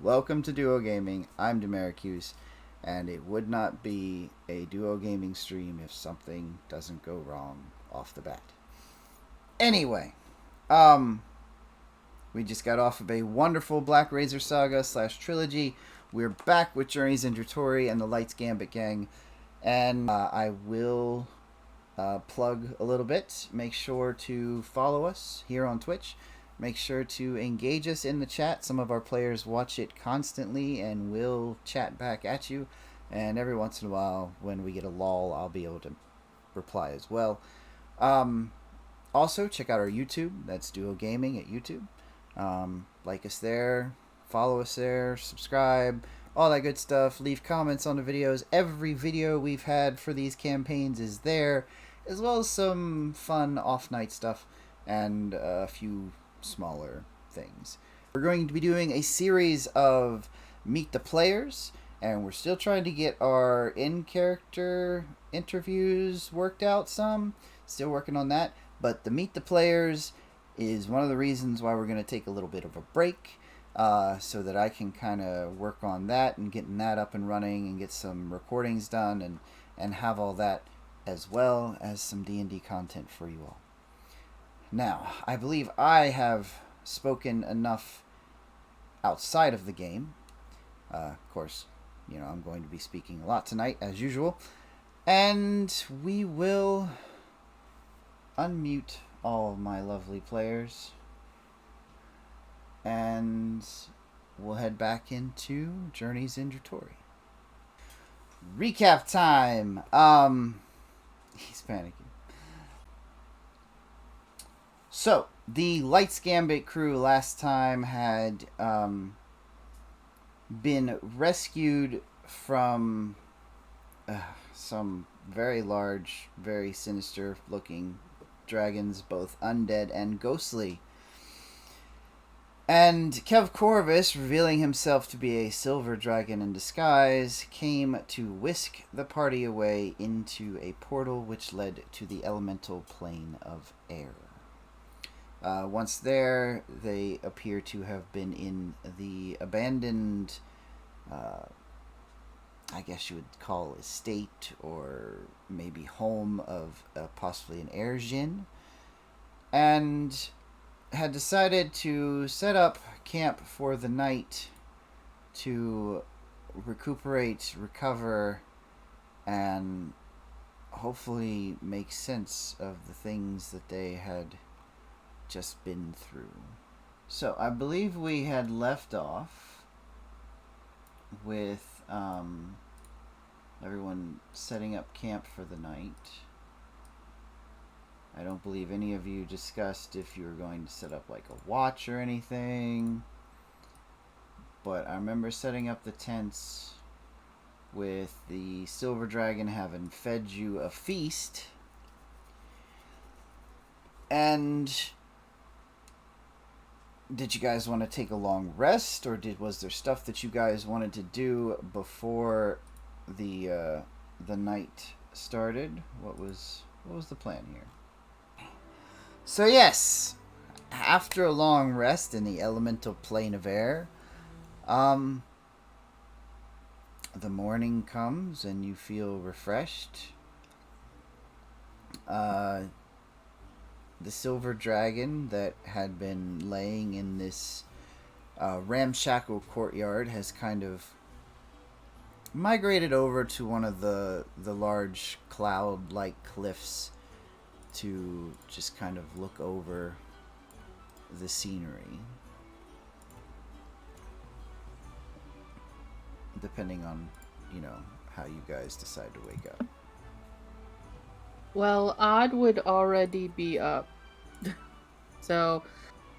Welcome to Duo Gaming. I'm Demericuse, and it would not be a Duo Gaming stream if something doesn't go wrong off the bat. Anyway, we just got off of a wonderful Black Razor Saga / trilogy. We're back with Journeys in Djruthourhi and the Lights Gambit gang, and I will plug a little bit. Make sure to follow us here on Twitch. Make sure to engage us in the chat. Some of our players watch it constantly and will chat back at you. And every once in a while, when we get a lull, I'll be able to reply as well. Also, check out our YouTube. That's Duo Gaming at YouTube. Like us there. Follow us there. Subscribe. All that good stuff. Leave comments on the videos. Every video we've had for these campaigns is there, as well as some fun off-night stuff and a few smaller things. We're going to be doing a series of Meet the Players, and we're still trying to get our in-character interviews worked out some. Still working on that, but the Meet the Players is one of the reasons why we're going to take a little bit of a break, so that I can kind of work on that and getting that up and running and get some recordings done and have all that, as well as some D&D content for you all. Now, I believe I have spoken enough outside of the game. Of course, I'm going to be speaking a lot tonight, as usual. And we will unmute all of my lovely players. And we'll head back into Journeys in Djruthourhi. Recap time! He's panicking. So, the Lights Gambit crew last time had been rescued from some very large, very sinister looking dragons, both undead and ghostly. And Kev Corvus, revealing himself to be a silver dragon in disguise, came to whisk the party away into a portal which led to the elemental plane of air. Once there, they appear to have been in the abandoned, I guess you would call estate or maybe home of possibly an air djinn, and had decided to set up camp for the night to recuperate, recover, and hopefully make sense of the things that they had just been through. So I believe we had left off with everyone setting up camp for the night. I don't believe any of you discussed if you were going to set up like a watch or anything, but I remember setting up the tents with the silver dragon having fed you a feast. And did you guys want to take a long rest, or was there stuff that you guys wanted to do before the night started? What was the plan here? So yes, after a long rest in the elemental plane of air, the morning comes and you feel refreshed. The silver dragon that had been laying in this ramshackle courtyard has kind of migrated over to one of the large cloud-like cliffs to just kind of look over the scenery, depending on how you guys decide to wake up. Well, Odd would already be up. So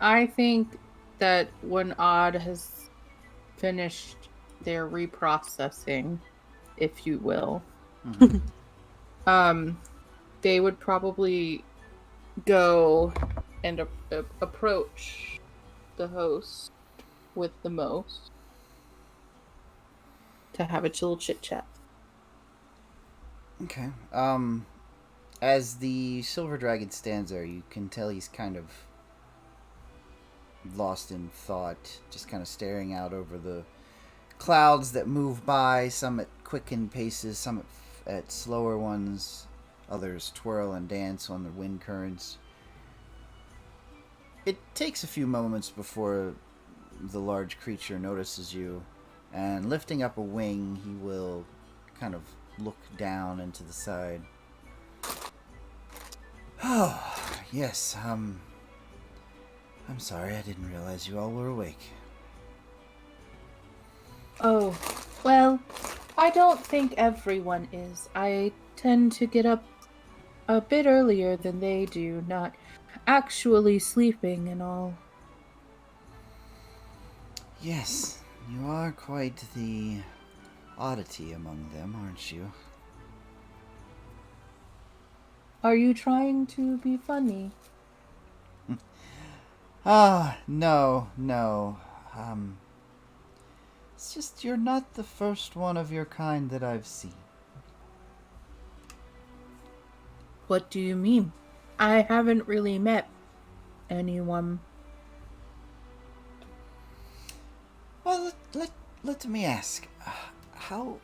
I think that when Odd has finished their reprocessing, if you will, they would probably go and approach the host with the most to have a chill chit chat. Okay. As the silver dragon stands there, you can tell he's kind of lost in thought, just kind of staring out over the clouds that move by, some at quickened paces, some at slower ones, others twirl and dance on the wind currents. It takes a few moments before the large creature notices you, and lifting up a wing, he will kind of look down into the side. Oh, yes, I'm sorry, I didn't realize you all were awake. Oh, well, I don't think everyone is. I tend to get up a bit earlier than they do, not actually sleeping and all. Yes, you are quite the oddity among them, aren't you? Are you trying to be funny? No. It's just you're not the first one of your kind that I've seen. What do you mean? I haven't really met anyone. Well, let me ask, how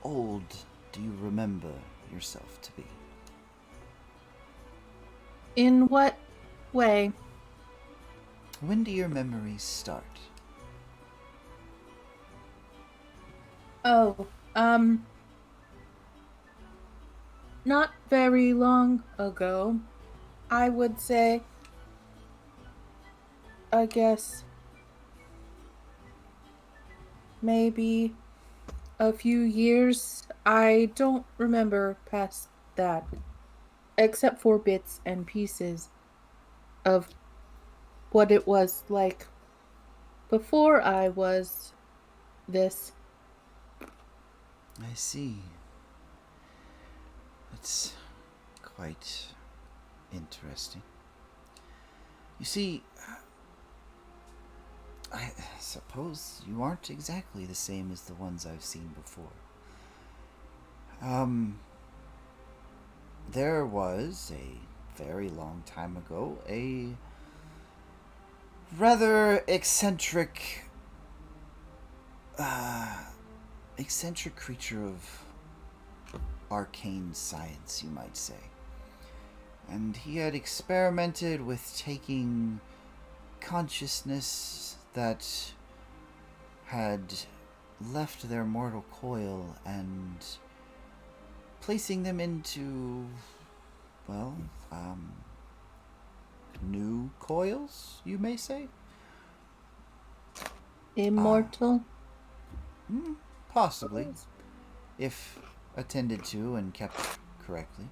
old do you remember yourself to be? In what way? When do your memories start? Oh, not very long ago. I would say, I guess, maybe a few years. I don't remember past that, except for bits and pieces of what it was like before I was this. I see. It's quite interesting. You see, I suppose you aren't exactly the same as the ones I've seen before. Um, there was a very long time ago a rather uh, eccentric creature of arcane science, you might say. And he had experimented with taking consciousness that had left their mortal coil and placing them into, well, new coils, you may say? Uh, Immortal? Possibly, if attended to and kept correctly.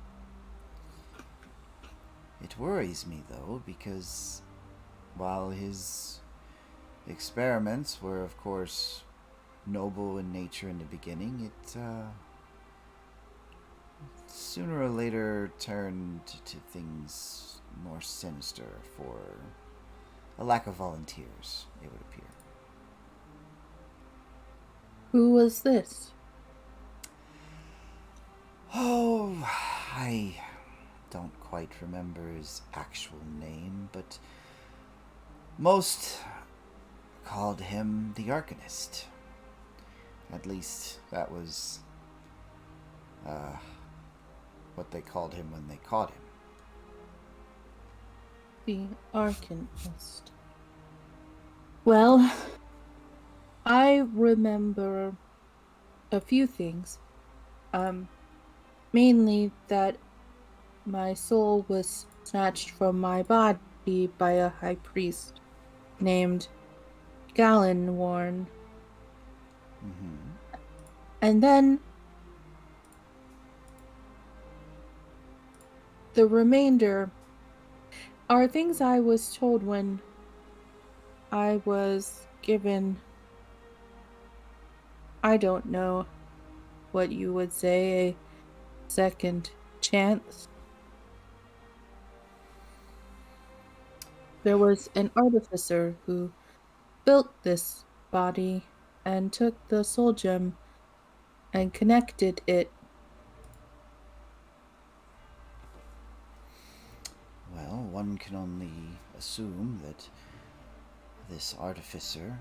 It worries me, though, because while his experiments were, of course, noble in nature in the beginning, it sooner or later turned to things more sinister for a lack of volunteers, it would appear. Who was this? Oh, I don't quite remember his actual name, but most called him the Arcanist. At least that was uh, what they called him when they caught him. The Arcanist. Well, I remember a few things. Um, Mainly that my soul was snatched from my body by a high priest named Gallenworn. Mm-hmm. And then the remainder are things I was told when I was given, I don't know what you would say, a second chance. There was an artificer who built this body and took the soul gem and connected it. Well, one can only assume that this artificer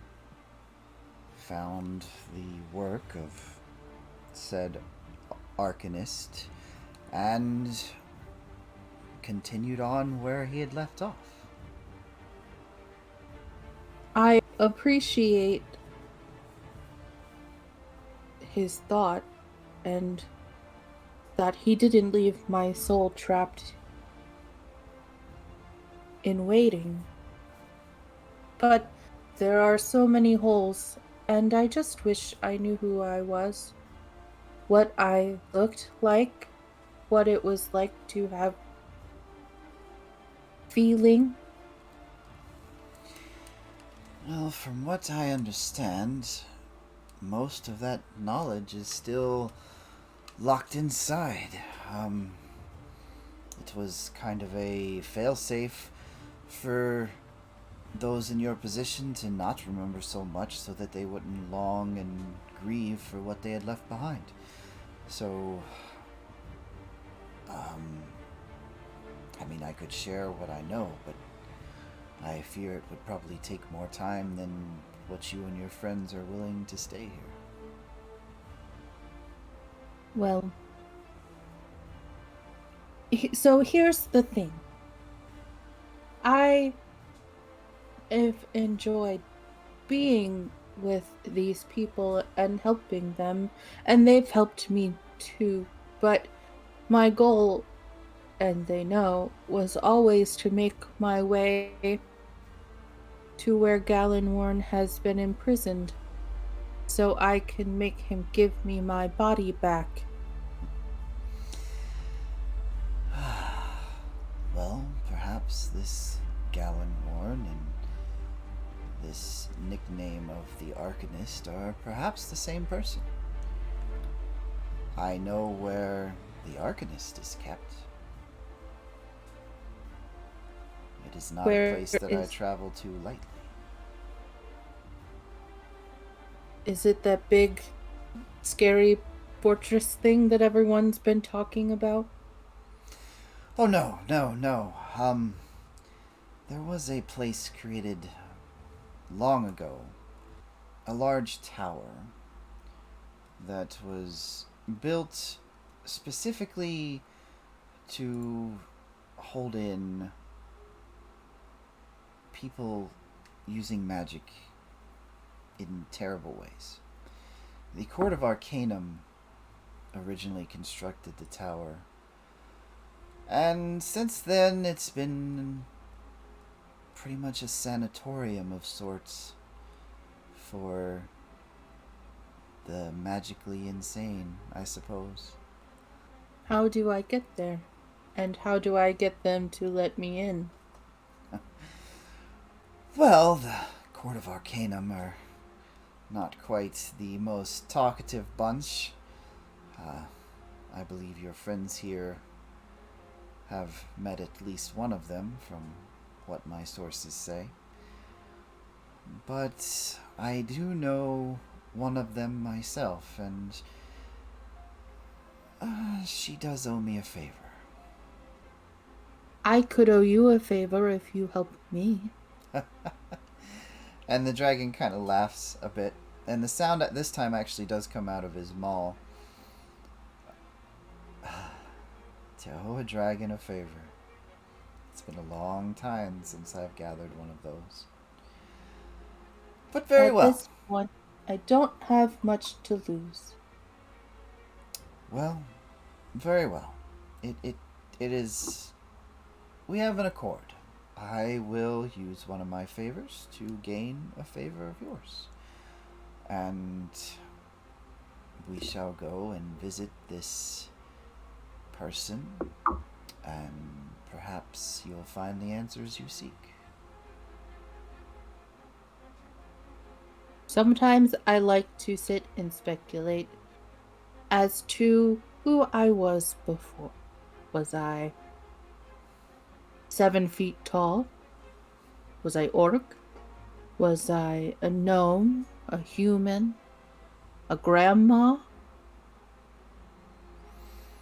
found the work of said arcanist and continued on where he had left off. I appreciate his thought and that he didn't leave my soul trapped in waiting. But there are so many holes, and I just wish I knew who I was, what I looked like, what it was like to have feeling. Well, from what I understand, most of that knowledge is still locked inside. It was kind of a failsafe for those in your position to not remember so much so that they wouldn't long and grieve for what they had left behind. So, I mean, I could share what I know, but I fear it would probably take more time than what you and your friends are willing to stay here. Well, so here's the thing. I have enjoyed being with these people and helping them, and they've helped me too. But my goal, and they know, was always to make my way to where Gallenworn has been imprisoned, so I can make him give me my body back. Well, perhaps this Gallenworn and this nickname of the Arcanist are perhaps the same person. I know where the Arcanist is kept. It is not Where a place that I is travel to lightly. is it that big scary fortress thing that everyone's been talking about? Oh no, no, no. There was a place created long ago, a large tower that was built specifically to hold in people using magic in terrible ways. The Court of Arcanum originally constructed the tower, and since then it's been pretty much a sanatorium of sorts for the magically insane, I suppose. How do I get there? And how do I get them to let me in? Well, the Court of Arcanum are not quite the most talkative bunch. I believe your friends here have met at least one of them, from what my sources say. But I do know one of them myself, and she does owe me a favor. I could owe you a favor if you helped me. And the dragon kind of laughs a bit, and the sound at this time actually does come out of his maw. To owe a dragon a favor. It's been a long time since I've gathered one of those. But very At well. this point, I don't have much to lose. Well, very well. It is. We have an accord. I will use one of my favors to gain a favor of yours. And we shall go and visit this person, and perhaps you'll find the answers you seek. Sometimes I like to sit and speculate as to who I was before. Was I 7 feet tall? Was I orc? Was I a gnome? A human? A grandma?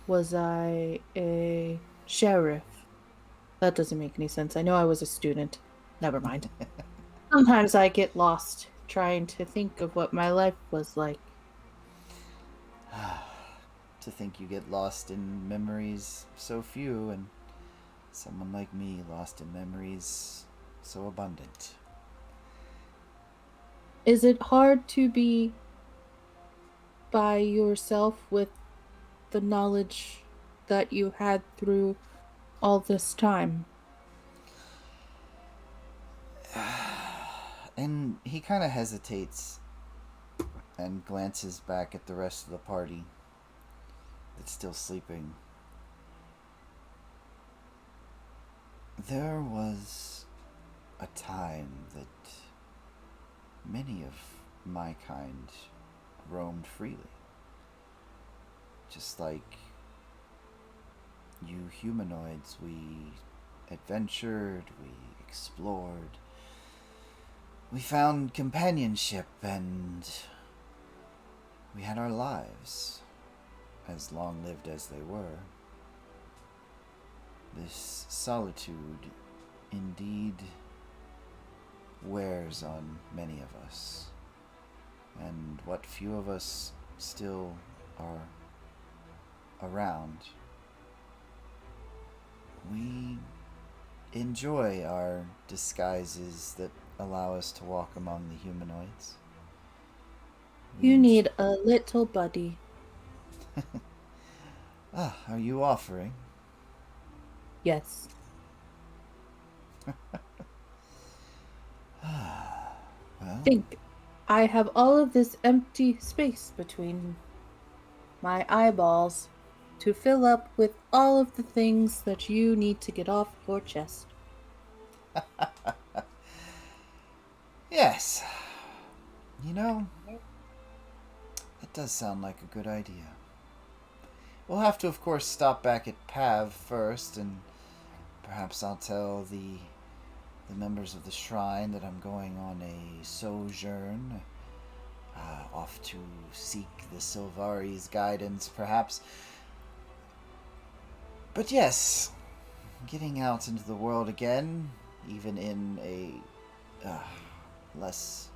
Was I a sheriff? That doesn't make any sense. I know I was a student. Never mind. Sometimes I get lost trying to think of what my life was like. To think you get lost in memories so few, and someone like me lost in memories so abundant. Is it hard to be by yourself with the knowledge that you had through all this time? And he kind of hesitates and glances back at the rest of the party that's still sleeping. There was a time that many of my kind roamed freely. Just like you humanoids, we adventured, we explored, we found companionship, and we had our lives, as long lived as they were. This solitude indeed wears on many of us, and what few of us still are around, we enjoy our disguises that allow us to walk among the humanoids. We You enjoy. need a little buddy. Ah, are you offering? Yes. Well, Think. I have all of this empty space between my eyeballs to fill up with all of the things that you need to get off your chest. yes. You know, that does sound like a good idea. We'll have to, of course, stop back at Pav first, and perhaps I'll tell the members of the shrine that I'm going on a sojourn, off to seek the Silvari's guidance, perhaps. But yes, getting out into the world again, even in a less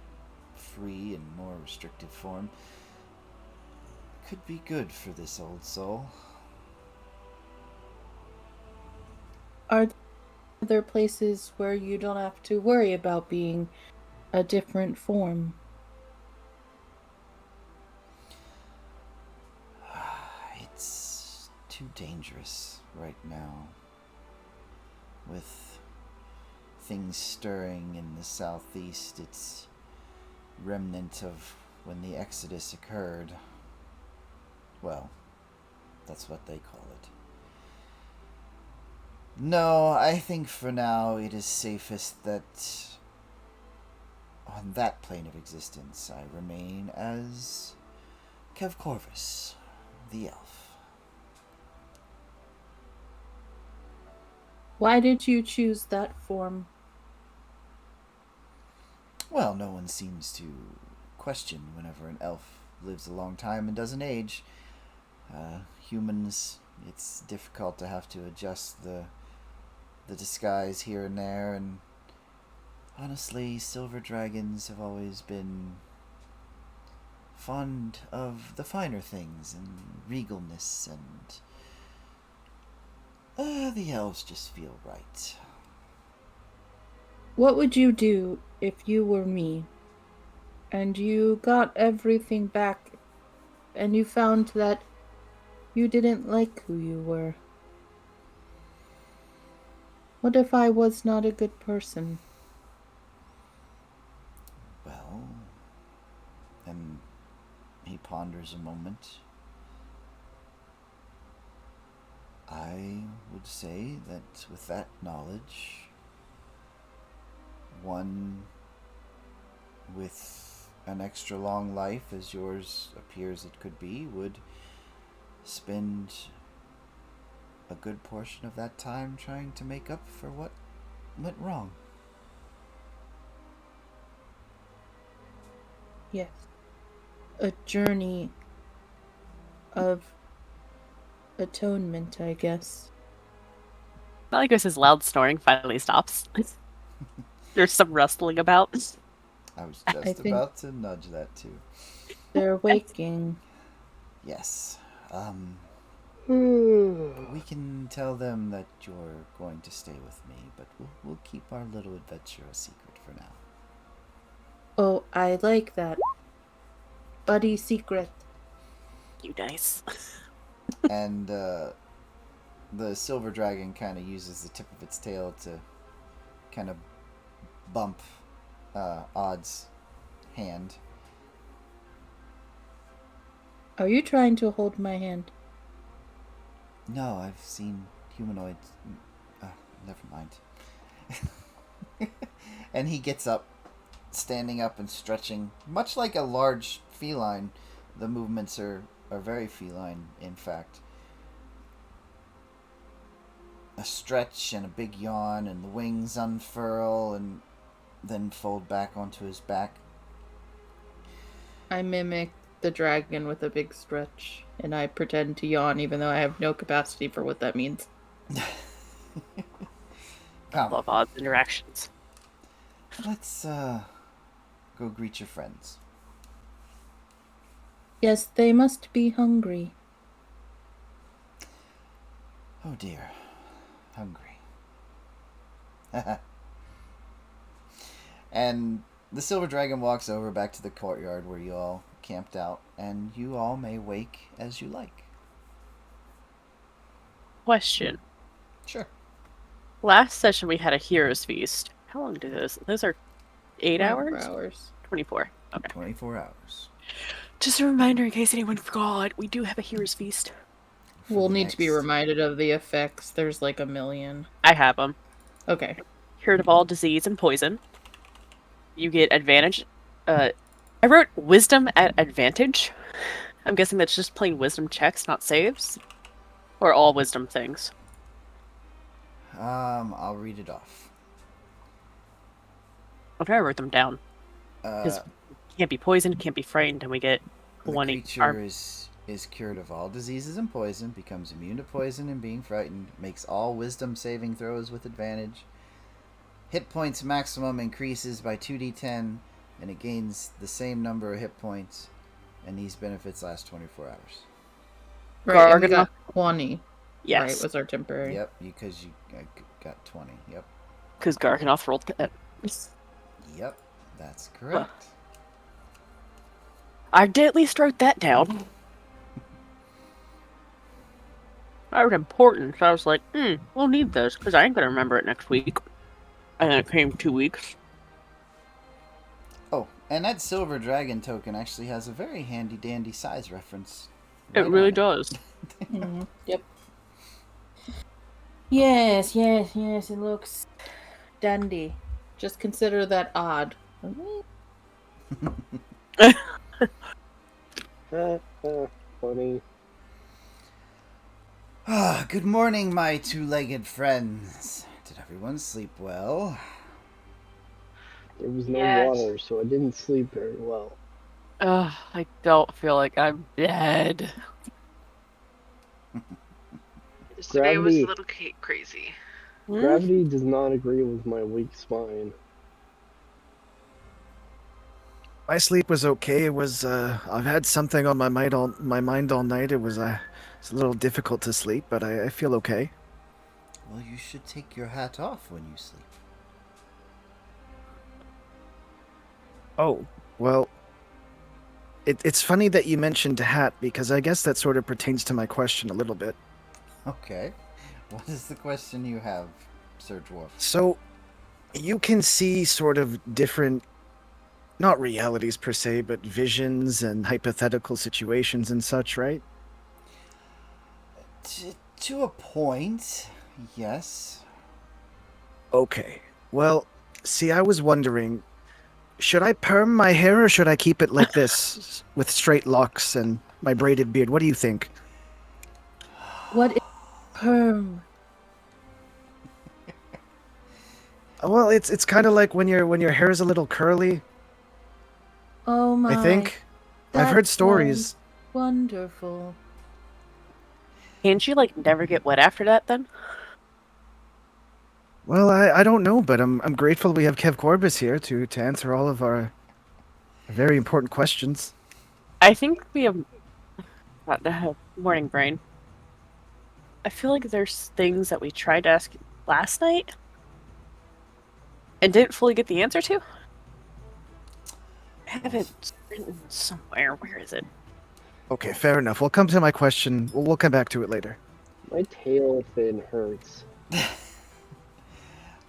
free and more restricted form, could be good for this old soul. Are there places where you don't have to worry about being a different form? It's too dangerous right now. With things stirring in the southeast, it's remnant of when the Exodus occurred. Well, that's what they call it. No, I think for now it is safest that on that plane of existence I remain as Kev Corvus, the elf. Why did you choose that form? Well, no one seems to question whenever an elf lives a long time and doesn't age. Humans, it's difficult to have to adjust the disguise here and there, and honestly, silver dragons have always been fond of the finer things and regalness, and the elves just feel right. What would you do if you were me and you got everything back and you found that you didn't like who you were? What if I was not a good person? Well, and he ponders a moment. I would say that with that knowledge, one with an extra long life, as yours appears it could be, would spend a good portion of that time trying to make up for what went wrong. Yes. A journey of atonement, I guess. Malicos's loud snoring finally stops. There's some rustling about. I was I just think about to nudge that too. they're waking. Yes. Hmm. We can tell them that you're going to stay with me, but we'll keep our little adventure a secret for now. Oh, I like that. Buddy secret. You nice. And the silver dragon kind of uses the tip of its tail to kind of bump Odd's hand. Are you trying to hold my hand? No, I've seen humanoids. Never mind. And he gets up, standing up and stretching, much like a large feline. The movements are very feline, in fact. A stretch and a big yawn, and the wings unfurl and then fold back onto his back. I mimic the dragon with a big stretch, and I pretend to yawn even though I have no capacity for what that means. Love odds interactions. Let's go greet your friends. Yes, they must be hungry. Oh dear, hungry. And the silver dragon walks over back to the courtyard where you all camped out, and you all may wake as you like. Question. Sure. Last session we had a hero's feast. How long do those are 8 24 hours? hours. 24. Okay. 24 hours. Just a reminder in case anyone forgot, we do have a hero's feast. We'll need to be reminded of the effects. There's like a million. I have them. Okay. Cured of all disease and poison. You get advantage. I wrote wisdom at advantage. I'm guessing that's just plain wisdom checks, not saves. Or all wisdom things. I'll read it off. Okay, I wrote them down. Because can't be poisoned, can't be frightened, and we get The 20. creature is cured of all diseases and poison, becomes immune to poison and being frightened, makes all wisdom saving throws with advantage. Hit points maximum increases by 2d10, and it gains the same number of hit points, and these benefits last 24 hours. Right, and we got 20. Yes. Right, was our temporary. Yep, because you got 20. Yep. Because Garganoth rolled that. Yep, that's correct. I did at least wrote that down. I wrote important, so I was like, we'll need those, because I ain't going to remember it next week. And then it came 2 weeks. Oh, and that silver dragon token actually has a very handy-dandy size reference. It really does. Yep. Yes, it looks dandy. Just consider that odd. Funny. Good morning, my two-legged friends. Did everyone sleep well? There was no water, so I didn't sleep very well. I don't feel like I'm dead. Today was a little crazy. Gravity does not agree with my weak spine. My sleep was okay. It was I've had something on my mind all night. It's a little difficult to sleep, but I feel okay. Well, you should take your hat off when you sleep. Oh, well, it's funny that you mentioned hat, because I guess that sort of pertains to my question a little bit. Okay. What is the question you have, Sir Dwarf? So, you can see sort of different, not realities per se, but visions and hypothetical situations and such, right? To a point, yes. Okay. Well, see, I was wondering, should I perm my hair or should I keep it like this, with straight locks and my braided beard? What do you think? What is perm? Well, it's kind of like when your hair is a little curly. Oh my! I think I've heard stories. Wonderful. Can't you, never get wet after that, then? Well, I don't know, but I'm grateful we have Kev Corbis here to answer all of our very important questions. I think we have morning brain. I feel like there's things that we tried to ask last night and didn't fully get the answer to. I have it written somewhere. Where is it? Okay, fair enough. We'll come to my question. We'll come back to it later. My tail fin hurts.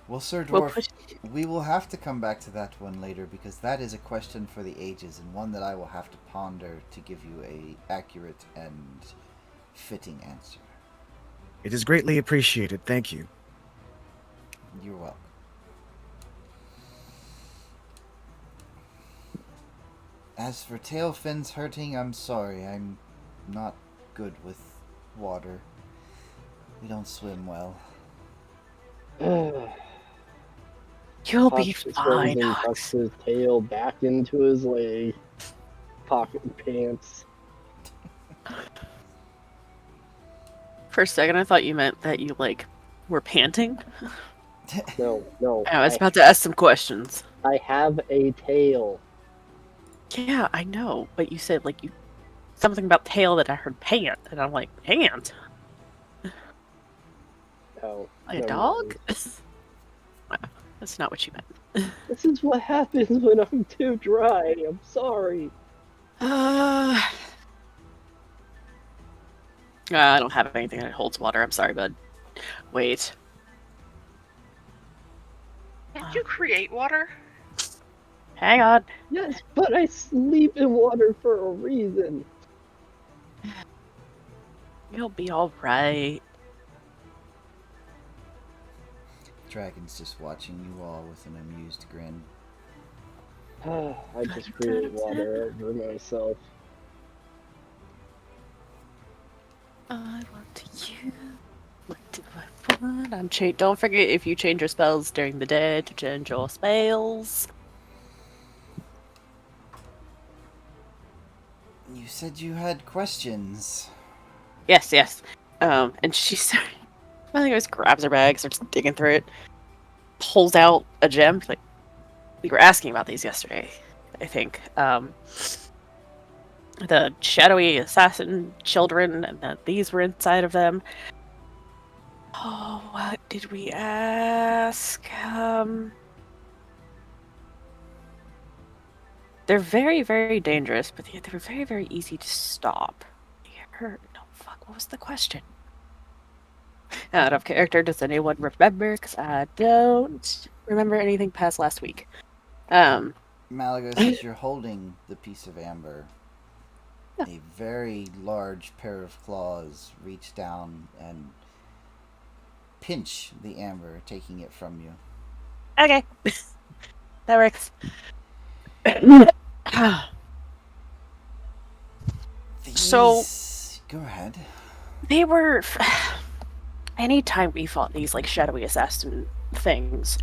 Well, Sir We'll Dwarf, push- we will have to come back to that one later because that is a question for the ages and one that I will have to ponder to give you a accurate and fitting answer. It is greatly appreciated. Thank you. You're welcome. As for tail fins hurting, I'm sorry. I'm not good with water. We don't swim well. You'll be Hux just fine, runs and Hux. tucks his tail back into his leg, pocket pants. For a second, I thought you meant that you, were panting. No, I was about to ask some questions. I have a tail. Yeah, I know, but you said, something about tail that I heard pant, and I'm like, pant? Oh, Like a never dog? mind. Wow, that's not what you meant. This is what happens when I'm too dry. I'm sorry. I don't have anything that holds water. I'm sorry, bud. Wait. Can't you create water? Hang on. Yes, but I sleep in water for a reason. You'll be alright. Dragon's just watching you all with an amused grin. I just create water over myself. I want to you. What do I want? Don't forget, if you change your spells during the day, to change your spells. You said you had questions. Yes. And she I think it grabs her bag, starts digging through it, pulls out a gem. Like, we were asking about these yesterday, I think. The shadowy assassin children, and that these were inside of them. Oh, what did we ask? They're very, very dangerous, but they're very, very easy to stop. What was the question? Out of character, does anyone remember? Because I don't remember anything past last week. Malagos, as you're holding the piece of amber, Yeah. a very large pair of claws reach down and pinch the amber, taking it from you. Okay. That works. So, go ahead. they were... Anytime we fought these, shadowy assassin things,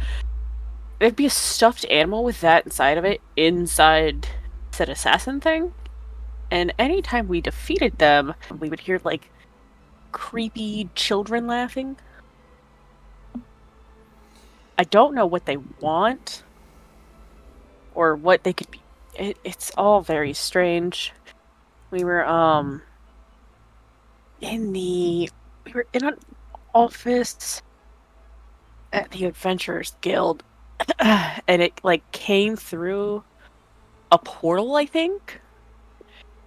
there'd be a stuffed animal with that inside of it, inside said assassin thing. And anytime we defeated them, we would hear, creepy children laughing. I don't know what they want, or what they could be. It's all very strange. We were in an office at the Adventurers Guild, and it came through a portal, I think.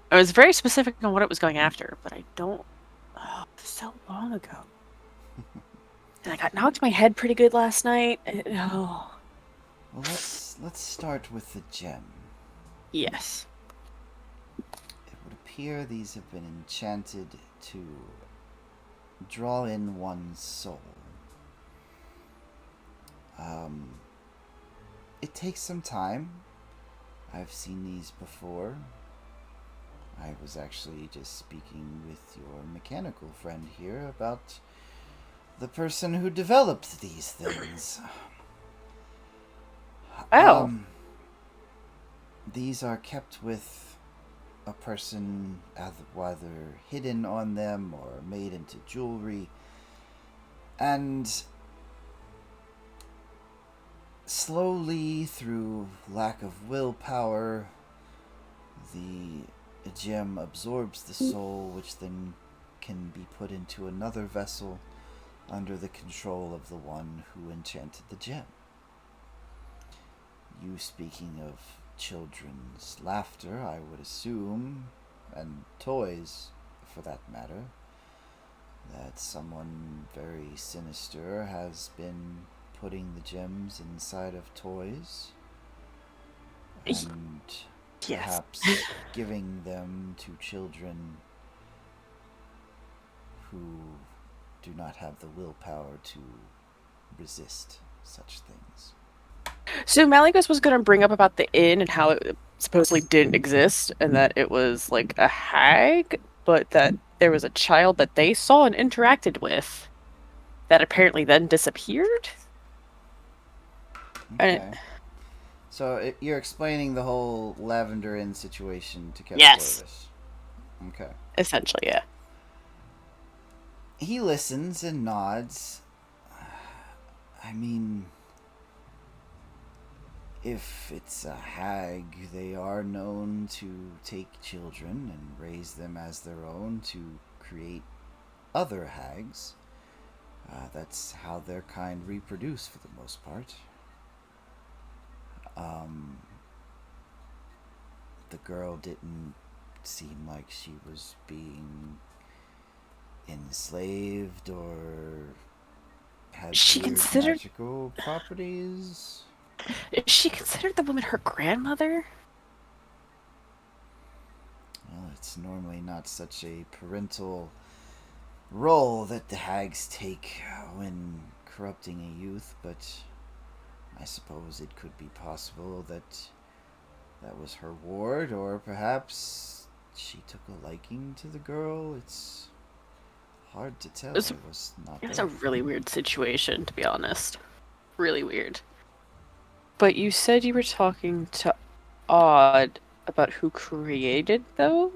I was very specific on what it was going after, but I don't. Oh, so long ago. And I got knocked in my head pretty good last night. Oh. Well, let's start with the gem. Yes. It would appear these have been enchanted to draw in one's soul. It takes some time. I've seen these before. I was actually just speaking with your mechanical friend here about the person who developed these things. Oh. These are kept with a person either hidden on them or made into jewelry. And slowly, through lack of willpower, the gem absorbs the soul, which then can be put into another vessel under the control of the one who enchanted the gem. You speaking of children's laughter, I would assume, and toys for that matter, that someone very sinister has been putting the gems inside of toys and perhaps giving them to children who do not have the willpower to resist such things. So Malagos was going to bring up about the inn and how it supposedly didn't exist and that it was like a hag, but that there was a child that they saw and interacted with that apparently then disappeared. Okay. So you're explaining the whole Lavender Inn situation to Kevin Yes. Davis. Okay. Essentially, yeah. He listens and nods. I mean, if it's a hag, they are known to take children and raise them as their own to create other hags. That's how their kind reproduce for the most part. The girl didn't seem like she was being enslaved or had weird magical properties. She considered the woman her grandmother? Well, it's normally not such a parental role that the hags take when corrupting a youth, but I suppose it could be possible that that was her ward, or perhaps she took a liking to the girl. It's hard to tell. It was a really weird situation, to be honest. Really weird. But you said you were talking to Odd about who created those?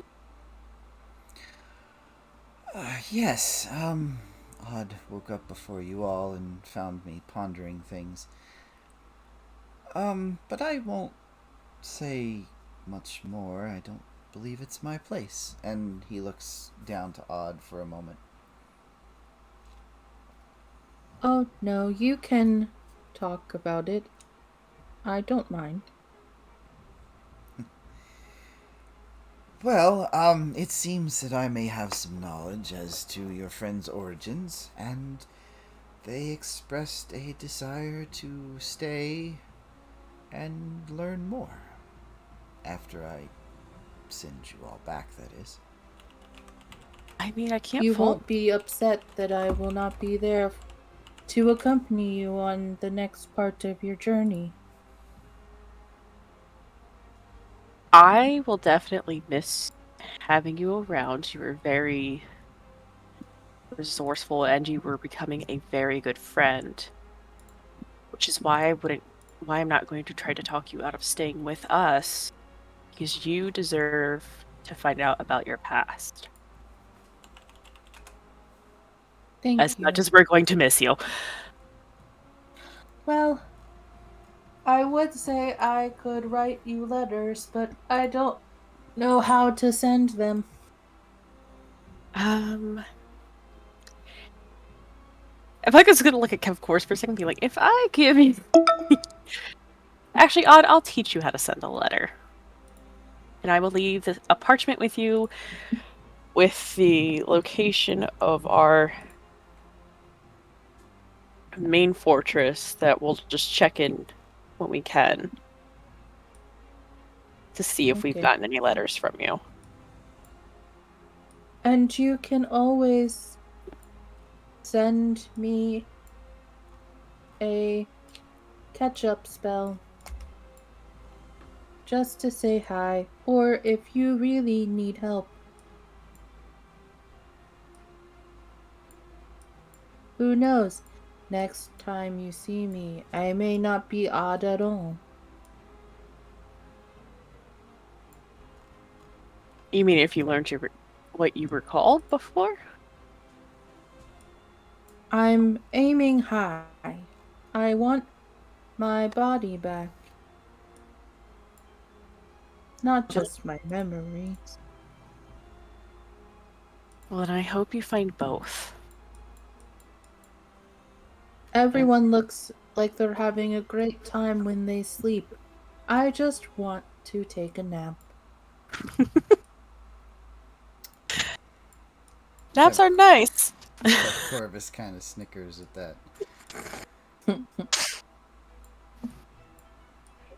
Yes. Odd woke up before you all and found me pondering things. But I won't say much more. I don't believe it's my place. And he looks down to Odd for a moment. Oh, no, you can talk about it. I don't mind. Well, it seems that I may have some knowledge as to your friend's origins, and they expressed a desire to stay and learn more. After I send you all back, that is. I mean, I can't. You won't be upset that I will not be there to accompany you on the next part of your journey. I will definitely miss having you around. You were very resourceful and you were becoming a very good friend. Which is why I'm not going to try to talk you out of staying with us. Because you deserve to find out about your past. Thank you. As much as we're going to miss you. Well, I would say I could write you letters, but I don't know how to send them. If I was gonna look at Kev Course for a second and be like, if I give you... Actually, Odd, I'll teach you how to send a letter. And I will leave a parchment with you with the location of our main fortress that we'll just check in when we can to see if we've gotten any letters from you. And you can always send me a catch-up spell just to say hi, or if you really need help. Who knows? Next time you see me, I may not be Odd at all. You mean if you learned what you were called before? I'm aiming high. I want my body back. Not just my memories. Well, then I hope you find both. Everyone looks like they're having a great time when they sleep. I just want to take a nap. Naps are nice. Corvus kind of snickers at that.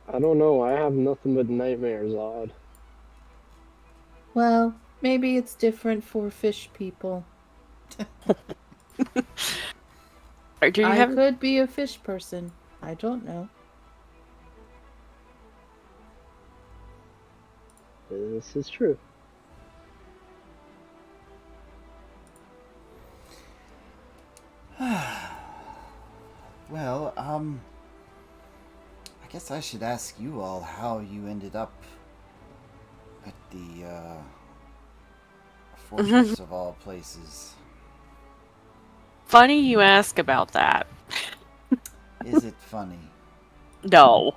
I don't know. I have nothing but nightmares, Odd. Well, maybe it's different for fish people. Or do you I have? could be a fish person. I don't know. This is true. Well, I guess I should ask you all how you ended up at the fortress of all places. Funny you ask about that. Is it funny? No.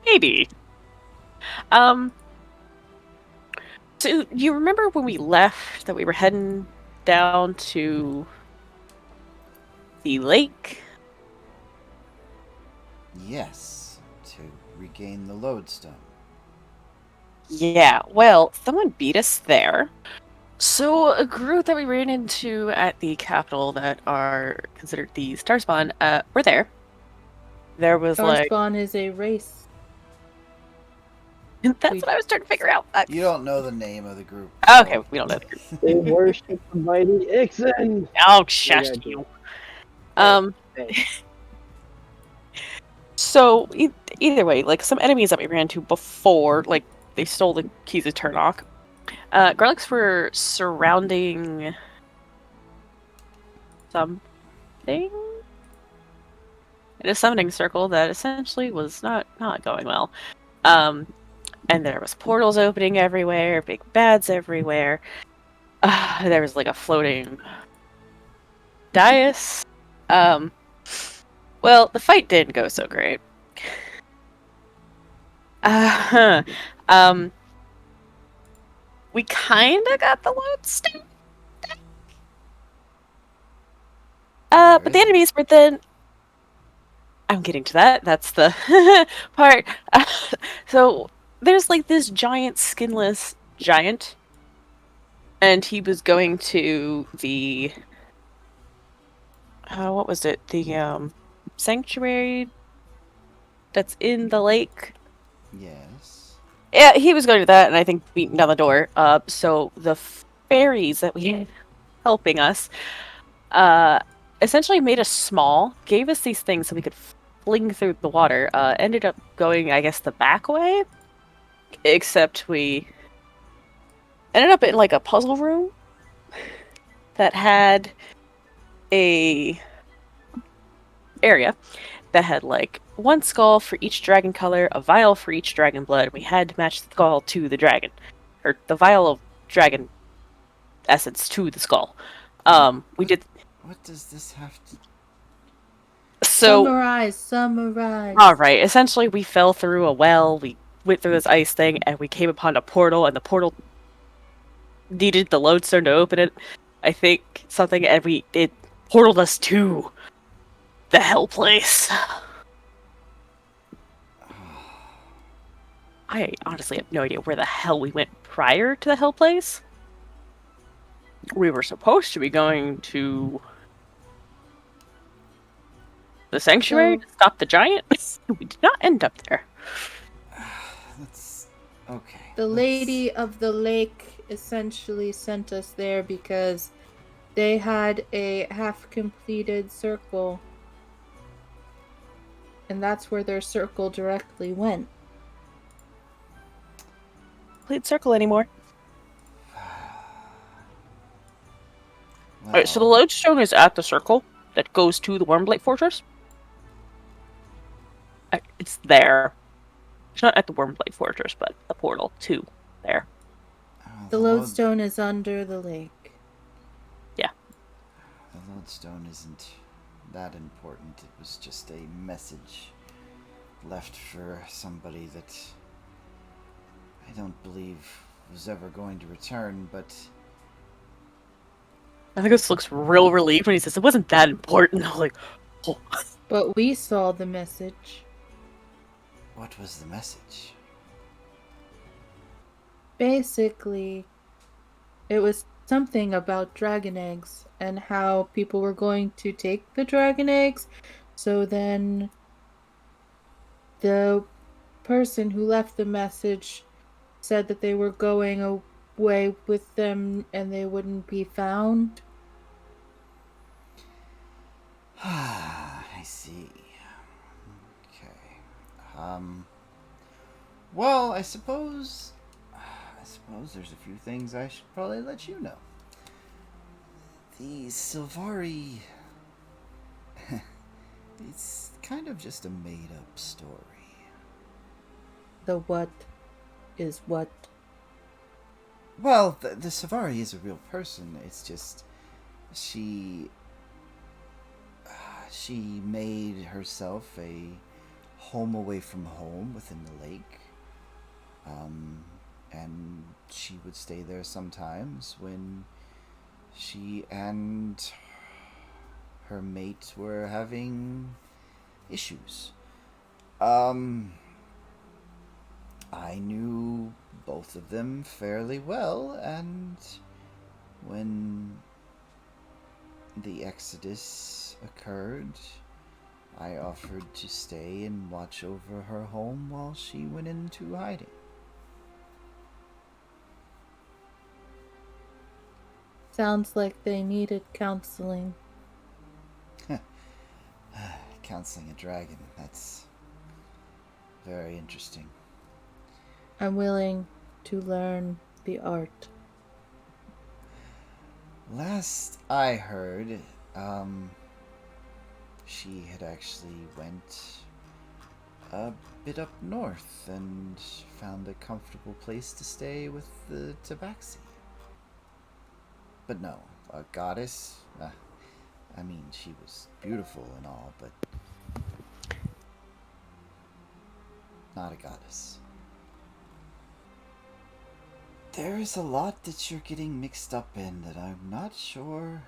Maybe. So you remember when we left that we were heading down to the lake? Yes, to regain the lodestone. Yeah, well, someone beat us there. So a group that we ran into at the capital that are considered the Starspawn, were there. There was like... Starspawn is a race. That's what I was trying to figure out. You don't know the name of the group. Okay, we don't know the group. They worship the mighty Ixen! Oh, shush you. So, either way, like, some enemies that we ran into before, like, they stole the Keys of Ternok. Garlics were surrounding something in a summoning circle that essentially was not going well. And there was portals opening everywhere, big bads everywhere. There was like a floating dais. Well, the fight didn't go so great. We kinda got the lodestone. But the enemies were then... I'm getting to that. That's the part. So there's like this giant skinless giant, and he was going to the what was it? The sanctuary that's in the lake. Yes. Yeah, he was going to that, and I think beating down the door. So the fairies that we had helping us, essentially made us small, gave us these things so we could fling through the water. Ended up going, I guess, the back way, except we ended up in like a puzzle room that had a area that had like one skull for each dragon color, a vial for each dragon blood, and we had to match the skull to the dragon, or the vial of dragon essence to the skull. We did. What does this have to... So Summarize. all right, essentially we fell through a well, we went through this ice thing, and we came upon a portal, and the portal needed the lodestone to open it, I think, something, and it portaled us to the hell place. I honestly have no idea where the hell we went prior to the hell place. We were supposed to be going to the sanctuary to stop the giant. We did not end up there. That's... okay. The Lady of the Lake essentially sent us there because they had a half-completed circle. And that's where their circle directly went. Complete circle anymore. Well, Alright, so the lodestone is at the circle that goes to the Wormblight Fortress. It's there. It's not at the Wormblight Fortress, but the portal to there. The lodestone is under the lake. Yeah. The lodestone isn't that important. It was just a message left for somebody that I don't believe was ever going to return, but... I think this looks real relieved when he says it wasn't that important. I'm like, oh. But we saw the message. What was the message? Basically, it was something about dragon eggs and how people were going to take the dragon eggs. So then the person who left the message said that they were going away with them and they wouldn't be found. I see. Okay. Well, I suppose there's a few things I should probably let you know. The Sylvari... it's kind of just a made-up story. The what is what? Well, the Sylvari is a real person. It's just... She made herself a home away from home within the lake. And she would stay there sometimes when she and her mate were having issues. I knew both of them fairly well, and when the exodus occurred, I offered to stay and watch over her home while she went into hiding. Sounds like they needed counseling. Counseling a dragon, that's very interesting. I'm willing to learn the art. Last I heard, she had actually went a bit up north and found a comfortable place to stay with the Tabaxi. But no, a goddess? I mean, she was beautiful and all, but not a goddess. There is a lot that you're getting mixed up in that I'm not sure.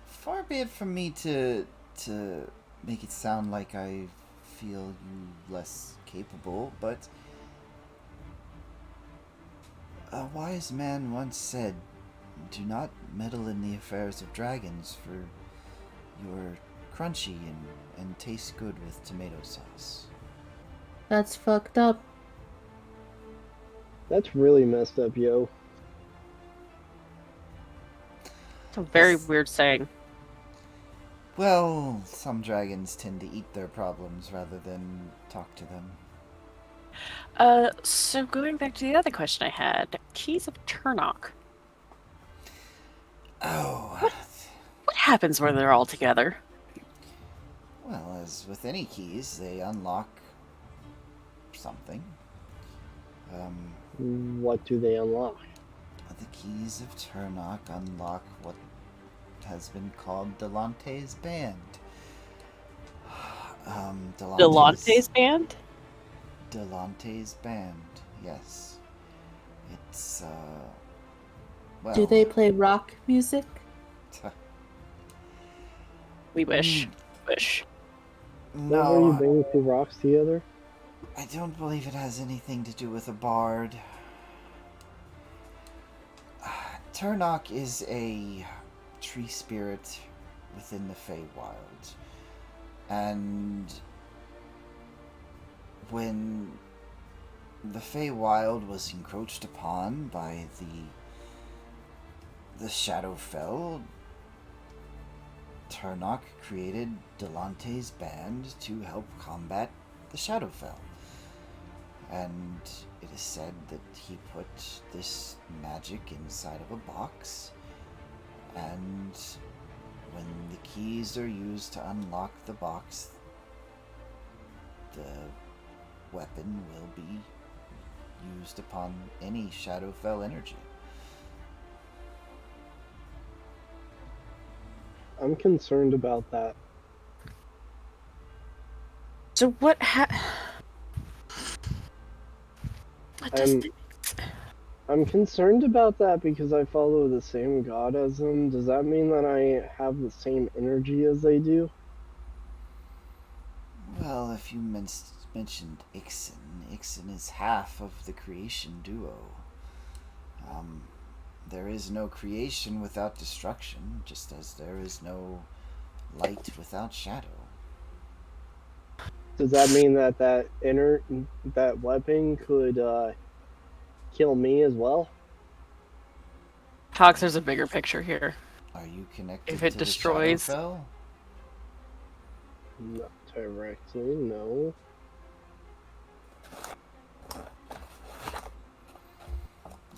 Far be it from me to make it sound like I feel you less capable, but a wise man once said, "Do not meddle in the affairs of dragons, for you're crunchy and taste good with tomato sauce." That's fucked up. That's really messed up, yo. It's a very weird saying. Well, some dragons tend to eat their problems rather than talk to them. So going back to the other question I had, Keys of Ternok. Oh. What happens when they're all together? Well, as with any keys, they unlock something. What do they unlock? The Keys of Ternok unlock what has been called Delante's Band. Delante's band? Delante's Band, yes. It's, well... Do they play rock music? We wish. Wish. What were you No, bringing two rocks together? I don't believe it has anything to do with a bard. Ternok is a tree spirit within the Feywild. And when the Feywild was encroached upon by the Shadowfell, Ternok created Delante's Band to help combat the Shadowfell. And it is said that he put this magic inside of a box, and when the keys are used to unlock the box, the weapon will be used upon any Shadowfell energy. I'm concerned about that. So what What does I'm I'm concerned about that because I follow the same god as them. Does that mean that I have the same energy as they do? Well, if you mentioned Ixen is half of the creation duo. Um, there is no creation without destruction, just as there is no light without shadow. Does that mean that that weapon could kill me as well? Cox, there's a bigger picture here. Are you If connected it to destroys the Shadowfell? Not directly, no.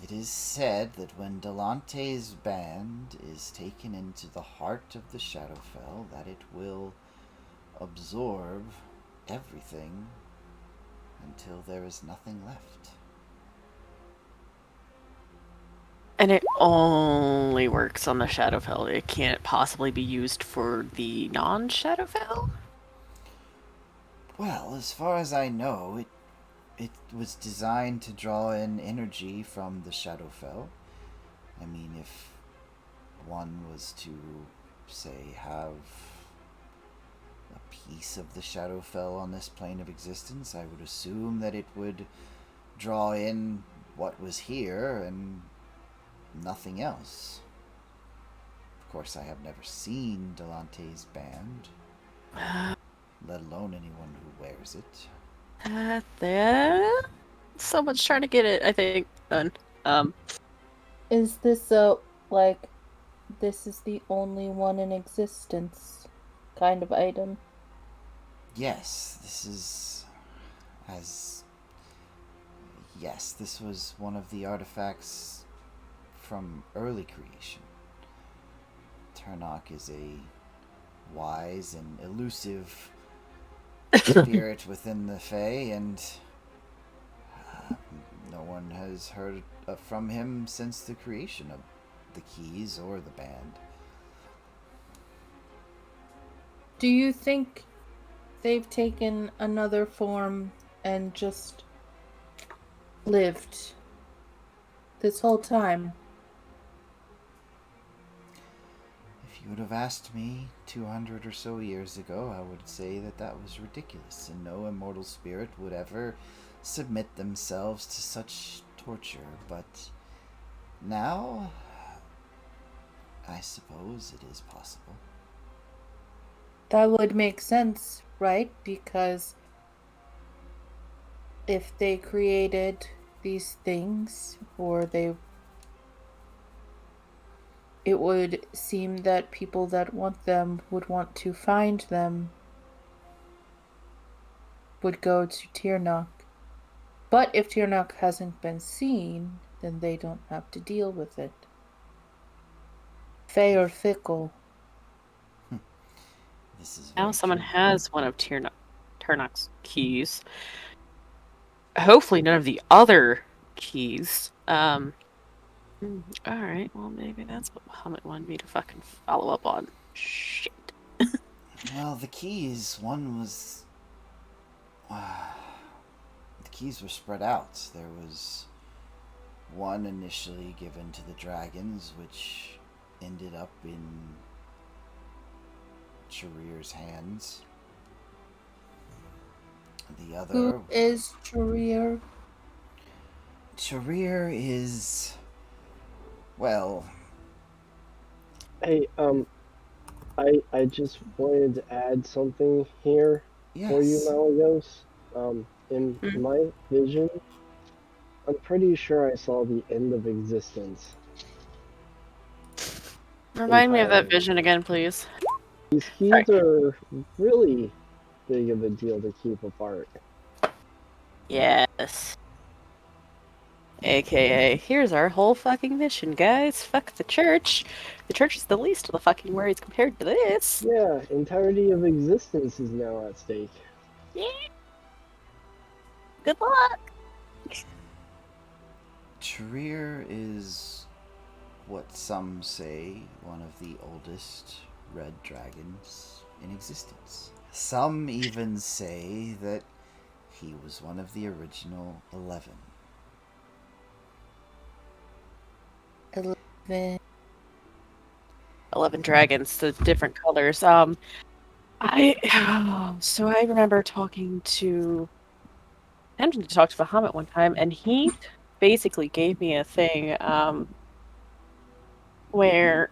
It is said that when Delante's band is taken into the heart of the Shadowfell, that it will absorb everything until there is nothing left. And it only works on the Shadowfell. It can't possibly be used for the non-Shadowfell? Well, as far as I know, it was designed to draw in energy from the Shadowfell. I mean, if one was to, say, have a piece of the Shadowfell on this plane of existence, I would assume that it would draw in what was here and nothing else. Of course, I have never seen Delante's band, let alone anyone who wears it. There. Someone's trying to get it, I think, done. Is this this is the only one in existence kind of item? Yes, this is as yes, this was one of the artifacts from early creation. Ternok is a wise and elusive spirit within the Fae, and no one has heard from him since the creation of the keys or the band. Do you think they've taken another form and just lived this whole time? If you would have asked me 200 or so years ago, I would say that that was ridiculous, and no immortal spirit would ever submit themselves to such torture. But now, I suppose it is possible. That would make sense, right? Because if they created these things, it would seem that people that want them would want to find them, would go to Ternok. But if Ternok hasn't been seen, then they don't have to deal with it. Fae or fickle. This is Now very someone true. has one of Ternok's keys. Hopefully none of the other keys. Alright, well maybe that's what Muhammad wanted me to fucking follow up on. Shit. Well, the keys, one was... the keys were spread out. There was one initially given to the dragons, which ended up in Charir's hands. The other... Who is Charir? Charir is... well... Hey, I just wanted to add something here for you, yes. Malagos. In Hmm. my vision, I'm pretty sure I saw the end of existence. Remind me of that Entirely. vision again, please. These keys are really big of a deal to keep apart. Yes. AKA, here's our whole fucking mission, guys. Fuck the church. The church is the least of the fucking worries compared to this. Yeah, entirety of existence is now at stake. Yeah. Good luck. Charir is what some say one of the oldest red dragons in existence. Some even say that he was one of the original 11. 11 dragons, the different colors. So I remember attempting to talk to Bahamut one time, and he basically gave me a thing, where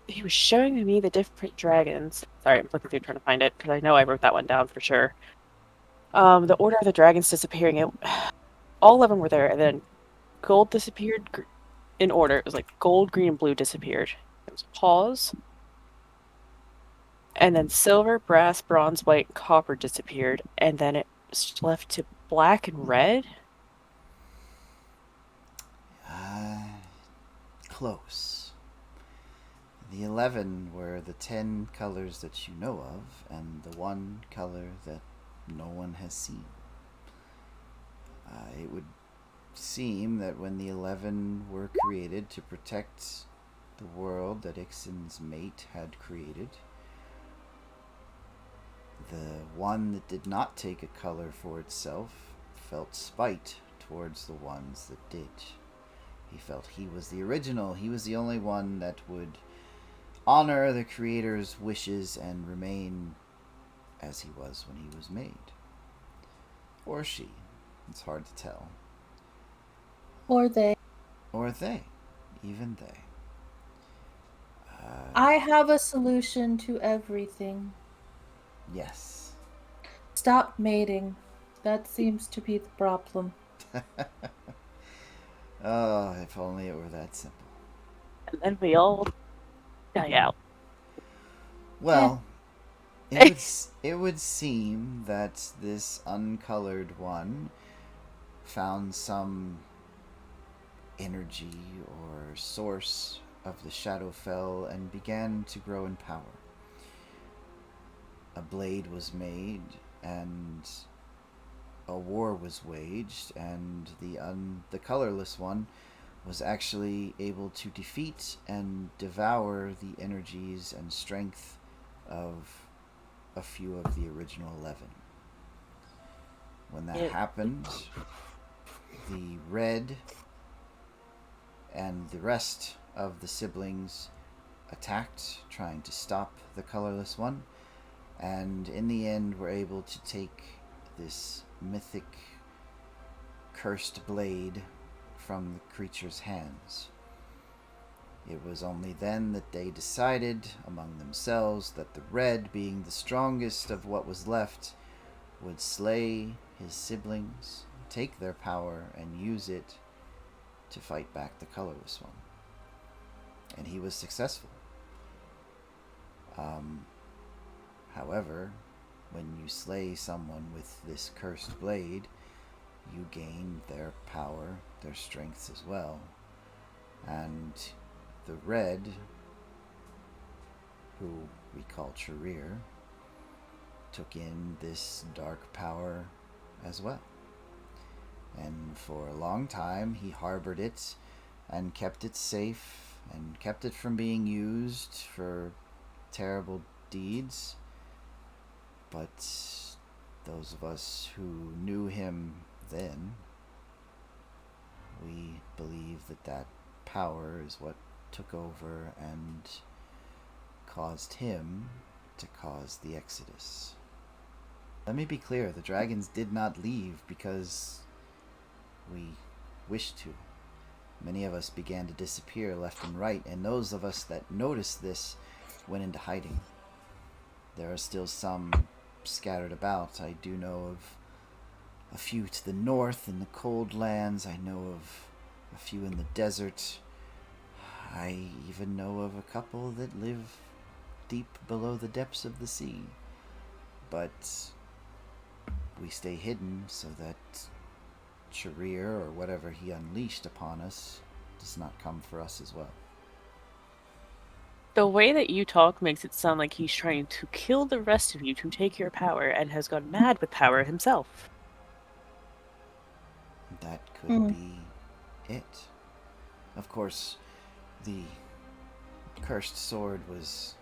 he was showing me the different dragons. Sorry, I'm looking through trying to find it, because I know I wrote that one down for sure. The order of the dragons disappearing, all of them were there, and then gold disappeared in order. It was like gold, green, and blue disappeared. It was pause. And then silver, brass, bronze, white, and copper disappeared, and then it was left to black and red. Close. The 11 were the 10 colors that you know of, and the one color that no one has seen. It would seem that when the 11 were created to protect the world that Ixen's mate had created, the one that did not take a color for itself felt spite towards the ones that did. He felt he was the original. He was the only one that would honor the creator's wishes and remain as he was when he was made. Or she. It's hard to tell. Or they. Or they. Even they. I have a solution to everything. Yes. Stop mating. That seems to be the problem. Oh, if only it were that simple. And then we all die out. Well, it would seem that this uncolored one found some energy or source of the Shadowfell and began to grow in power. A blade was made, and a war was waged, and the colorless one was actually able to defeat and devour the energies and strength of a few of the original 11. When that happened, the red and the rest of the siblings attacked, trying to stop the colorless one, and in the end were able to take this mythic cursed blade from the creature's hands. It was only then that they decided among themselves that the red, being the strongest of what was left, would slay his siblings, take their power, and use it to fight back the colorless one. And he was successful. However, when you slay someone with this cursed blade, you gain their power, their strengths as well. And the red, who we call Charir, took in this dark power as well. And for a long time he harbored it and kept it safe and kept it from being used for terrible deeds. But those of us who knew him then, we believe that power is what took over and caused him to cause the Exodus. Let me be clear, the dragons did not leave because we wished to. Many of us began to disappear left and right, and those of us that noticed this went into hiding. There are still some scattered about. I do know of a few to the north in the cold lands. I know of a few in the desert. I even know of a couple that live deep below the depths of the sea. But we stay hidden so that Charir, or whatever he unleashed upon us, does not come for us as well. The way that you talk makes it sound like he's trying to kill the rest of you to take your power and has gone mad with power himself. That could be it. Of course, the cursed sword was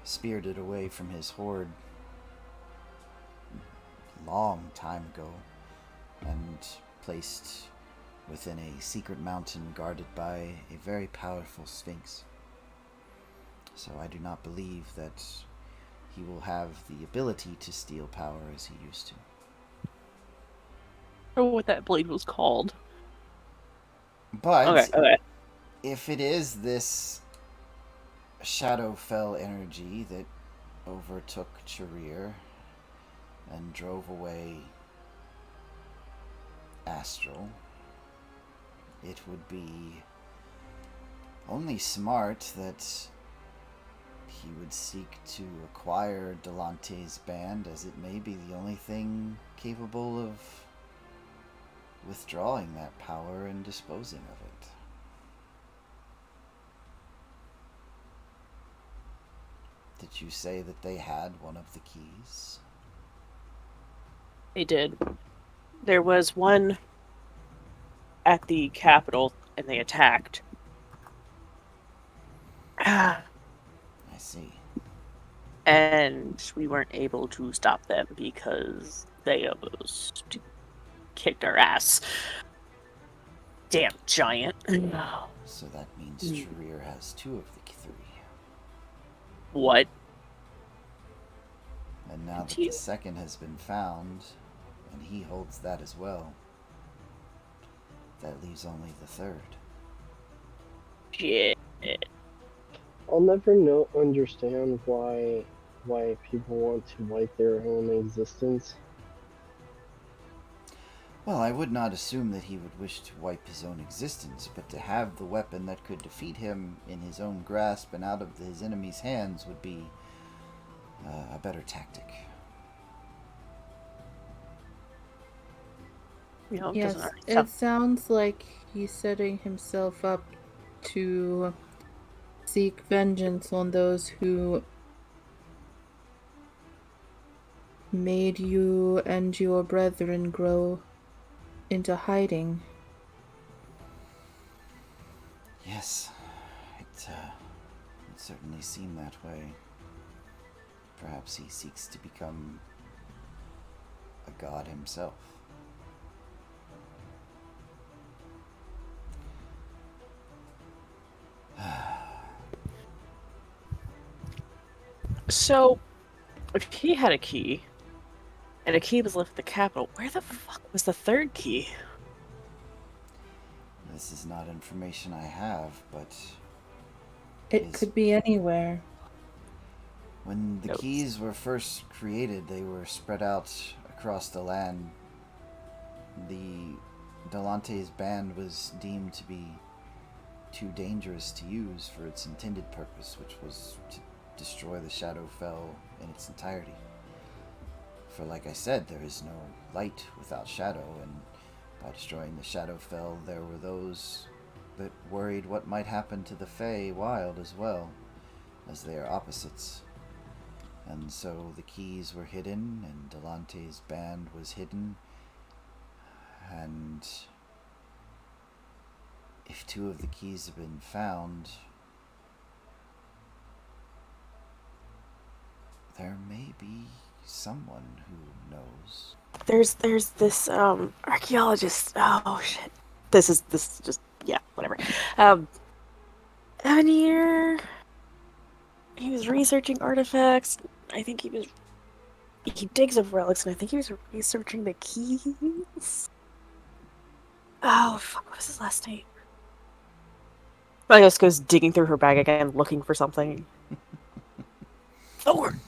spirited away from his horde long time ago and placed within a secret mountain guarded by a very powerful sphinx. So I do not believe that he will have the ability to steal power as he used to. I don't know what that blade was called. But Okay. if it is this Shadowfell energy that overtook Charir and drove away Astral, it would be only smart that he would seek to acquire Delante's band, as it may be the only thing capable of withdrawing that power and disposing of it. Did you say that they had one of the keys? They did. There was one at the capital, and they attacked. I see. And we weren't able to stop them because they almost kicked our ass. Damn giant. So that means Charir has two of the three. What? And now that the second has been found, and he holds that as well, that leaves only the third. Shit. I'll never understand why people want to wipe their own existence. Well, I would not assume that he would wish to wipe his own existence, but to have the weapon that could defeat him in his own grasp and out of his enemy's hands would be a better tactic. You know, Yes, it sounds like he's setting himself up to seek vengeance on those who made you and your brethren grow into hiding. Yes, it certainly seemed that way. Perhaps he seeks to become a god himself. So, if he had a key, and a key was left at the capital, where the fuck was the third key? This is not information I have, but It could be anywhere. when the keys were first created, they were spread out across the land. The Delante's band was deemed to be too dangerous to use for its intended purpose, which was to destroy the Shadowfell in its entirety. For like I said, there is no light without shadow, and by destroying the Shadowfell, there were those that worried what might happen to the Fey Wild as well, as they are opposites. And so the keys were hidden, and Delante's band was hidden, and if two of the keys have been found, there may be someone who knows. There's this archaeologist. Oh shit. This is just whatever. Avenir. He was researching artifacts. I think he digs up relics, and I think he was researching the keys. Oh fuck, what was his last name? I just goes digging through her bag again, looking for something. Thorn.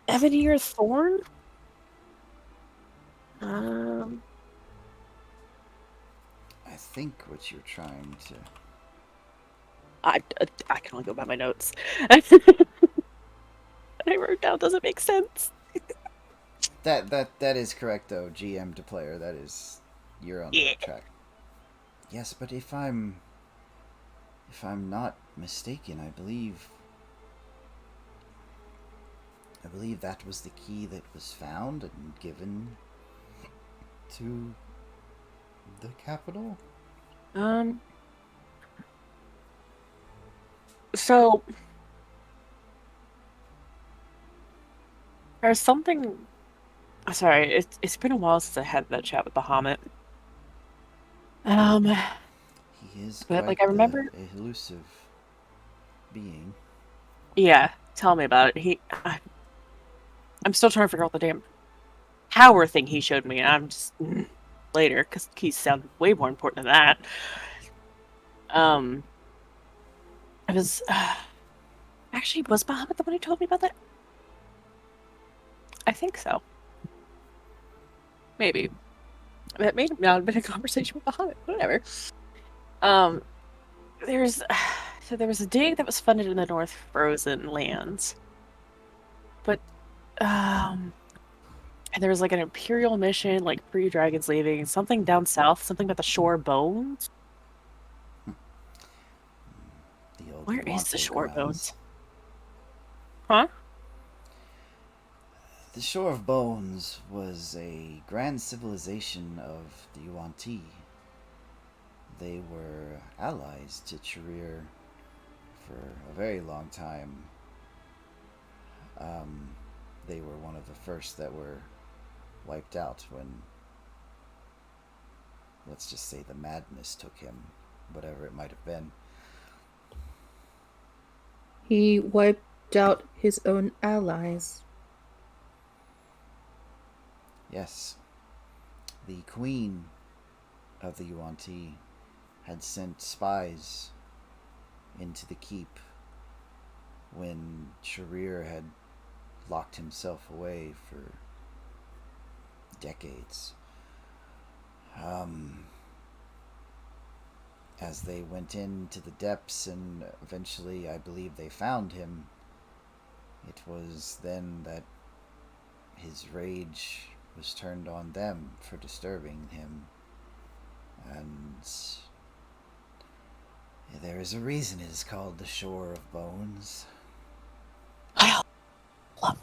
Avenir Thorn? I think what you're trying to... I can only go by my notes. I wrote down doesn't make sense. That is correct, though, GM to player. That is... You're on the right track. Yes, but if I'm not mistaken, I believe that was the key that was found and given to the capital. So There's something. Sorry, it's been a while since I had that chat with Bahamut. Um, He is but quite like I the remember. elusive being. Yeah, tell me about it. I'm still trying to figure out the damn power thing he showed me, and I'm just later because keys sound way more important than that. Um, it was actually was Bahamut the one who told me about that? I think so. Maybe that may not have been a conversation with Bahamut. Whatever. Um, there's so there was a dig that was funded in the North Frozen lands, but and there was like an Imperial mission, like pre-Dragons leaving, something down south, something about the Shore Bones. The old Where is the Yuante Shore grounds. Bones? Huh? The Shore of Bones was a grand civilization of the Yuan-Ti. They were allies to Charir for a very long time. They were one of the first that were wiped out when, let's just say, the madness took him, whatever it might have been. He wiped out his own allies. Yes, the queen of the Yuan-Ti had sent spies into the keep when Charir had locked himself away for decades. As they went into the depths and eventually I believe they found him, it was then that his rage was turned on them for disturbing him. And there is a reason it is called the Shore of Bones. I love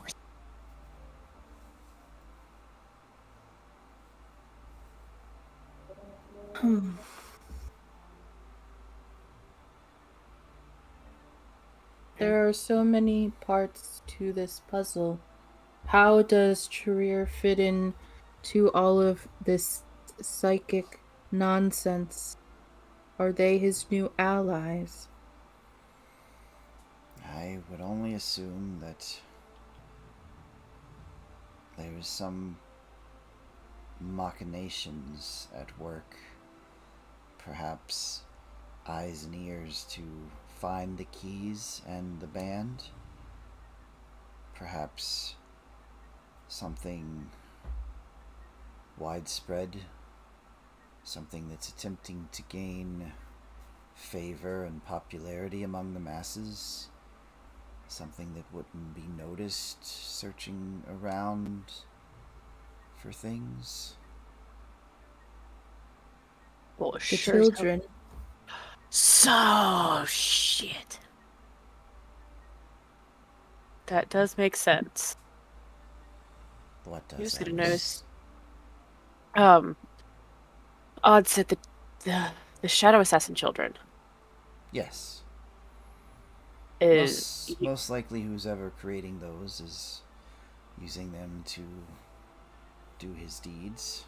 There are so many parts to this puzzle. How does Charir fit in to all of this psychic nonsense? Are they his new allies? I would only assume that there is some machinations at work. Perhaps eyes and ears to find the keys and the band. Perhaps something widespread, something that's attempting to gain favor and popularity among the masses, something that wouldn't be noticed searching around for things. Well, The sure. children. So shit. That does make sense. What does You're just that gonna mean? notice. Odd said the Shadow Assassin children Yes. is Most likely who's ever creating those is using them to do his deeds.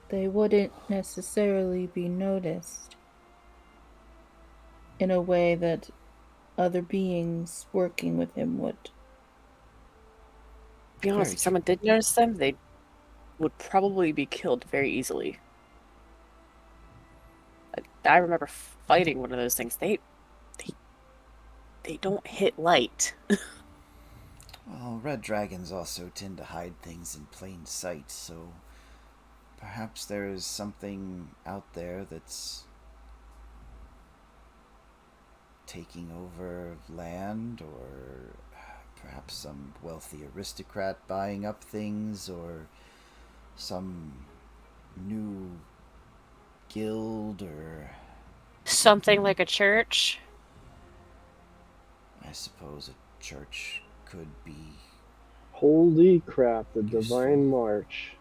They wouldn't necessarily be noticed in a way that other beings working with him would. be honest, Very if someone true. did notice them, they would probably be killed very easily. I remember fighting one of those things. They don't hit light. Well, red dragons also tend to hide things in plain sight, so perhaps there is something out there that's taking over land, or perhaps some wealthy aristocrat buying up things, or some new guild, or Something like a church. I suppose a church could be. Holy crap, the Useful. Divine March.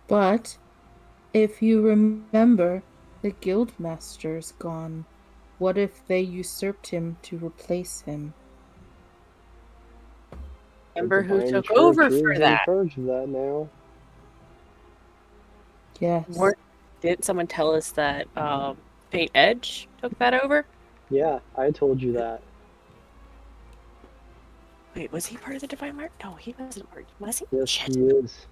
But if you remember, the Guildmaster's gone. What if they usurped him to replace him? Remember who Divine took Church over is for in that? charge of that now. Yes. Didn't someone tell us that Faint Edge took that over? Yeah, I told you that. Wait, was he part of the Divine Mark? No, he wasn't part. Was he? Yes, Shit. he is.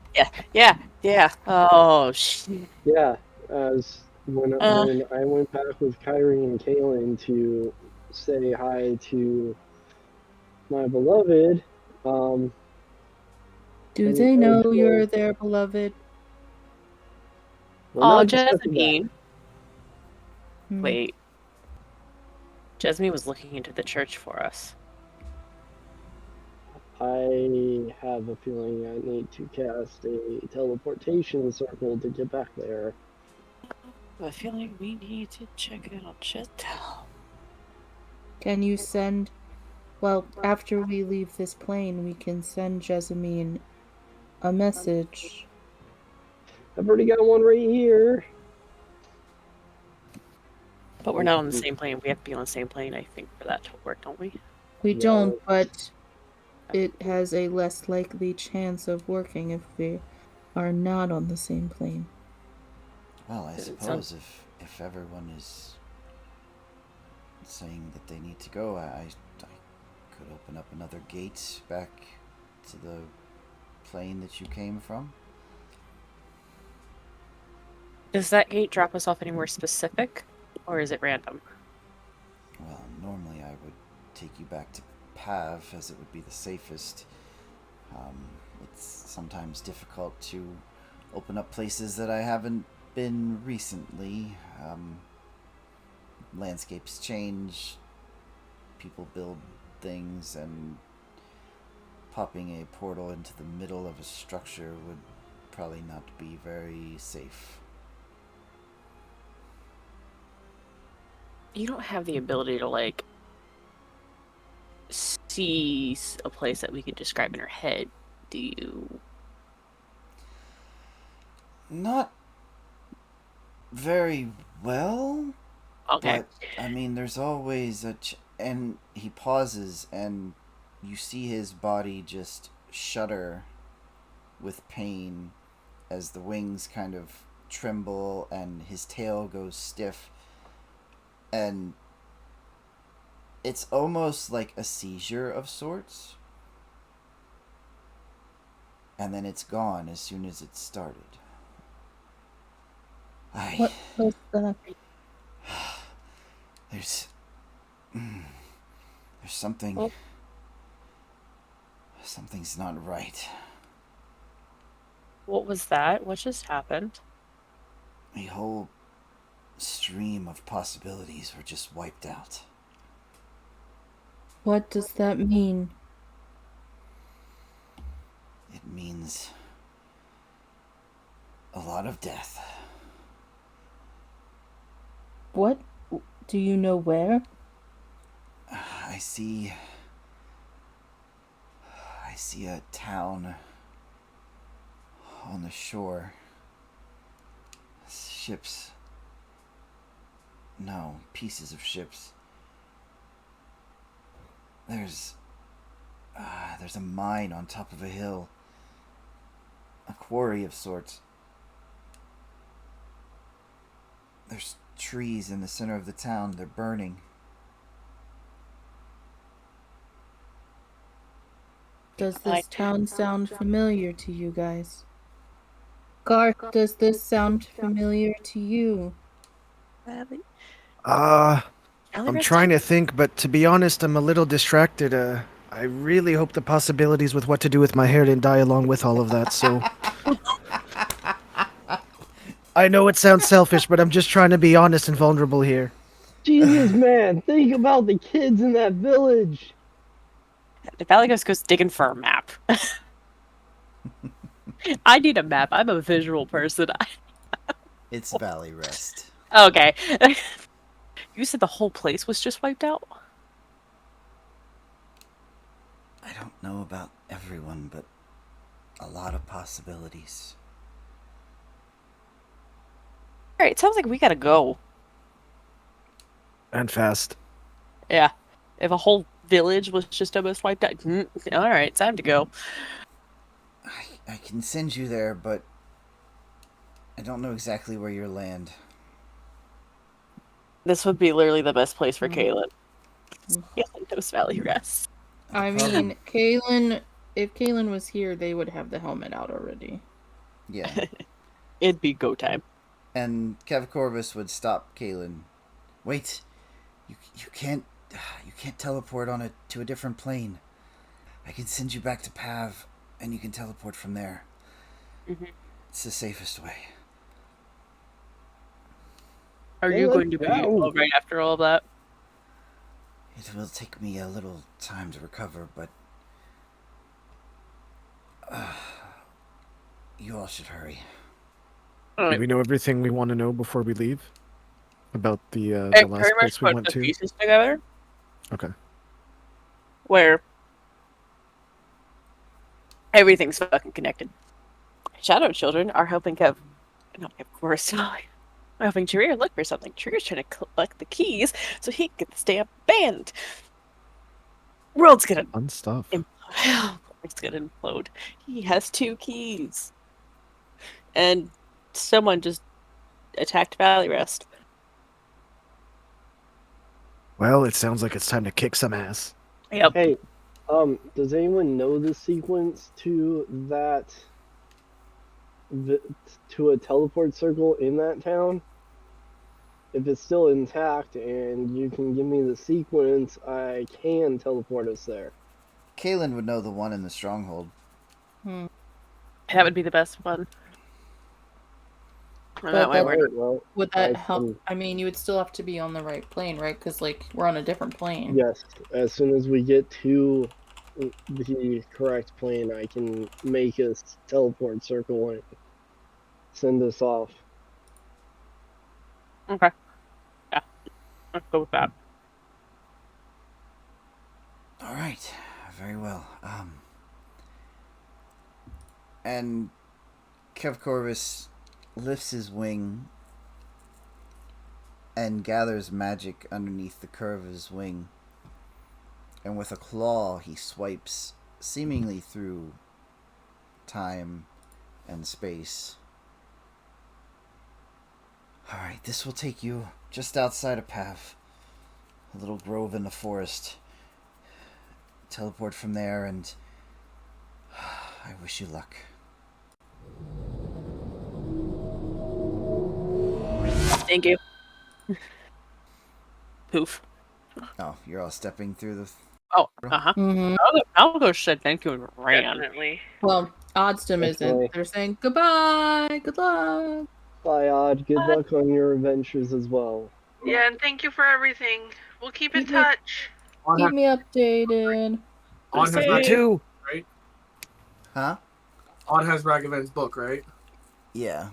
Yeah. Oh, shit. Yeah, as when I went back with Kyrie and Kaylin to say hi to my beloved, Do and they I know told- you're their beloved? we're Oh, not discussing that. Jasmine. Hmm. Wait. Jasmine was looking into the church for us. I have a feeling I need to cast a teleportation circle to get back there. I feel like we need to check it on Chetel. Can you send... Well, after we leave this plane, we can send Jessamine a message. I've already got one right here. But we're not on the same plane. We have to be on the same plane, I think, for that to work, don't we? We No. don't, but it has a less likely chance of working if we are not on the same plane. Well, I Does it suppose if everyone is saying that they need to go, I could open up another gate back to the plane that you came from. Does that gate drop us off anywhere specific? Or is it random? Well, normally I would take you back to Pav, as it would be the safest. It's sometimes difficult to open up places that I haven't been recently. Landscapes change, people build things, and popping a portal into the middle of a structure would probably not be very safe. You don't have the ability to, like, see a place that we could describe in our head, do you? Not very well. Okay. But, I mean, there's always and he pauses, and you see his body just shudder with pain as the wings kind of tremble and his tail goes stiff. And it's almost like a seizure of sorts. And then it's gone as soon as it started. What was that? There's something. Oh. Something's not right. What was that? What just happened? A whole stream of possibilities were just wiped out. What does that mean? It means a lot of death. What? Do you know where? I see a town on the shore. Ships. No, pieces of ships. There's a mine on top of a hill. A quarry of sorts. There's trees in the center of the town. They're burning. Does this town sound familiar to you guys? Garth, does this sound familiar to you? I'm trying to think, but to be honest, I'm a little distracted. I really hope the possibilities with what to do with my hair didn't die along with all of that, so... I know it sounds selfish, but I'm just trying to be honest and vulnerable here. Jesus, man, think about the kids in that village. The Valley Ghost goes digging for a map. I need a map. I'm a visual person. It's Valley Rest. Okay. You said the whole place was just wiped out? I don't know about everyone, but a lot of possibilities. Alright, it sounds like we gotta go. And fast. Yeah. If a whole village was just almost wiped out. All right, time to go. I can send you there, but I don't know exactly where you'll land. This would be literally the best place for Mm. Kaylin. Mm. Kaylin knows Valley Rest. I mean, Kaylin. If Kaylin was here, they would have the helmet out already. Yeah. It'd be go time. And Kev Corvus would stop Kaylin. Wait, you can't teleport to a different plane. I can send you back to Pav, and you can teleport from there. Mm-hmm. It's the safest way. Are you going to be right after all that? It will take me a little time to recover, but you all should hurry. Do we know everything we want to know before we leave? About the I last pretty place much we put went the to? pieces together. Okay. Where everything's fucking connected. Shadow children are helping Kev. No, of course. Are helping Charir look for something. Charir's trying to collect the keys so he can get the damn band. World's gonna Fun stuff. implode. World's gonna implode. He has 2 keys. And someone just attacked Valley Rest. Well, it sounds like it's time to kick some ass. Yep. Hey, does anyone know the sequence to that, to a teleport circle in that town? If it's still intact and you can give me the sequence, I can teleport us there. Kaylin would know the one in the stronghold. That would be the best one. But That way that- we're Alright, well, Would that I help? can- I mean, you would still have to be on the right plane, right? Because like we're on a different plane. yes, as soon as we get to the correct plane, I can make a teleport circle and send us off. okay. Yeah. Let's go with that. All right, very well. And Kev Corvus lifts his wing and gathers magic underneath the curve of his wing. And with a claw, he swipes seemingly through time and space. All right, this will take you just outside of Pav, a little grove in the forest. Teleport from there, and I wish you luck. Thank you. Poof. Oh, you're all stepping through the... Oh, uh-huh. Mm-hmm. Algo said thank you and ran. Definitely. Well, Oddstum isn't. Definitely. They're saying goodbye, good luck. Bye, Odd. Good luck on your adventures as well. Yeah, and thank you for everything. We'll keep in Keep me- touch. Keep me updated. On has Say- Me too. Huh? On has Ragavan's book, right? Yeah.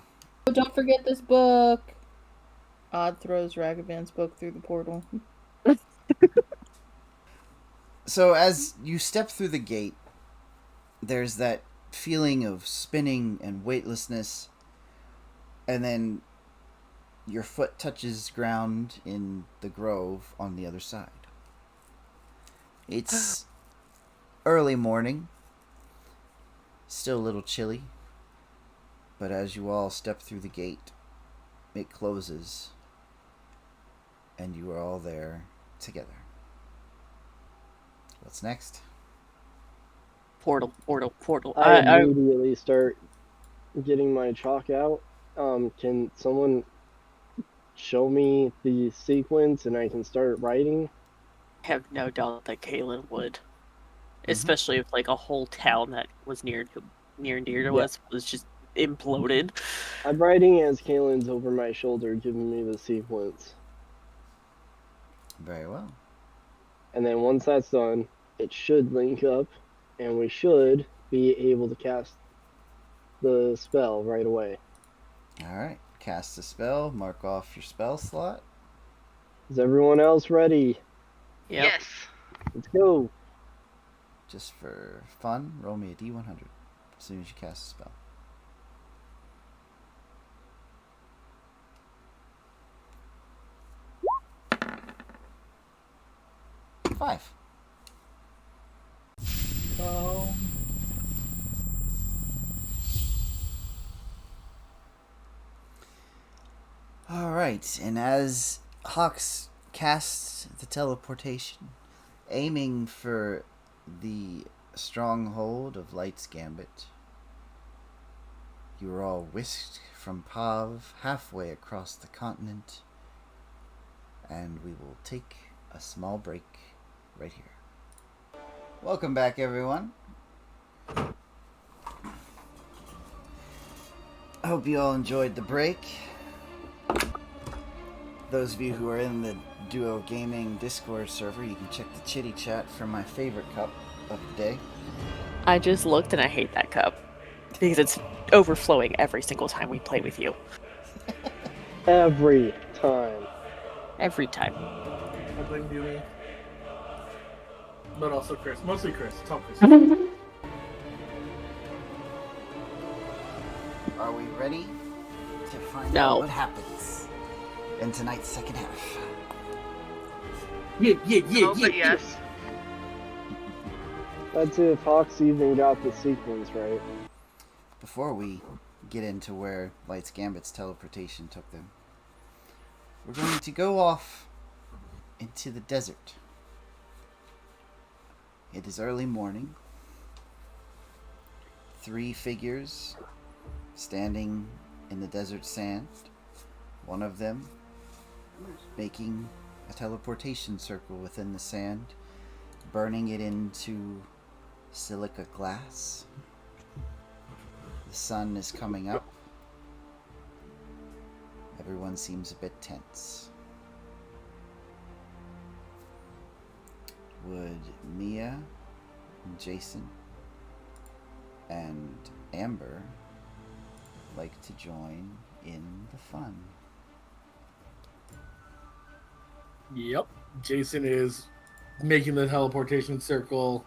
Oh, don't forget this book. Odd throws Ragavan's book through the portal. So as you step through the gate, there's that feeling of spinning and weightlessness, and then your foot touches ground in the grove on the other side. It's early morning, still a little chilly, but as you all step through the gate, it closes, and you are all there together. What's next? Portal. I immediately start getting my chalk out. Can someone show me the sequence and I can start writing? I have no doubt that Kaylin would. Especially if like a whole town that was near and dear to us was just imploded. I'm writing as Kalen's over my shoulder giving me the sequence. Very well. And then once that's done, it should link up and we should be able to cast the spell right away. Alright. Cast a spell. Mark off your spell slot. Is everyone else ready? Yep. Yes. Let's go. Just for fun, roll me a d100 as soon as you cast a spell. Five. right, and as Hawks casts the teleportation, aiming for the stronghold of Light's Gambit, you are all whisked from Pav halfway across the continent, and we will take a small break right here. Welcome back, everyone. I hope you all enjoyed the break. Those of you who are in the Duo Gaming Discord server, you can check the chitty chat for my favorite cup of the day. I just looked and I hate that cup because it's overflowing every single time we play with you. Every time. Every time. I blame Dumey. But also Chris. Mostly Chris. It's all Chris. Are we ready to find No. out what happens in tonight's second half? No, but yes. That's if Hawks even got the sequence right. Before we get into where Light's Gambit's teleportation took them, we're going to go off into the desert. It is early morning. 3 figures standing in the desert sand. One of them making a teleportation circle within the sand, burning it into silica glass. The sun is coming up. Everyone seems a bit tense. Would Mia, Jason, and Amber like to join in the fun? Yep. Jason is making the teleportation circle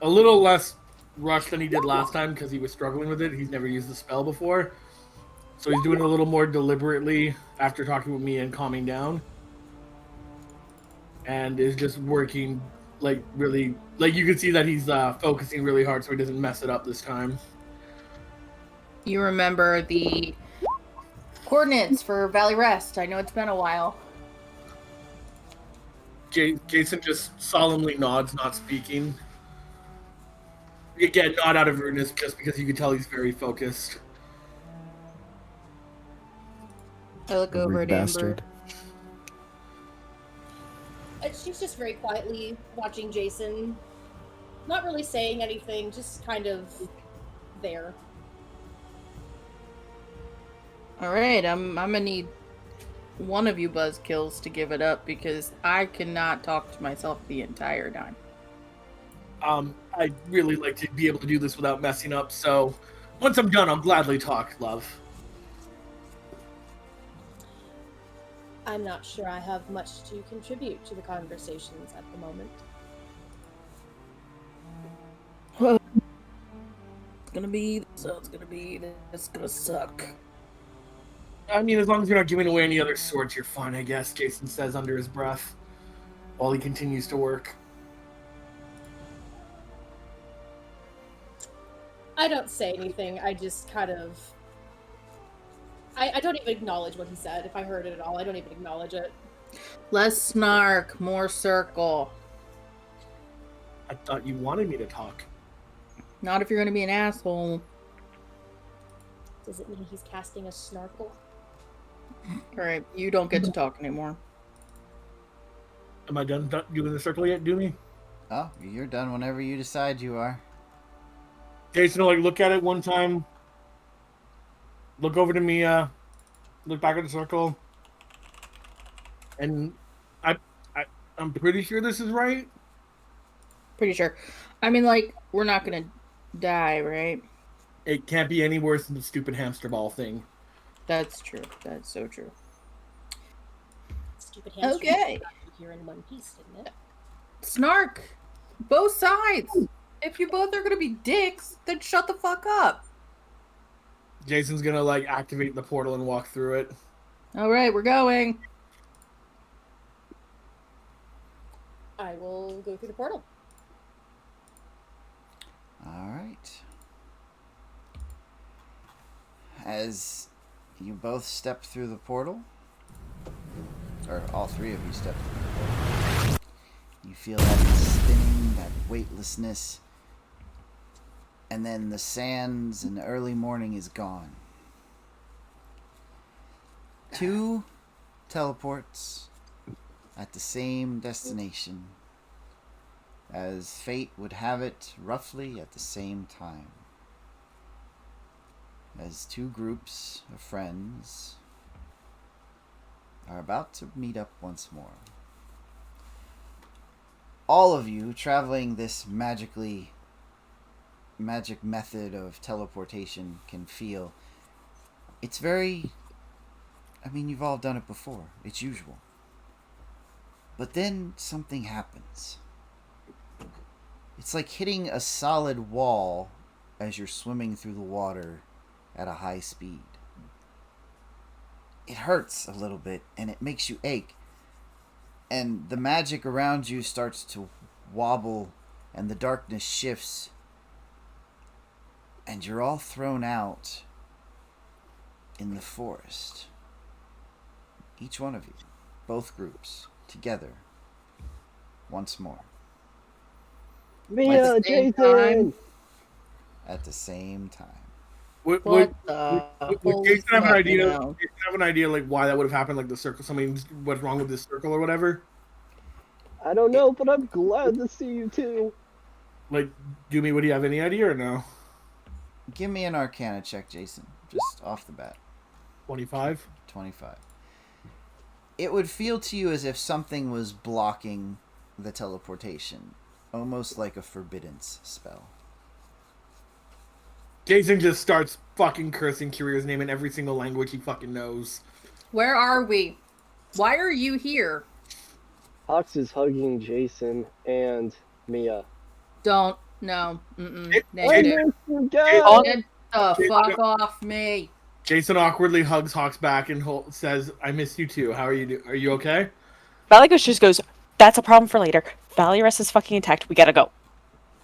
a little less rushed than he did last time because he was struggling with it. He's never used the spell before. So he's doing it a little more deliberately after talking with me and calming down. And is just working really, you can see that he's focusing really hard so he doesn't mess it up this time. You remember the coordinates for Valley Rest. I know it's been a while. Jason just solemnly nods, not speaking. Again, not out of rudeness, just because you can tell he's very focused. I look over at Amber. She's just very quietly watching Jason, not really saying anything, just kind of there. Alright, I'm gonna need one of you buzzkills to give it up because I cannot talk to myself the entire time. I'd really like to be able to do this without messing up, so once I'm done, I'll gladly talk, love. I'm not sure I have much to contribute to the conversations at the moment. Well, it's gonna be suck. I mean, as long as you're not giving away any other swords, you're fine, I guess, Jason says under his breath, while he continues to work. I don't say anything, I just kind of... I don't even acknowledge what he said. If I heard it at all, I don't even acknowledge it. Less snark, more circle. I thought you wanted me to talk. Not if you're gonna be an asshole. Does it mean he's casting a snarkle? Alright, you don't get to talk anymore. Am I done doing the circle yet, Dumey? Oh, you're done whenever you decide you are. Jason will look at it one time, look over to Mia, look back at the circle, and I'm pretty sure this is right. Pretty sure. I mean, we're not gonna die, right? It can't be any worse than the stupid hamster ball thing. That's true. That's so true. Stupid hamster. Okay. Here in one piece, didn't it? Snark! Both sides! If you both are gonna be dicks, then shut the fuck up. Jason's gonna activate the portal and walk through it. Alright, we're going. I will go through the portal. Alright. As You both step through the portal. Or all three of you step through the portal. You feel that spinning, that weightlessness. And then the sands and the early morning is gone. 2 teleports at the same destination, as fate would have it, roughly at the same time. As 2 groups of friends are about to meet up once more. All of you traveling this magic method of teleportation can feel it's very, I mean, you've all done it before. It's usual. But then something happens. It's like hitting a solid wall as you're swimming through the water at a high speed. It hurts a little bit and it makes you ache. And the magic around you starts to wobble and the darkness shifts. And you're all thrown out in the forest. Each one of you, both groups, together, once more. Mia, Jason! At the same time. Would Jason have an idea? Jason have an idea like why that would have happened? Like the circle, something what's wrong with this circle or whatever? I don't know, but I'm glad to see you too. Like, Dumey, would you have any idea or no? Give me an Arcana check, Jason, just off the bat. 25. 25. It would feel to you as if something was blocking the teleportation, almost like a forbiddance spell. Jason just starts fucking cursing Charir's name in every single language he fucking knows. Where are we? Why are you here? Hawks is hugging Jason and Mia. Don't. No. Negative. Get the fuck off me. Jason awkwardly hugs Hawks back and says, I miss you too. How are you Are you okay? Valigus just goes, that's a problem for later. Valirest is fucking intact. We gotta go.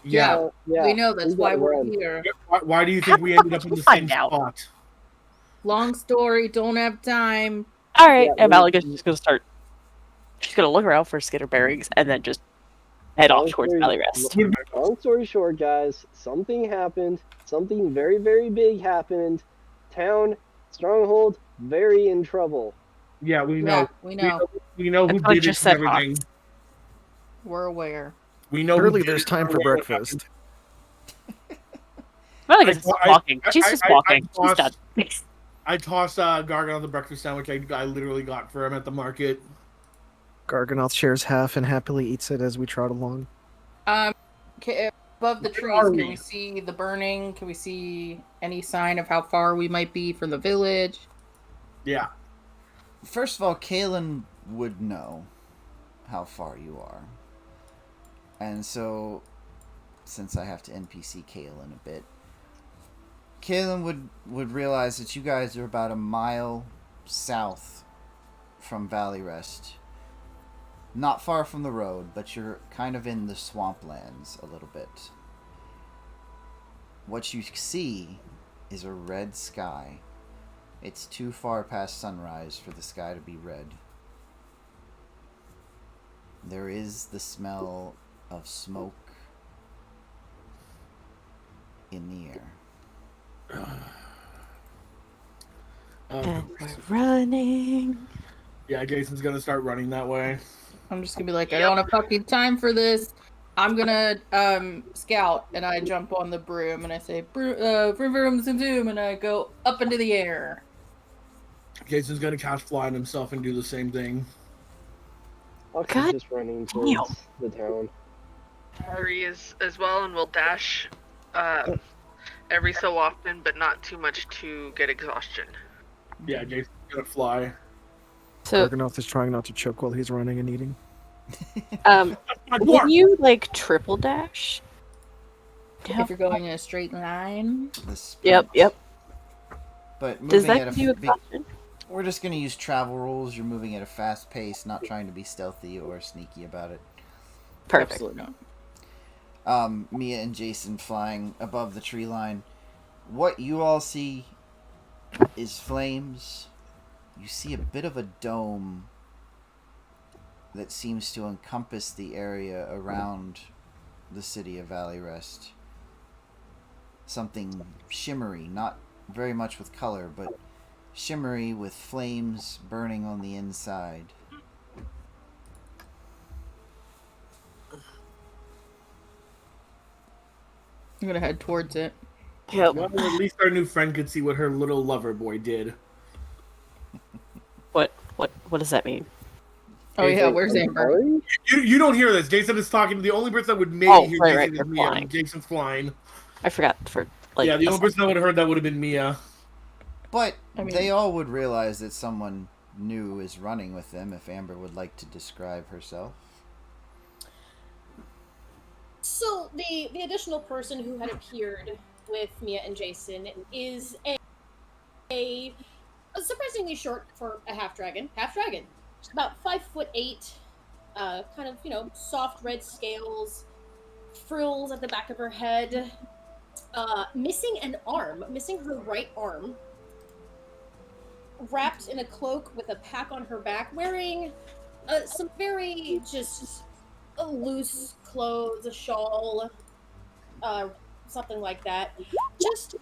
Yeah. We know that's why we're here. Why do you think we ended up in the same spot? Long story, don't have time. Alright, and Valigus is gonna start. She's gonna look around for skitterberries and then just head off towards Valirest. Long story short, guys, something happened. Something very, very big happened. Town, stronghold, very in trouble. Yeah, we know. Yeah, we know. We know who did it and everything. We're aware. We know. Surely there's time for breakfast. Valigus is walking. She's just walking. She's done. I tossed Garganoth the breakfast sandwich I literally got for him at the market. Garganoth shares half and happily eats it as we trot along. Above the trees, can we see the burning? Can we see any sign of how far we might be from the village? Yeah. First of all, Kaelin would know how far you are. And so, since I have to NPC Kaelin a bit, Kaelin would realize that you guys are about a mile south from Valirest. Not far from the road, but you're kind of in the swamplands a little bit. What you see is a red sky. It's too far past sunrise for the sky to be red. There is the smell of smoke in the air. And we're running. Yeah, Jason's gonna start running that way. I'm just gonna be like, I don't have fucking time for this. I'm gonna scout, and I jump on the broom, and I say, vroom vroom zoom zoom, and I go up into the air. Jason's gonna cast fly on himself and do the same thing. Hawks is just running towards the town. Harry is as well, and will dash every so often, but not too much to get exhaustion. Yeah, Jason's gonna fly. So Garganoth is trying not to choke while he's running and eating. Can you like triple dash? If you're going in a straight line. Yep. But Does moving that at give you exhaustion? we're just going to use travel rules. You're moving at a fast pace, not trying to be stealthy or sneaky about it. Perfect. Absolutely not. Mia and Jason flying above the tree line. What you all see is flames. You see a bit of a dome that seems to encompass the area around the city of Valley Rest. Something shimmery, not very much with color, but shimmery with flames burning on the inside. I'm gonna head towards it. Yep. Well, at least our new friend could see what her little lover boy did. What does that mean? Oh yeah, where's Amber? You don't hear this. Jason is talking. The only person that would maybe hear right, Jason you're is Mia. flying. Jason's flying. I forgot for like. Yeah, the only person that would have heard that would have been Mia. But I mean- they all would realize that someone new is running with them if Amber would like to describe herself. So the additional person who had appeared with Mia and Jason is a surprisingly short for a half dragon. She's about 5'8", kind of soft red scales, frills at the back of her head, missing her right arm, wrapped in a cloak with a pack on her back, wearing some very just loose clothes, a shawl, something like that. Just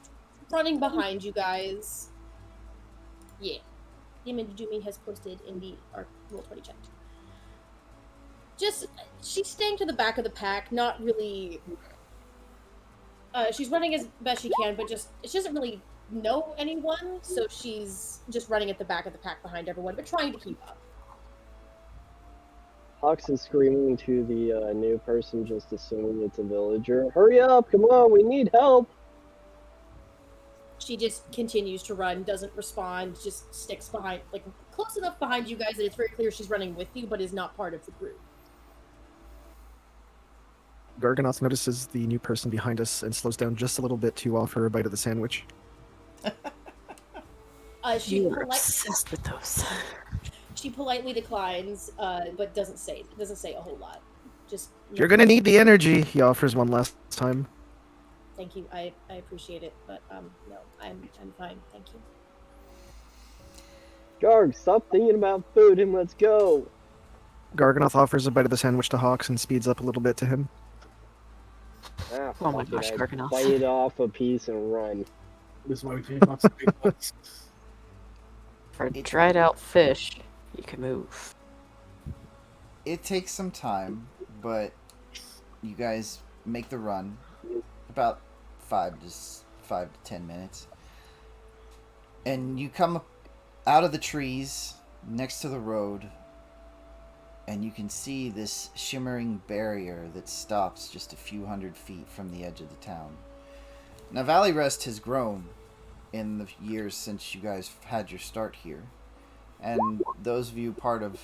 running behind you guys. Yeah. Demon Dumey has posted in our Roll20 chat. She's staying to the back of the pack, not really. She's running as best she can, but she doesn't really know anyone, so she's just running at the back of the pack behind everyone, but trying to keep up. Hawks is screaming to the new person, just assuming it's a villager. Hurry up! Come on, we need help! She just continues to run, doesn't respond, just sticks behind, like close enough behind you guys that it's very clear she's running with you, but is not part of the group. Garganoth notices the new person behind us and slows down just a little bit to offer a bite of the sandwich. She Obsessed with those. She politely declines, but doesn't say a whole lot. Just You're gonna need the energy, he offers one last time. Thank you. I appreciate it, but no, I'm fine. Thank you. Garg, stop thinking about food and let's go. Garganoth offers a bite of the sandwich to Hawks and speeds up a little bit to him. Ah, Oh my fuck gosh, it, Garganoth. bite off a piece and run. This is why we can't lots of big ones. For dried out fish, you can move. It takes some time, but you guys make the run. About 5 to 10 minutes. And you come out of the trees next to the road, and you can see this shimmering barrier that stops just a few hundred feet from the edge of the town. Now, Valley Rest has grown in the years since you guys had your start here. And those of you part of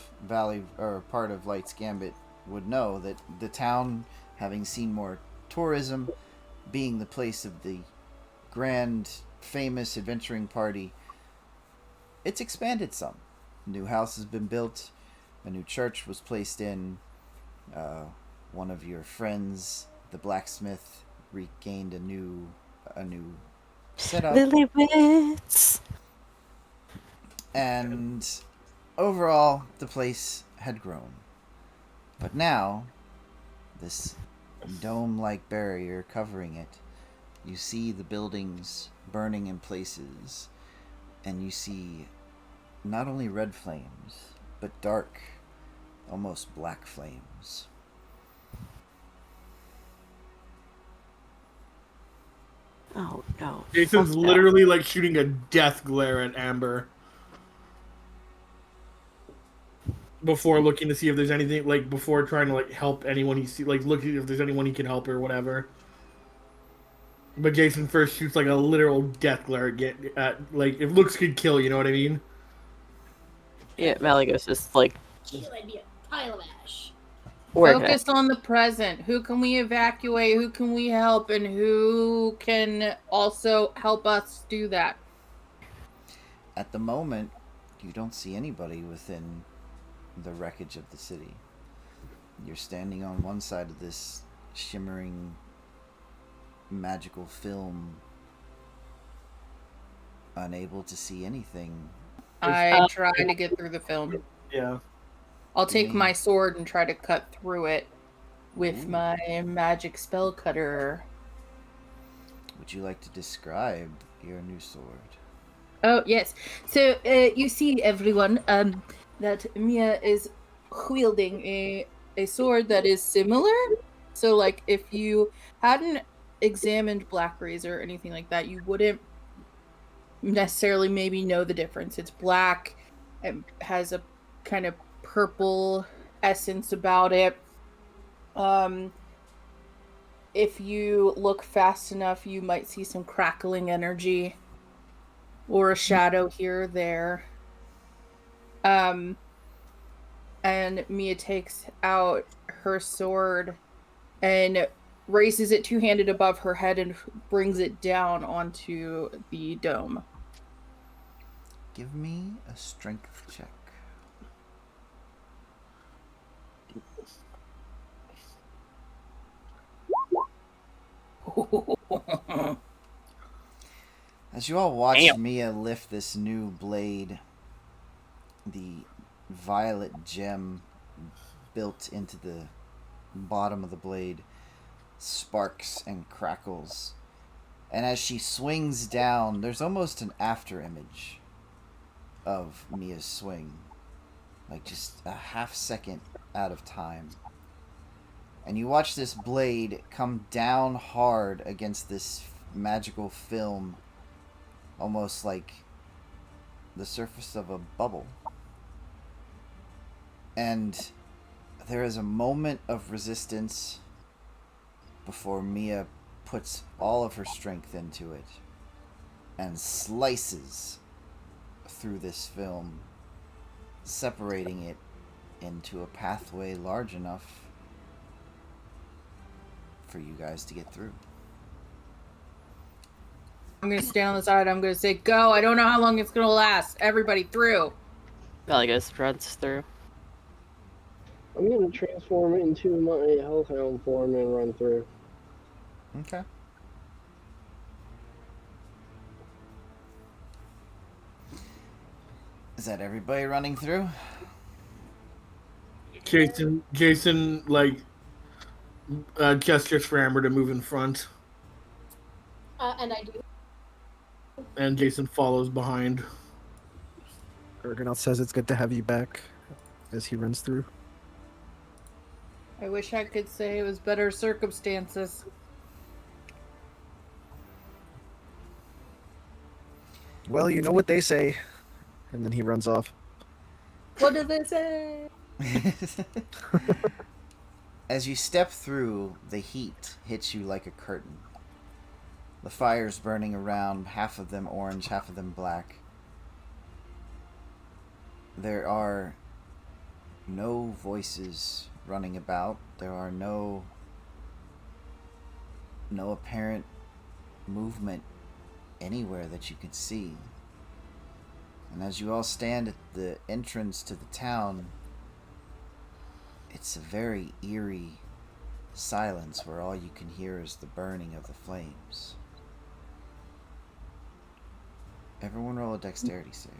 Light's Gambit would know that the town, having seen more tourism, being the place of the grand, famous adventuring party, it's expanded some. A new house has been built, a new church was placed in, one of your friends, the blacksmith, regained a new setup. Lillywits! And overall, the place had grown. But now, this dome-like barrier covering it, you see the buildings burning in places, and you see not only red flames, but dark, almost black flames. Oh no. Jason's Fuck that. literally like shooting a death glare at Amber. Before looking to see if there's anything, like, before trying to, like, help anyone he see, like, looking if there's anyone he can help or whatever. But Jason first shoots, like, a literal death glare at like, if looks could kill, you know what I mean? Yeah, Malagos is like, I'd be a pile of ash. Focus on the present. Who can we evacuate? Who can we help? And who can also help us do that? At the moment, you don't see anybody within the wreckage of the city. You're standing on one side of this shimmering magical film unable to see anything. I try to get through the film. Yeah. I'll Give take me- my sword and try to cut through it with Ooh. my magic spell cutter. Would you like to describe your new sword? Oh, yes. So, you see, everyone, that Mia is wielding a sword that is similar. So, like, if you hadn't examined Black Razor or anything like that, you wouldn't necessarily maybe know the difference. It's black, it has a kind of purple essence about it. If you look fast enough, you might see some crackling energy or a shadow here or there. And Mia takes out her sword and raises it two-handed above her head and brings it down onto the dome. Give me a strength check. As you all watch Damn. Mia lift this new blade, the violet gem built into the bottom of the blade sparks and crackles. And as she swings down, there's almost an after image of Mia's swing. Like just a half second out of time. And you watch this blade come down hard against this magical film, almost like the surface of a bubble. And there is a moment of resistance before Mia puts all of her strength into it and slices through this film, separating it into a pathway large enough for you guys to get through. I'm gonna stand on the side. I'm gonna say, "Go!" I don't know how long it's gonna last. Everybody through. Malagos runs through. I'm gonna transform into my Hellhound form and run through. Okay. Is that everybody running through? Jason, like, gestures for Amber to move in front, And I do. and Jason follows behind. Argonaut says it's good to have you back as he runs through. I wish I could say it was better circumstances. Well, you know what they say. And then he runs off. What do they say? As you step through, the heat hits you like a curtain. The fires burning around, half of them orange, half of them black. There are no voices running about. There are no apparent movement anywhere that you can see. And as you all stand at the entrance to the town, it's a very eerie silence where all you can hear is the burning of the flames. Everyone roll a dexterity save.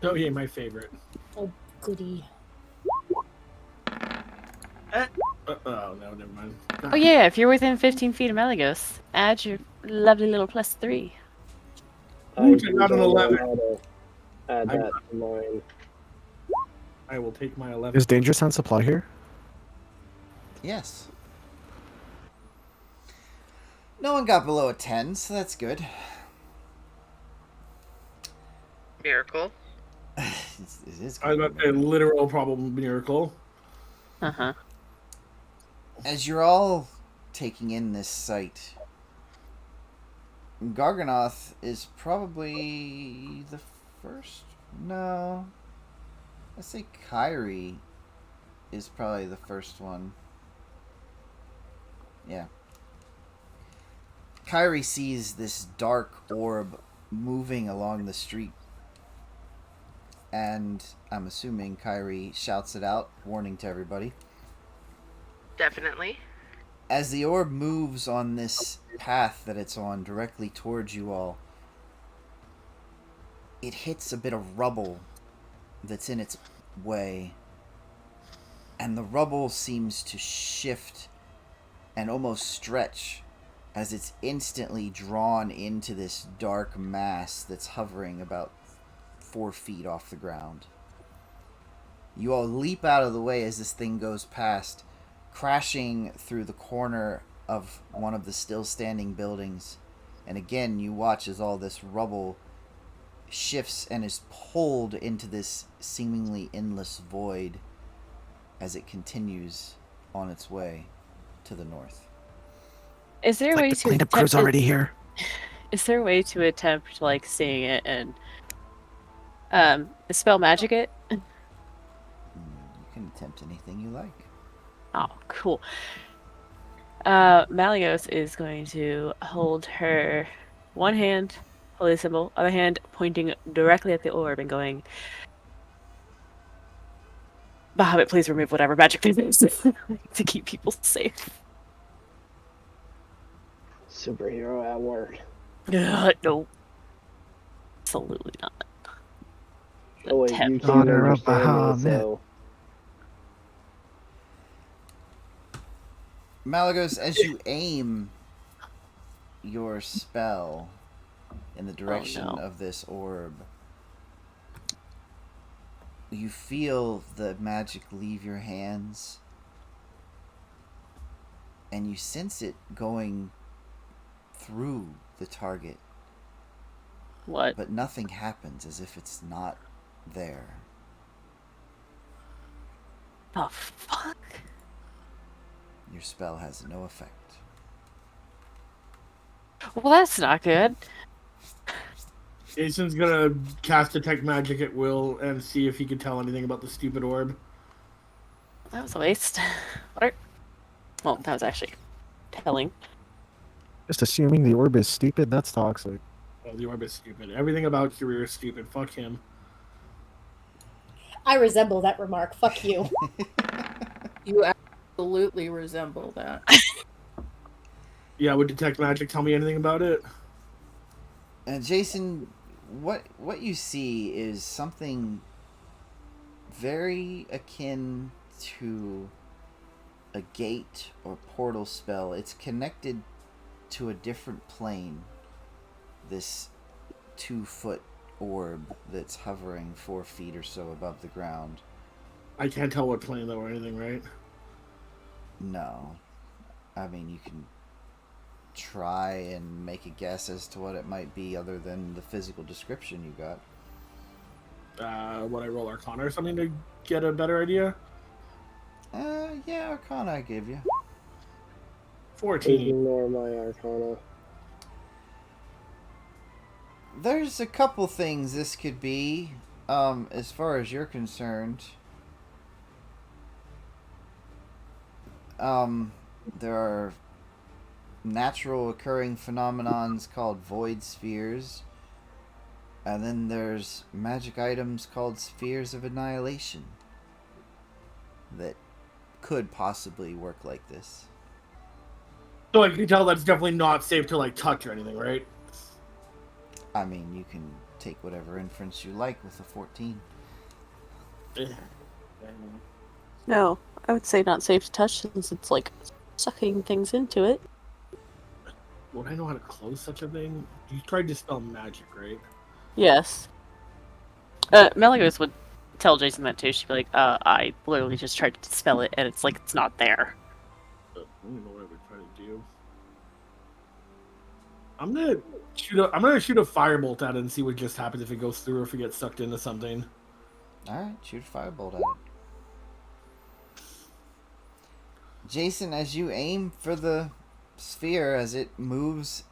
Oh yeah, my favorite. Oh, goody. Oh no, never mind. Oh yeah, if you're within 15 feet of Malagos, add your lovely little +3. Ooh, I I got an don't know 11. how to add that to mine. I will take my 11. Is Danger Sound Supply here? Yes. No one got below a 10, so that's good. Miracle. it is I got a literal problem miracle. Uh-huh. As you're all taking in this sight, Garganoth is probably the first. No, I'd say Charir is probably the first one. Yeah. Charir sees this dark orb moving along the street, and I'm assuming Charir shouts it out, warning to everybody. Definitely. As the orb moves on this path that it's on directly towards you all, it hits a bit of rubble that's in its way, and the rubble seems to shift and almost stretch as it's instantly drawn into this dark mass that's hovering about 4 feet off the ground. You all leap out of the way as this thing goes past, crashing through the corner of one of the still standing buildings. And again, you watch as all this rubble shifts and is pulled into this seemingly endless void as it continues on its way to the north. Is there a Like way the to cleanup crew's already here. Is there a way to attempt like seeing it and dispel magic it? You can attempt anything you like. Oh, cool. Malios is going to hold her one hand, holy symbol, other hand pointing directly at the orb and going, Bahamut, please remove whatever magic there is to keep people safe. Superhero at work. No. Absolutely not. Oh wait, you Attempt. can't Daughter of understand me, Bahamut. so Malagos, as you aim your spell in the direction no. of this orb, you feel the magic leave your hands, and you sense it going through the target, What? but nothing happens, as if it's not there. The fuck? Your spell has no effect. Well, that's not good. Jason's gonna cast Detect Magic at will and see if he can tell anything about the stupid orb. That was a waste. Well, that was actually telling. Just assuming the orb is stupid, that's toxic. Oh, the orb is stupid. Everything about Charir is stupid. Fuck him. I resemble that remark. Fuck you. You absolutely resemble that. Yeah, would Detect Magic tell me anything about it? Jason, what you see is something very akin to a gate or portal spell. It's connected to a different plane. This 2-foot orb that's hovering 4 feet or so above the ground. I can't tell what plane though or anything, right? No. I mean, you can try and make a guess as to what it might be other than the physical description you got. Would I roll Arcana or something to get a better idea? Yeah, Arcana I give you. 14. ignore my Arcana. There's a couple things this could be, as far as you're concerned. There are natural occurring phenomenons called void spheres, and then there's magic items called spheres of annihilation that could possibly work like this. So I can tell that's definitely not safe to like touch or anything, right? I mean, you can take whatever inference you like with a 14. No, I would say not safe to touch since it's like sucking things into it. Would I know how to close such a thing? You tried to spell magic, right? Yes. Melagos would tell Jason that too. She'd be like, I literally just tried to dispel it and it's like it's not there. I don't know what I would try to do. I'm gonna shoot a firebolt at it and see what just happens if it goes through or if it gets sucked into something. Alright, shoot a firebolt at it. Jason, as you aim for the sphere as it moves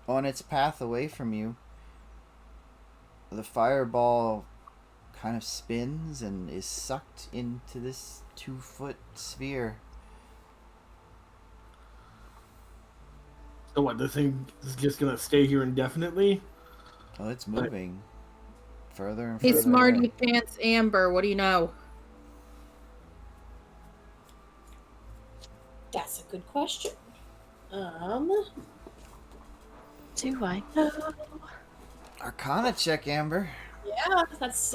on its path away from you, the fireball kind of spins and is sucked into this 2-foot sphere. So what, this thing is just gonna stay here indefinitely? Well, it's moving further and Hey, further Smarty away. Pants Amber, what do you know? That's a good question. Do I know? Arcana check, Amber. Yeah, that's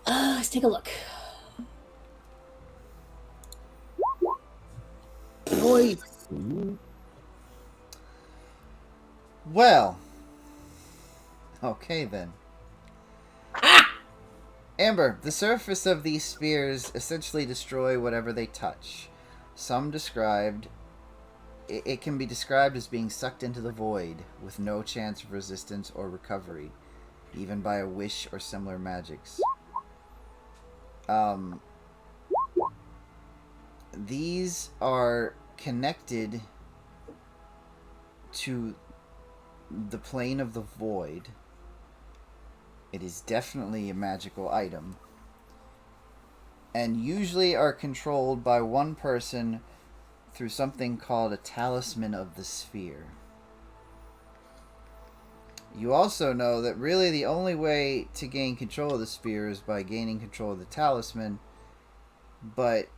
let's take a look. Voice. Well. Okay then. Amber, the surface of these spheres essentially destroy whatever they touch. Some described... It can be described as being sucked into the void, with no chance of resistance or recovery, even by a wish or similar magics. These are connected to the plane of the void. It is definitely a magical item. And usually are controlled by one person through something called a talisman of the sphere. You also know that really the only way to gain control of the sphere is by gaining control of the talisman, but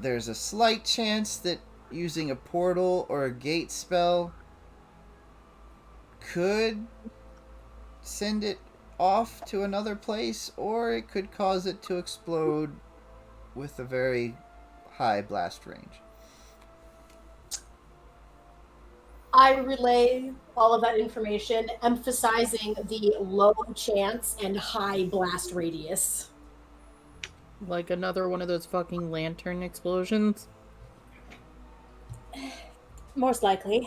there's a slight chance that using a portal or a gate spell could send it off to another place, or it could cause it to explode with a very high blast range. I relay all of that information, emphasizing the low chance and high blast radius. Like another one of those fucking lantern explosions? Most likely.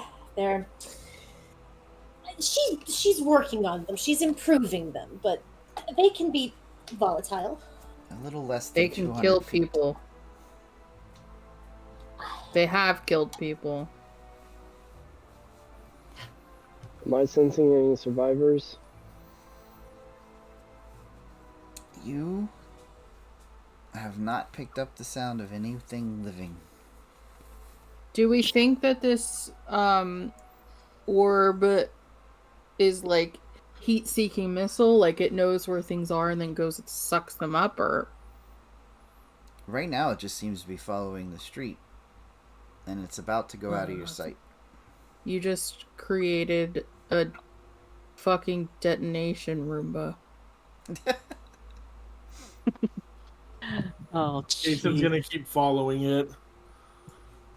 She's working on them. She's improving them, but they can be volatile. A little less than They can 200 kill feet. people. They have killed people. Am I sensing any survivors? You have not picked up the sound of anything living. Do we think that this orb is like heat-seeking missile, like it knows where things are and then goes and sucks them up, or Right now it just seems to be following the street, and it's about to go out of your sight. you just created a fucking detonation Roomba? Oh, Jason's jeez. gonna keep following it.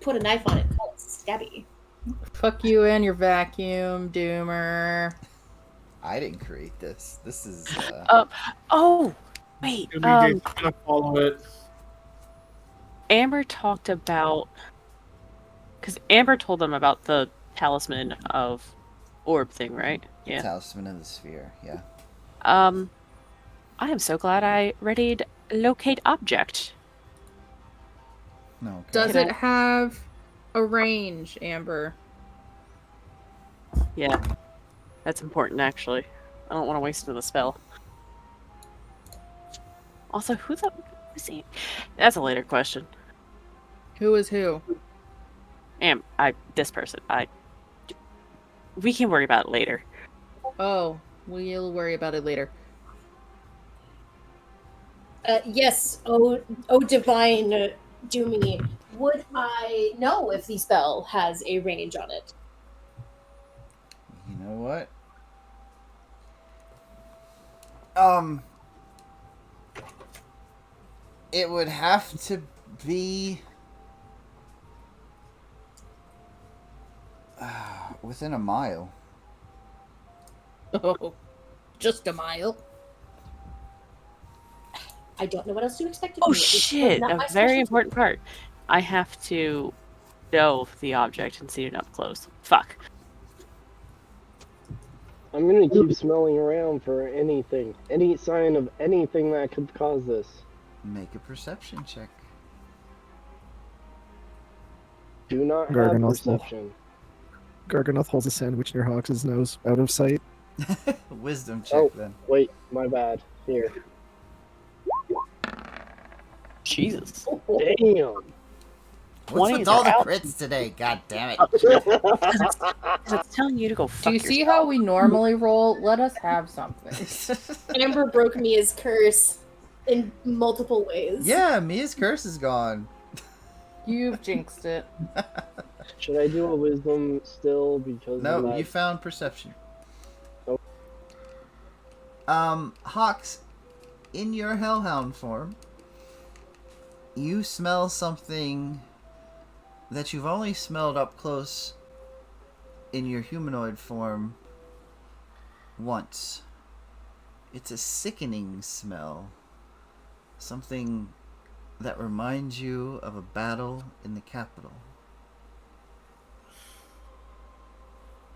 Put a knife on it, call it stabby. Fuck you and your vacuum, Doomer. I didn't create this. This is Oh, wait. Jason's gonna follow it. Amber talked about... Because Amber told them about the talisman of orb thing, right? Yeah. Talisman of the Sphere, yeah. I am so glad I readied locate object. No, okay. Does Can it have a range, Amber? Yeah. That's important, actually. I don't want to waste another spell. Also, who is he? That's a later question. Who is who? This person. We can worry about it later. Oh, we'll worry about it later. Yes, oh divine Dumey, would I know if the spell has a range on it? You know what? It would have to be within a mile. Oh, just a mile. I don't know what else you expected. Oh from me. This was shit! not A my very specialty. important part. I have to know the object and see it up close. Fuck. I'm gonna keep smelling around for anything, any sign of anything that could cause this. Make a perception check. Do not have Garganoth's perception. Garganoth holds a sandwich near Hawks' nose, out of sight. Wisdom check Oh, then. wait, my bad. Here. Jesus. Damn. What's 20s with all are the out. crits today? God damn it. It's telling you to go fuck Do you see yourself. how we normally roll? Let us have something. Amber broke Mia's curse in multiple ways. Yeah, Mia's curse is gone. You've jinxed it. Should I do a wisdom still because of No, that? you found perception. Oh. Hawks, in your hellhound form, you smell something that you've only smelled up close in your humanoid form once. It's a sickening smell. Something that reminds you of a battle in the capital.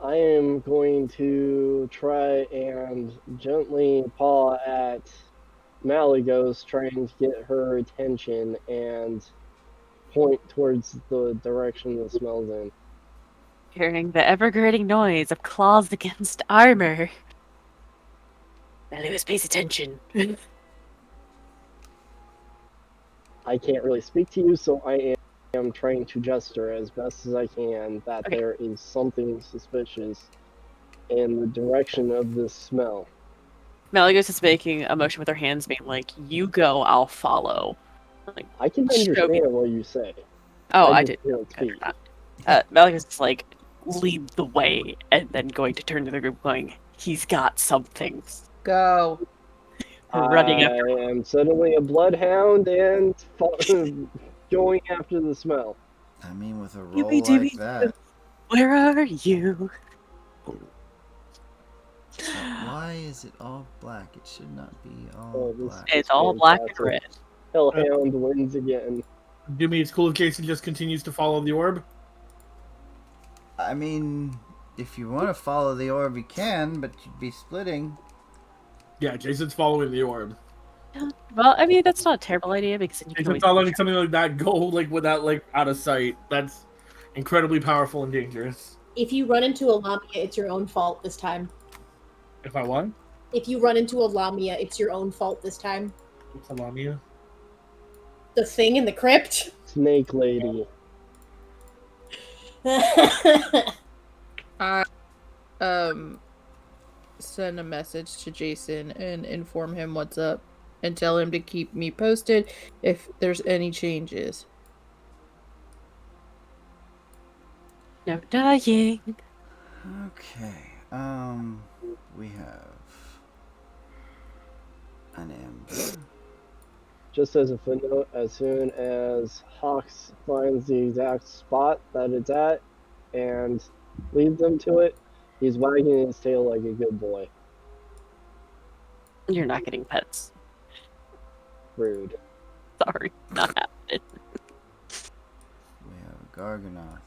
I am going to try and gently paw at Malagos, trying to get her attention and point towards the direction the smell's in. Hearing the ever-grating noise of claws against armor. Malagos pays attention. I can't really speak to you, so I am trying to gesture as best as I can that Okay. there is something suspicious in the direction of this smell. Malagos is making a motion with her hands, being like, "You go, I'll follow." Like, I can show understand me. what you say. Oh, I just did. can't speak. Malagos is like, lead the way, and then going to turn to the group, going, "He's got something." Go. Running I after. am suddenly a bloodhound and going after the smell. I mean, with a roll Doobie like doobie that, Where are you? why is it all black? It should not be all Oh, this- black. It's all black and Fantastic. red. Hellhound wins again. Dumey, it's cool if Jason just continues to follow the orb. I mean, if you want to follow the orb, you can, but you'd be splitting. Yeah, Jason's following the orb. Well, I mean, that's not a terrible idea because then you can Jason's always not letting something like that go like without like out of sight. That's incredibly powerful and dangerous. If you run into a Lamia, it's your own fault this time. If I won, If you run into a Lamia, it's your own fault this time. what's a Lamia? The thing in the crypt. Snake lady. I send a message to Jason and inform him what's up and tell him to keep me posted if there's any changes. No dying. Okay. We have an amber. Just as a footnote, as soon as Hawks finds the exact spot that it's at and leads them to it, he's wagging his tail like a good boy. You're not getting pets. Rude. Sorry, not happening. We have a Garganoth.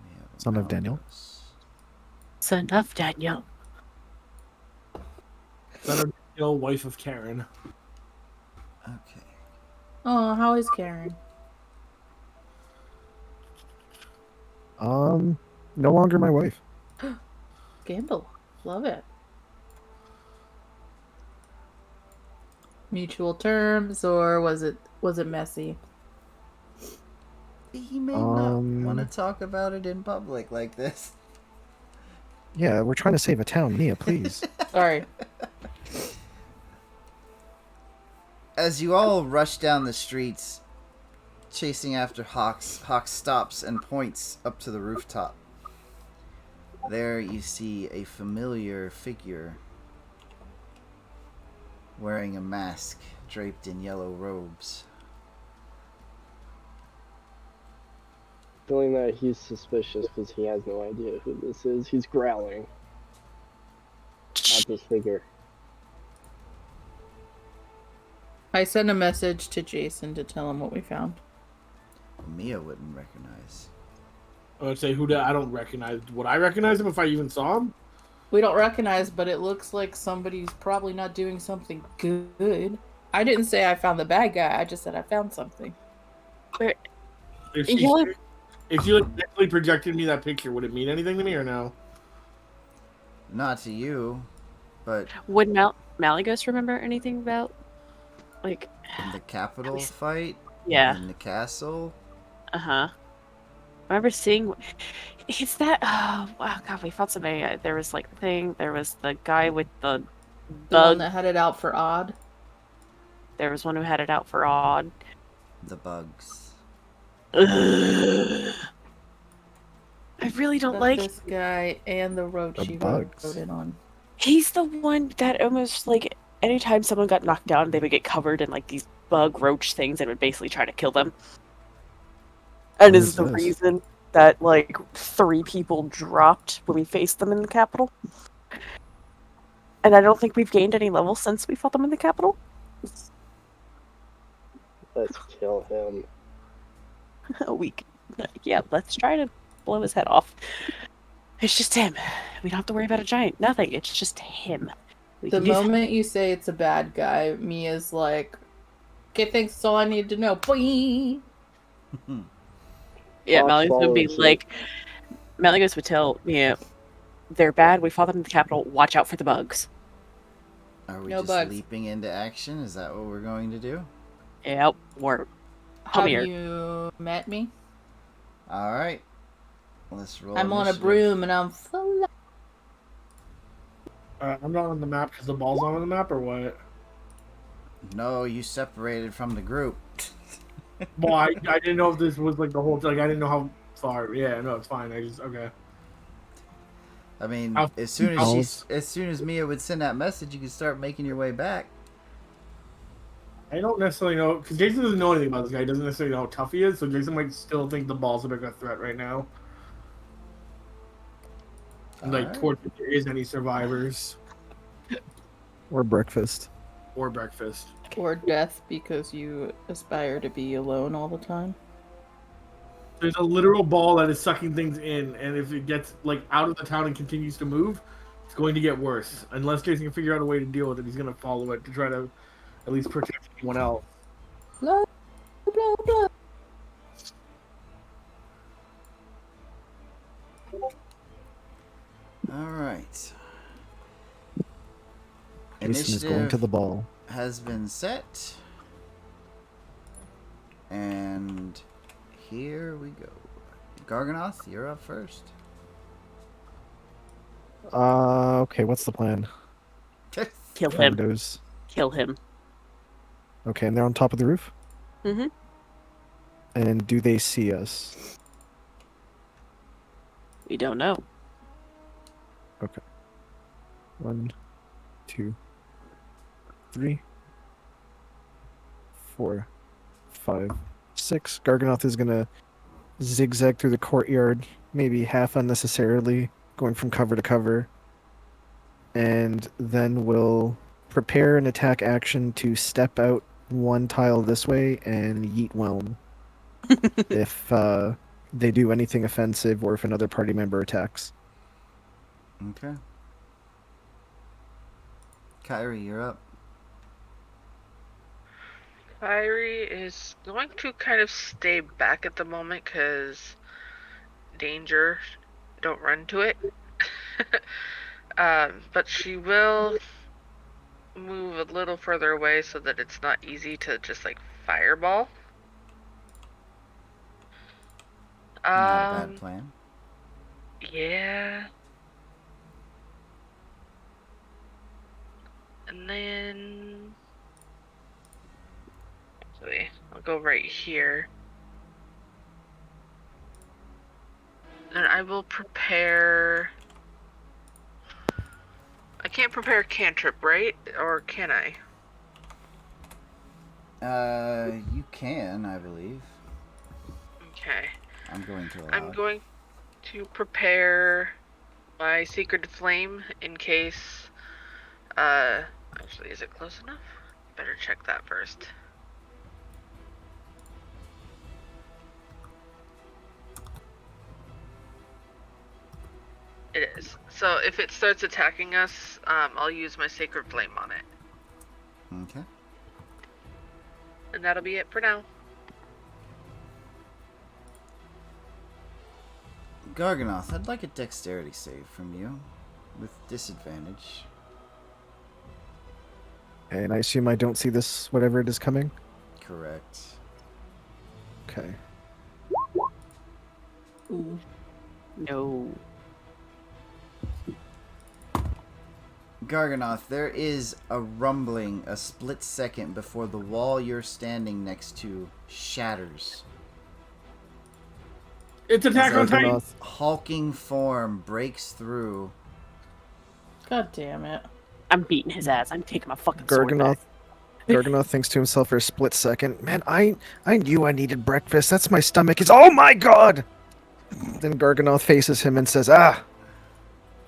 We have a Son of Daniel. Malagos. Son of Daniel. Son of Daniel, wife of Karen. Okay. Oh, how is Karen? No longer my wife. Gamble. Love it. Mutual terms, or was it messy? He may not want to talk about it in public like this. Yeah, we're trying to save a town. Mia, please. Sorry. As you all rush down the streets, chasing after Hawks, Hawks stops and points up to the rooftop. There you see a familiar figure wearing a mask draped in yellow robes. Feeling that he's suspicious because he has no idea who this is. He's growling at this figure. I sent a message to Jason to tell him what we found. Mia wouldn't recognize. I would say I don't recognize. Would I recognize him if I even saw him? We don't recognize, but it looks like somebody's probably not doing something good. I didn't say I found the bad guy. I just said I found something. If He she, only- if you actually projected me that picture, would it mean anything to me or no? Not to you, but Would Malagos remember anything about, like, the capital fight yeah, in the castle. I remember seeing. Is that? Oh, wow, God, we found somebody. There was like the thing. There was the guy with the The one bug. that had it out for odd. There was one who had it out for odd. The bugs. Ugh. I really don't But like. this guy and the roach The he bugs. rode in on. He's the one that almost like anytime someone got knocked down, they would get covered in like these bug roach things and would basically try to kill them. And Who is is the this? reason that like 3 people dropped when we faced them in the capital. And I don't think we've gained any levels since we fought them in the capital. Let's kill him. A week. Yeah, let's try to blow his head off. It's just him. We don't have to worry about a giant. Nothing. It's just him. We The can do that. moment you say it's a bad guy, Mia's like, okay, thanks, that's all I need to know. Boing! Yeah, Fox Malleus would be follows suit. like, Malleus would tell me, they're bad. We fought them in the capital. Watch out for the bugs. Are we No just bugs. leaping into action? Is that what we're going to do? Yep. Or Have Hummier. you met me? All right. Let's roll. I'm on a initiative. broom and I'm full. I'm not on the map because the ball's not on the map, or what? No, you separated from the group. Well, I didn't know if this was like the whole, like, I didn't know how far. Yeah, no, it's fine. Okay. I mean, I'll- as soon I'll- as Mia would send that message, you could start making your way back. I don't necessarily know, because Jason doesn't know anything about this guy. He doesn't necessarily know how tough he is, so Jason might still think the ball's a big a threat right now. And, like, Alright. towards if there is any survivors Or breakfast. or breakfast. Or death because you aspire to be alone all the time. There's a literal ball that is sucking things in, and if it gets, like, out of the town and continues to move, it's going to get worse. Unless Jason can figure out a way to deal with it, he's going to follow it to try to at least protect anyone else. Blah, blah, blah. All right. Jason is going to the ball. has been set. And here we go. Garganoth, you're up first. Okay, what's the plan? Kill him. Windows. Kill him. Okay, and they're on top of the roof? Mm-hmm. And do they see us? We don't know. Okay. 1, 2, 3, 4, 5, 6. Garganoth is gonna zigzag through the courtyard, maybe half unnecessarily, going from cover to cover. And then we'll prepare an attack action to step out one tile this way and yeet whelm. If they do anything offensive or if another party member attacks. Okay. Kyrie, you're up. Kyrie is going to kind of stay back at the moment because danger, don't run to it. But she will move a little further away so that it's not easy to just like fireball. Not a bad plan. Yeah. And then actually, I'll go right here. And I will prepare. I can't prepare cantrip, right? Or can I? You can, I believe. Okay. I'm going to allow I'm it. going to prepare my Secret Flame in case. Actually, is it close enough? Better check that first. It is. So if it starts attacking us, I'll use my Sacred Flame on it. Okay. And that'll be it for now. Garganoth, I'd like a dexterity save from you with disadvantage. And I assume I don't see this, whatever it is coming? Correct. Okay. Ooh. No. Garganoth, there is a rumbling a split second before the wall you're standing next to shatters. It's Attack on Titan. Garganoth, Hulking form breaks through. God damn it. I'm beating his ass. I'm taking my fucking sword Garganoth, back. Garganoth thinks to himself for a split second, man, I knew I needed breakfast. That's my stomach. Is oh my god! Then Garganoth faces him and says,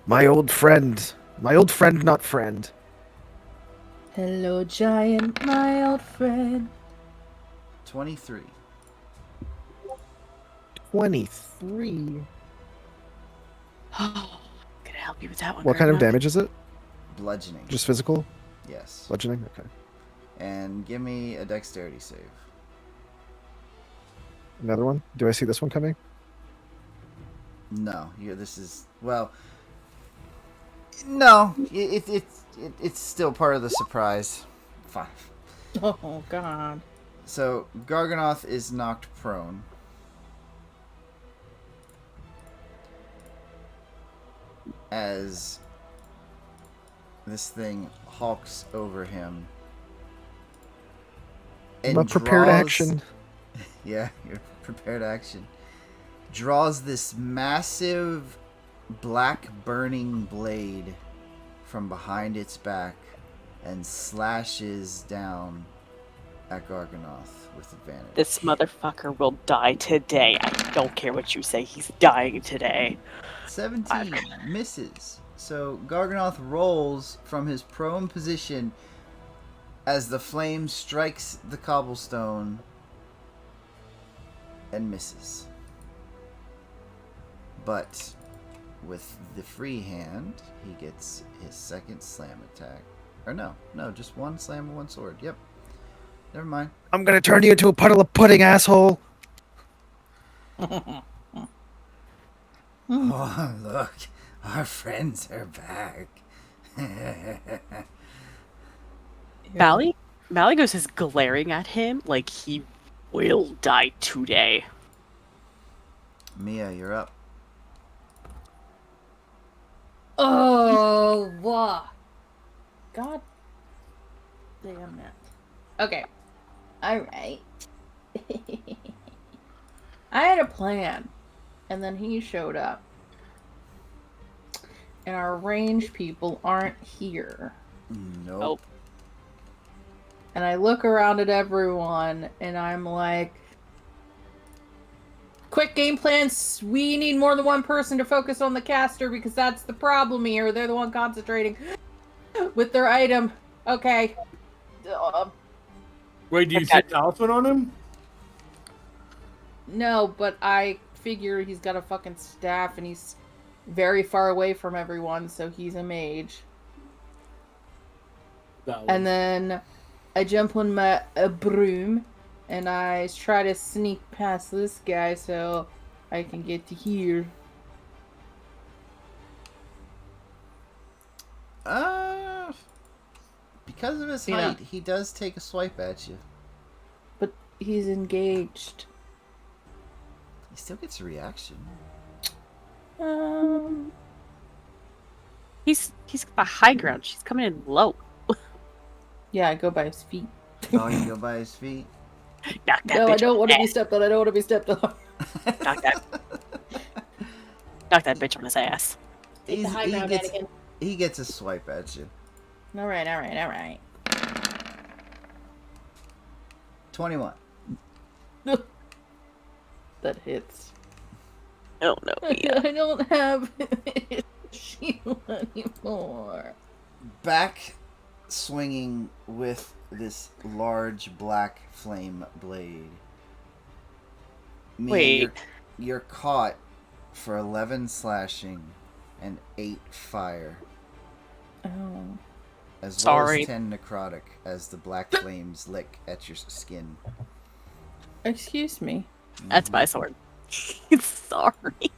my old friend, not friend. Hello, giant, my old friend. 23. 23. Gonna help you with that one. What kind of Garganoth. damage is it? Bludgeoning. Just physical? Yes. Bludgeoning? Okay. And give me a dexterity save. Another one? Do I see this one coming? No, this is well. No, it's still part of the surprise. 5. Oh, God. So Garganoth is knocked prone. As this thing hulks over him. I'm a prepared action. Yeah, you're prepared action. Draws this massive black burning blade from behind its back and slashes down at Garganoth with advantage. This motherfucker will die today. I don't care what you say. He's dying today. 17 misses. So Garganoth rolls from his prone position as the flame strikes the cobblestone and misses. But with the free hand, he gets his second slam attack. Or no, just one slam and one sword. Yep. Never mind. I'm gonna turn you into a puddle of pudding, asshole! Oh, look. Our friends are back. Malygos is glaring at him like he will die today. Mia, you're up. Oh, wow. God damn it. Okay. Alright. I had a plan, and then he showed up. And our ranged people aren't here. Nope. And I look around at everyone, and I'm like, quick game plans. We need more than one person to focus on the caster because that's the problem here. They're the one concentrating with their item. Okay. Wait, do you see talisman on him? No, but I figure he's got a fucking staff and he's very far away from everyone, so he's a mage. And then I jump on my broom and I try to sneak past this guy so I can get to here. Because of his height, he does take a swipe at you. But he's engaged. He still gets a reaction. He's the high ground. She's coming in low. Yeah, I go by his feet. Oh, you go by his feet? Knock that No, bitch I don't want to on be his stepped on. I don't want to be stepped on. ass. Knock that bitch on his ass. Take the high ground, Anakin. He gets a swipe at you. Alright. 21. That hits. Oh no. Yeah. I don't have shield anymore. Back swinging with this large black flame blade. Mia, Wait. You're caught for 11 slashing and 8 fire. Oh. As well Sorry. as 10 necrotic as the black flames lick at your skin. Excuse me. That's my sword. Sorry.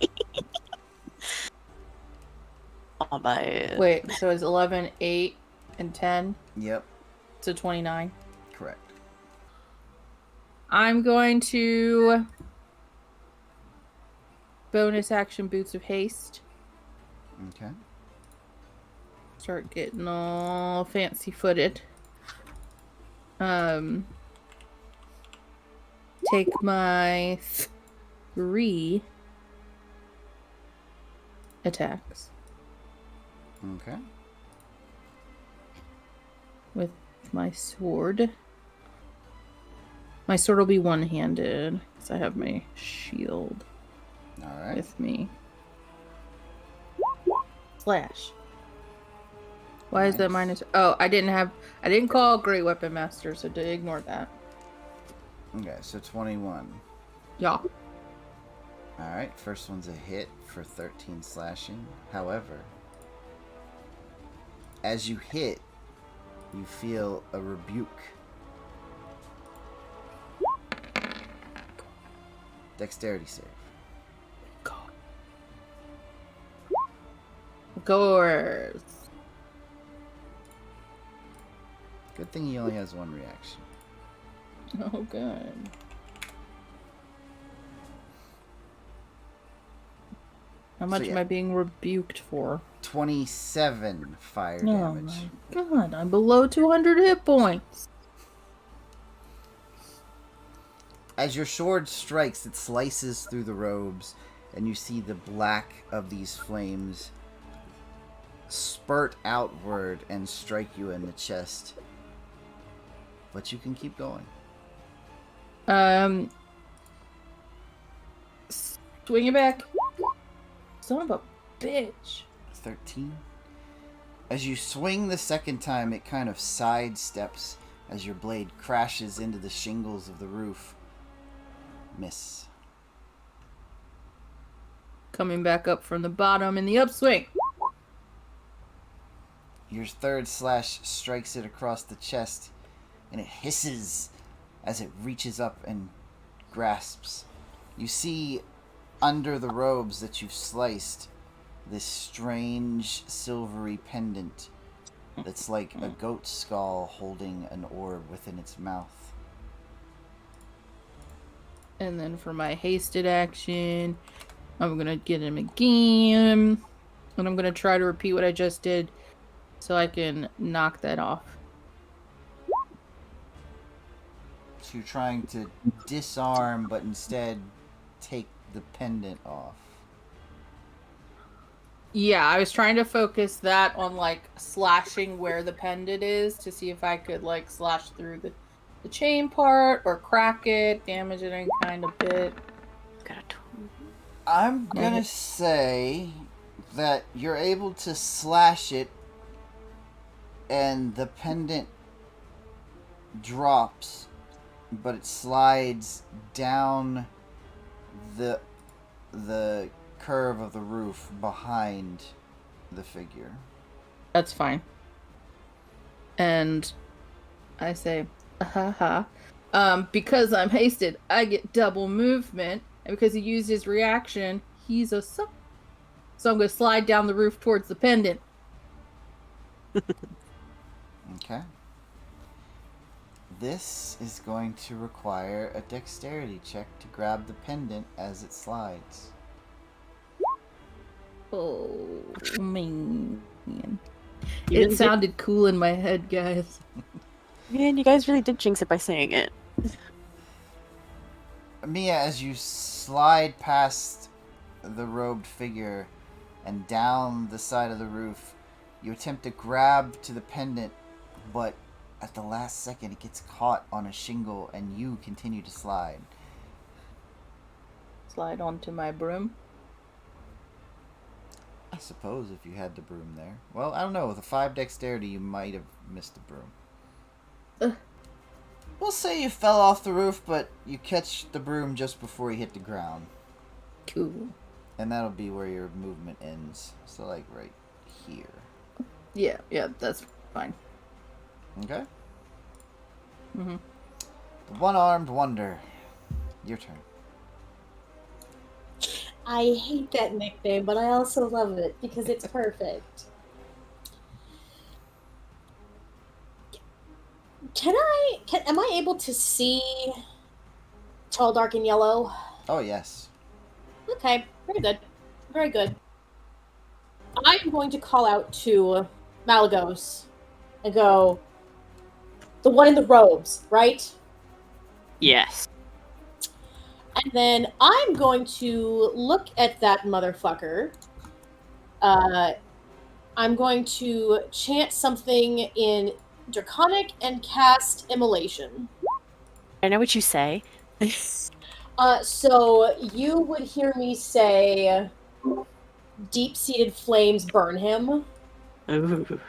Oh my. Wait, so it's 11, 8, and 10? Yep, So 29. correct. I'm going to bonus action Boots of Haste. Okay. start getting all fancy footed. Take my 3 attacks Okay. with my sword. My sword will be one-handed because I have my shield All right. with me. Slash. Why is that Nice. minus? Oh, I didn't call Great Weapon Master, so ignore that. Okay, so 21. Yeah. All right, first one's a hit for 13 slashing. However, as you hit, you feel a rebuke. Dexterity save. God. Of course. Good thing he only has one reaction. Oh, good. How much yeah. am I being rebuked for? 27 fire Oh damage. my god, I'm below 200 hit points. As your sword strikes, it slices through the robes, and you see the black of these flames spurt outward and strike you in the chest. But you can keep going. Swing it back. Son of a bitch. 13. As you swing the second time, it kind of sidesteps as your blade crashes into the shingles of the roof. Miss. Coming back up from the bottom in the upswing. Your third slash strikes it across the chest, and it hisses as it reaches up and grasps. You see under the robes that you've sliced this strange silvery pendant that's like a goat skull holding an orb within its mouth. And then for my hasted action, I'm going to get him again. And I'm going to try to repeat what I just did so I can knock that off. So you're trying to disarm, but instead take the pendant off. Yeah, I was trying to focus that on, like, slashing where the pendant is to see if I could, like, slash through the chain part or crack it, damage it any kind of bit. I'm gonna say that you're able to slash it and the pendant drops, but it slides down the curve of the roof behind the figure. That's fine. And I say, haha. Because I'm hasted, I get double movement. And because he used his reaction, he's a suck. So I'm going to slide down the roof towards the pendant. Okay. This is going to require a dexterity check to grab the pendant as it slides. Oh, man. It sounded cool in my head, guys. Man, you guys really did jinx it by saying it. Mia, as you slide past the robed figure and down the side of the roof, you attempt to grab to the pendant, but at the last second it gets caught on a shingle and you continue to slide. Slide onto my broom. I suppose if you had the broom there. Well, I don't know. With a 5 dexterity, you might have missed the broom. We'll say you fell off the roof, but you catch the broom just before you hit the ground. Cool. And that'll be where your movement ends. So, like, right here. Yeah, that's fine. Okay? Mm-hmm. The one-armed wonder. Your turn. I hate that nickname, but I also love it because it's perfect. Am I able to see tall, dark, and yellow? Oh, yes. Okay, very good. Very good. I'm going to call out to Malagos and go, the one in the robes, right? Yes. And then I'm going to look at that motherfucker. I'm going to chant something in Draconic and cast Immolation. I know what you say. So you would hear me say, deep-seated flames burn him. Ooh.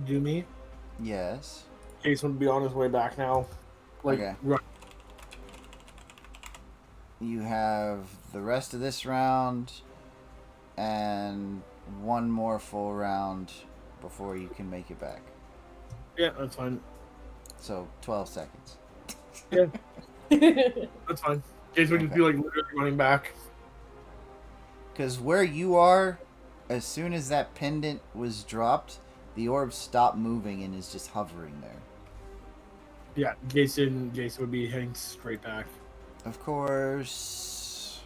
Dumey, Yes. Jason would be on his way back now. Okay. Right. You have the rest of this round and one more full round before you can make it back. Yeah, that's fine. So 12 seconds. That's fine. Jason would just be Okay. like literally running back. Because where you are, as soon as that pendant was dropped, the orb stopped moving and is just hovering there. Yeah, Jason would be heading straight back. Of course,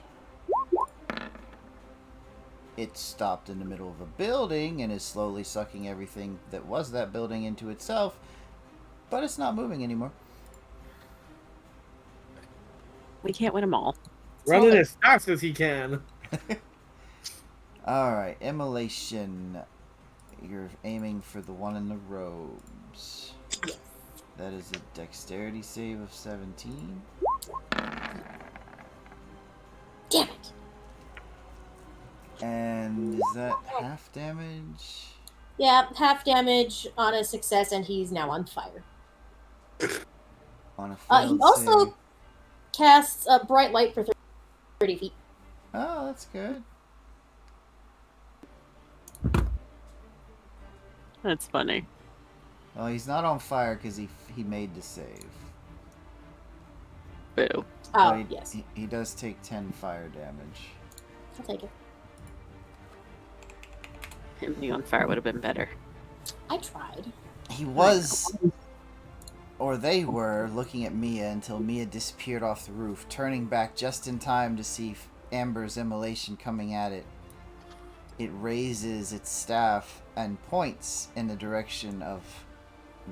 it stopped in the middle of a building and is slowly sucking everything that was that building into itself, but it's not moving anymore. We can't win them all. Running as fast as he can. Alright, Immolation. You're aiming for the one in the robes. That is a dexterity save of 17. Damn it. And is that half damage? Yeah, half damage on a success, and he's now on fire. On a failed He also save. casts a bright light for 30 feet. Oh, that's good. That's funny. Well, he's not on fire because he made the save. Boo. Oh, But yes. He does take 10 fire damage. I'll take it. Him being on fire would have been better. I tried. He was, or they were, looking at Mia until Mia disappeared off the roof, turning back just in time to see Amber's immolation coming at it. It raises its staff and points in the direction of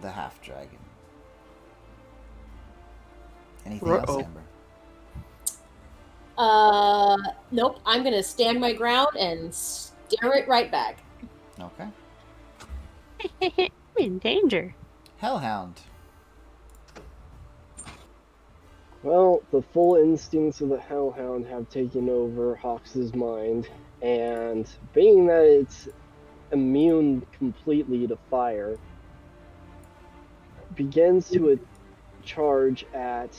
the half-dragon. Anything else, Amber? Nope. I'm gonna stand my ground and stare it right back. Okay. I'm in danger. Hellhound. Well, the full instincts of the Hellhound have taken over Hawks' mind, and being that it's immune completely to fire, begins to charge at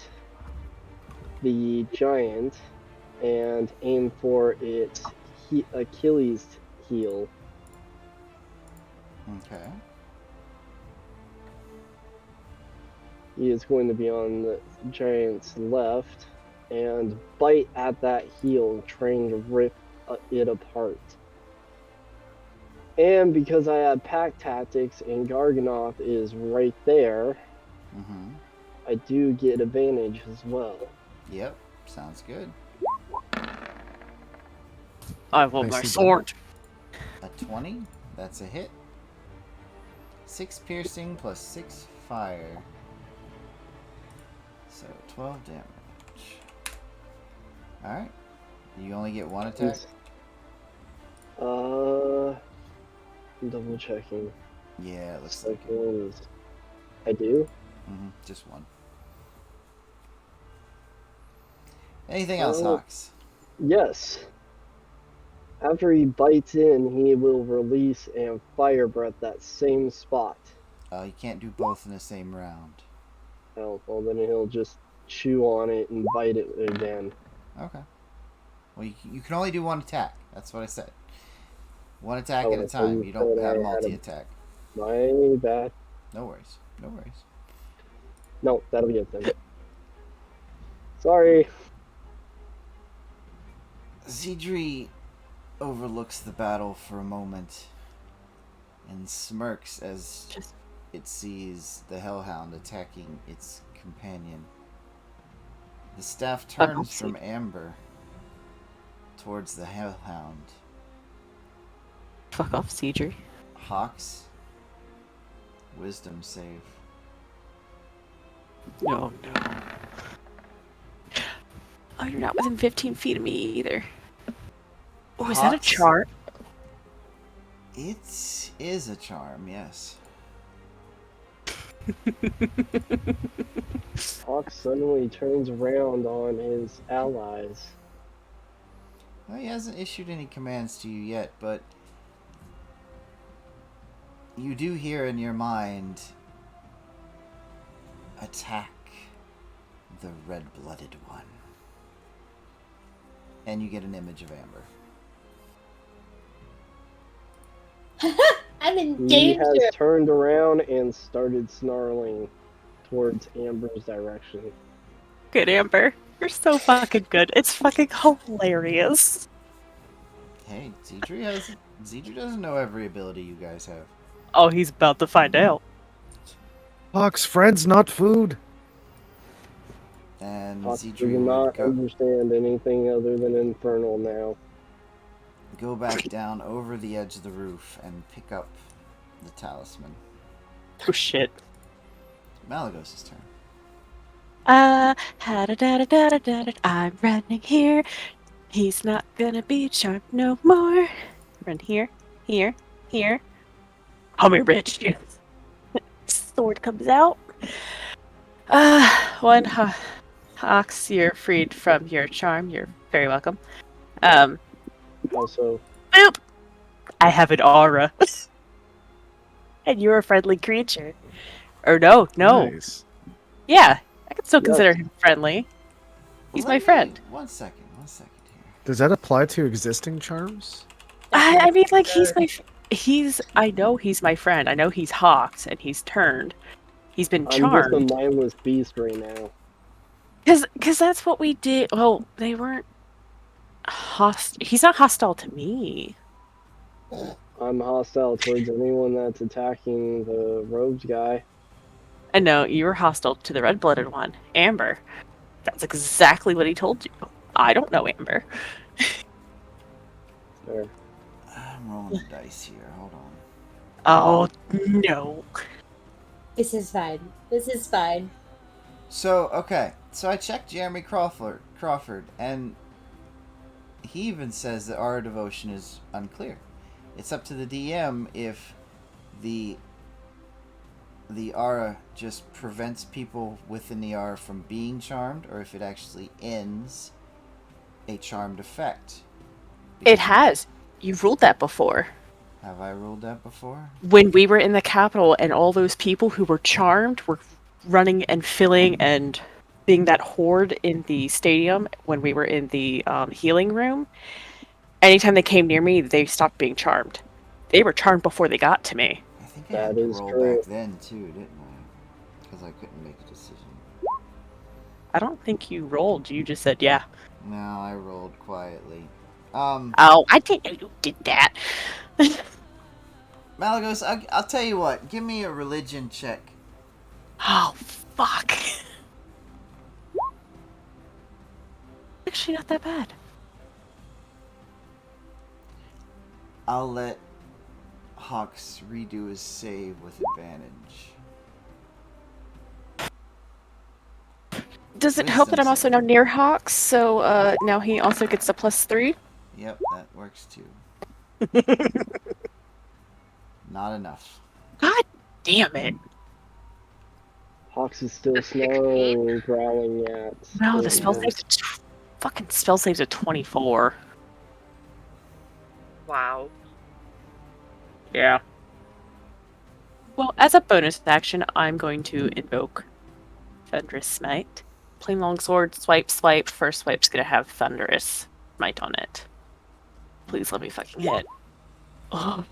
the giant and aim for its Achilles heel. Okay. He is going to be on the giant's left and bite at that heel, trying to rip it apart. And because I have pack tactics and Garganoth is right there, I do get advantage as well. Yep. Sounds good. I want my Nicely sword. A 20. That's a hit. 6 piercing plus 6 fire. So 12 damage. Alright. You only get one attack? I'm double checking. Yeah, it looks like it. Second. I do? Just one. Anything else, Hawks? Yes. After he bites in, he will release and fire breath that same spot. You can't do both in the same round. Oh, well, then he'll just chew on it and bite it again. Okay. Well, you can only do one attack. That's what I said. One attack Oh, at a I thought time. you You don't said have I had multi-attack. My bad. No worries. No worries. No, that'll be it then. Sorry. Djruthourhi overlooks the battle for a moment and smirks as it sees the Hellhound attacking its companion. The staff turns from Amber towards the Hellhound. Fuck off, Djruthourhi. Hawks. Wisdom save. No, no. Oh, you're not within 15 feet of me either. Oh, is that a Hawks? chart? It is a charm, yes. Hawk suddenly turns around on his allies. Well, he hasn't issued any commands to you yet, but you do hear in your mind, attack the red-blooded one. And you get an image of Amber. I'm in He danger. has turned around and started snarling towards Amber's direction. Good, Amber. You're so fucking good. It's fucking hilarious. Hey, Djruthourhi doesn't know every ability you guys have. Oh, he's about to find out. Hawks, friends, not food. And Hawk does Djruthourhi would not understand anything other than infernal now. go back down over the edge of the roof and pick up the talisman. Oh shit. Malagos' turn. I'm running here. He's not gonna be charmed no more. Run here, here, here. Homie rich. Sword comes out. One Hawks, you're freed from your charm. You're very welcome. Also, Boop! I have an aura. And you're a friendly creature. Or no. Nice. Yeah, I can still Yes. consider him friendly. He's my friend. One second here. Does that apply to existing charms? I mean, like, I know he's my friend. I know he's hawked and he's turned. He's been I'm just a charmed. mindless beast right now. Because that's what we did. Well, they weren't hostile. He's not hostile to me. I'm hostile towards anyone that's attacking the robed guy. I know, you were hostile to the red-blooded one, Amber. That's exactly what he told you. I don't know Amber. There. I'm rolling the dice here. Hold on. Oh, no. This is fine. This is fine. So, okay. So I checked Jeremy Crawford, and he even says that Aura Devotion is unclear. It's up to the DM if the aura just prevents people within the aura from being charmed, or if it actually ends a charmed effect. It has. You've ruled that before. Have I ruled that before? When we were in the capital and all those people who were charmed were running and filling and being that horde in the stadium when we were in the healing room, anytime they came near me, they stopped being charmed. They were charmed before they got to me. I think I had to roll back then too, didn't I? Because I couldn't make a decision. I don't think you rolled. You just said, yeah. No, I rolled quietly. Oh, I didn't know you did that. Malagos, I'll tell you what. Give me a religion check. Oh, fuck. Actually, not that bad. I'll let Hawks redo his save with advantage. Does it help that I'm also now near Hawks? So now he also gets a +3? Yep, that works too. Not enough. God damn it. Hawks is still snarling and growling at. No, the spell saves a 24. Wow. Yeah. Well, as a bonus action, I'm going to invoke Thunderous Smite. Plain longsword, swipe. First swipe's gonna have Thunderous Smite on it. Please let me fucking hit. Oh.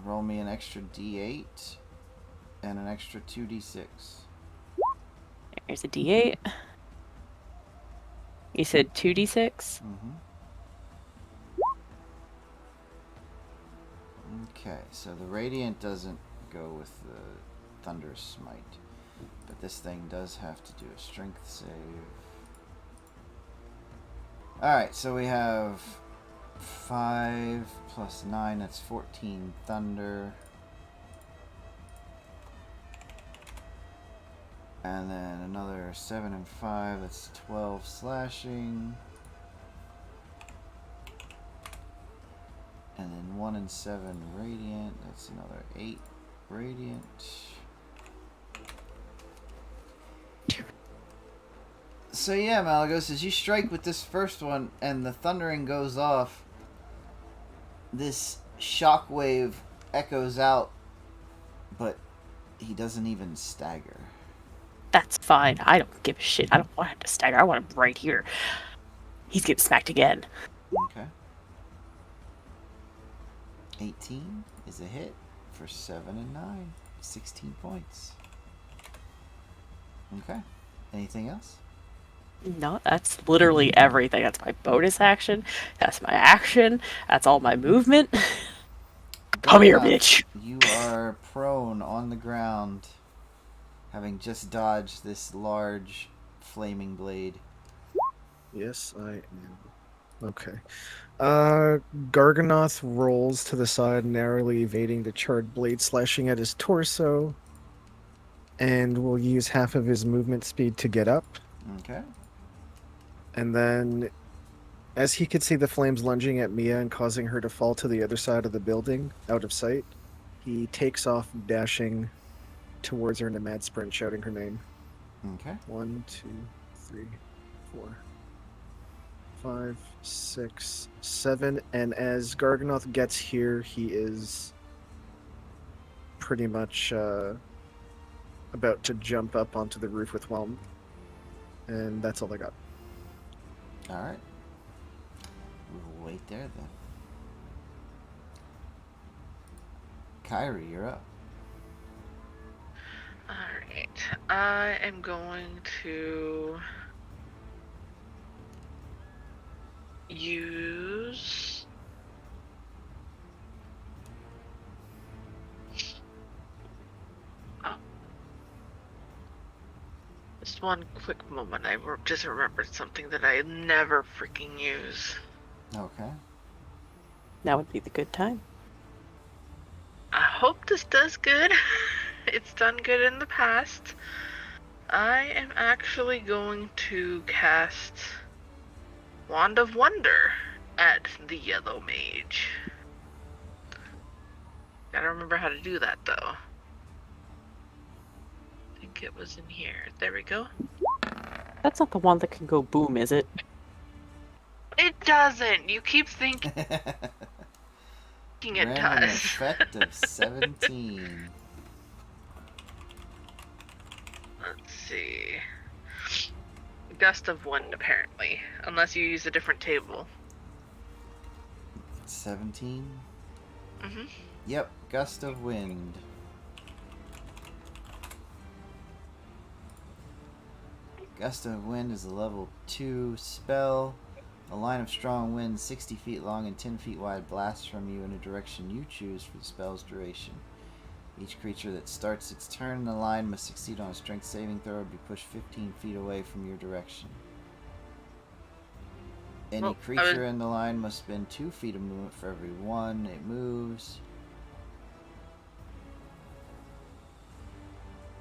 Roll me an extra D8 and an extra 2D6. There's a D8. You said 2D6? Mm-hmm. Okay, so the Radiant doesn't go with the Thunderous Smite, but this thing does have to do a Strength save. Alright, so we have 5 plus 9, that's 14 thunder. And then another 7 and 5, that's 12 slashing. And then 1 and 7 radiant, that's another 8 radiant. So yeah, Malagos, as you strike with this first one and the thundering goes off, this shockwave echoes out, but he doesn't even stagger. That's fine. I don't give a shit. I don't want him to stagger. I want him right here. He's getting smacked again. Okay. 18 is a hit for 7 and 9. 16 points. Okay. Anything else? No, that's literally everything. That's my bonus action. That's my action. That's all my movement. Come here, bitch. You are prone on the ground, having just dodged this large flaming blade. Yes, I am. Okay. Garganoth rolls to the side, narrowly evading the charred blade slashing at his torso, and will use half of his movement speed to get up. Okay. And then, as he could see the flames lunging at Mia and causing her to fall to the other side of the building, out of sight, he takes off, dashing towards her in a mad sprint, shouting her name. Okay. 1, 2, 3, 4, 5, 6, 7, and as Garganoth gets here, he is pretty much about to jump up onto the roof with Whelm. And that's all I got. Alright. We'll wait there then. Kyrie, you're up. Alright. I am going to use just one quick moment. I just remembered something that I never freaking use. Okay. That would be the good time. I hope this does good. It's done good in the past. I am actually going to cast Wand of Wonder at the Yellow Mage. Gotta remember how to do that though. I think it was in here. There we go. That's not the one that can go boom, is it? It doesn't. You keep thinking it Random does. effect of 17. Let's see. Gust of wind, apparently. Unless you use a different table. 17? Mm-hmm. Yep, gust of wind. Gust of wind is a level 2 spell. A line of strong wind 60 feet long and 10 feet wide blasts from you in a direction you choose for the spell's duration. Each creature that starts its turn in the line must succeed on a strength saving throw or be pushed 15 feet away from your direction. Any creature in the line must spend 2 feet of movement for every one it moves.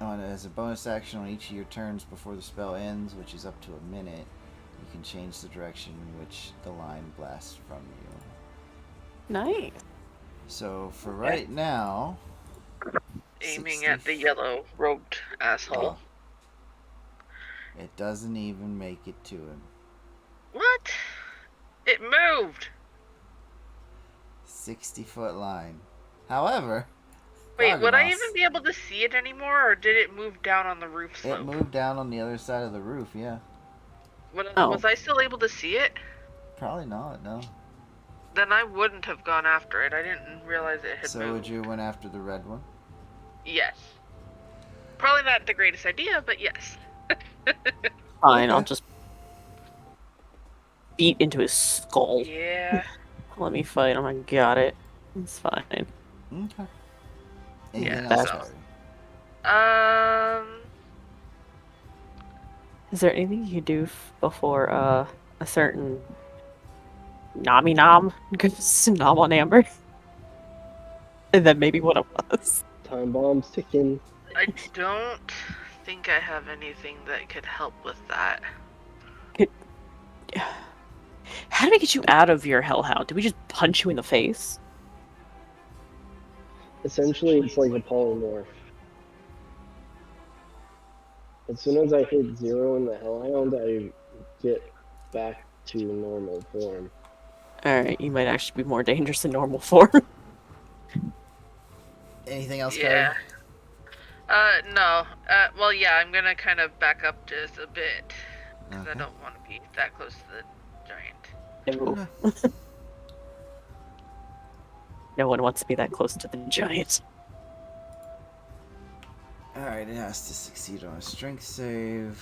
As a bonus action on each of your turns before the spell ends, which is up to a minute, you can change the direction in which the line blasts from you. Nice. So for right now, aiming at the yellow robed asshole. It doesn't even make it to him. What? It moved. 60-foot line. However, wait, would I even be able to see it anymore, or did it move down on the roof slope? It moved down on the other side of the roof, yeah. Was I still able to see it? Probably not, no. Then I wouldn't have gone after it. I didn't realize it had moved. So would you went after the red one? Yes. Probably not the greatest idea, but yes. Fine, I'll just beat into his skull. Yeah. Let me fight him. I got it. It's fine. Okay. Anything Yeah, else? Is there anything you do before a certain Nami Nom goes Nom on Amber. And then maybe what it was. Time bomb's ticking. I don't think I have anything that could help with that. How did we get you out of your hellhound? Did we just punch you in the face? Essentially, it's like a polymorph. As soon as I hit 0 in the Hellhound, I get back to normal form. Alright, you might actually be more dangerous than normal form. Anything else, Yeah. Carrie? No. Well, yeah, I'm gonna kind of back up just a bit. Because I Okay. don't want to be that close to the giant. No. No one wants to be that close to the giant. Alright, it has to succeed on a strength save.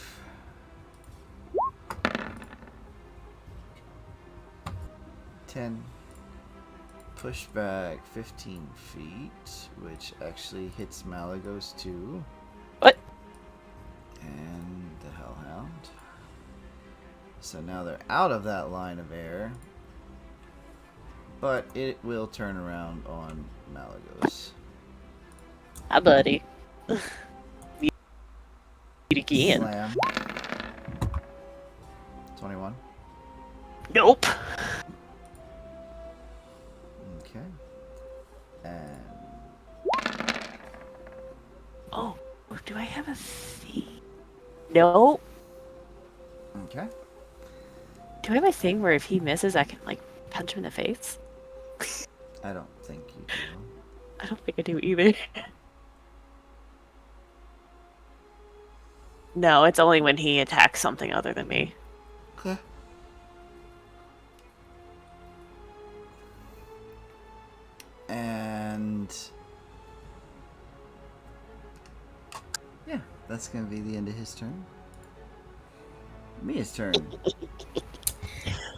Push back 15 feet, which actually hits Malagos too. What? And the Hellhound. So now they're out of that line of air. But it will turn around on Malagos. Hi, buddy. Meet again. Slam. 21. Nope. Okay. And Oh, do I have a thing? No. okay. Do I have a thing where if he misses, I can, like, punch him in the face? I don't think you do. I don't think I do either. No, it's only when he attacks something other than me. Okay. And yeah, that's gonna be the end of his turn. Mia's turn.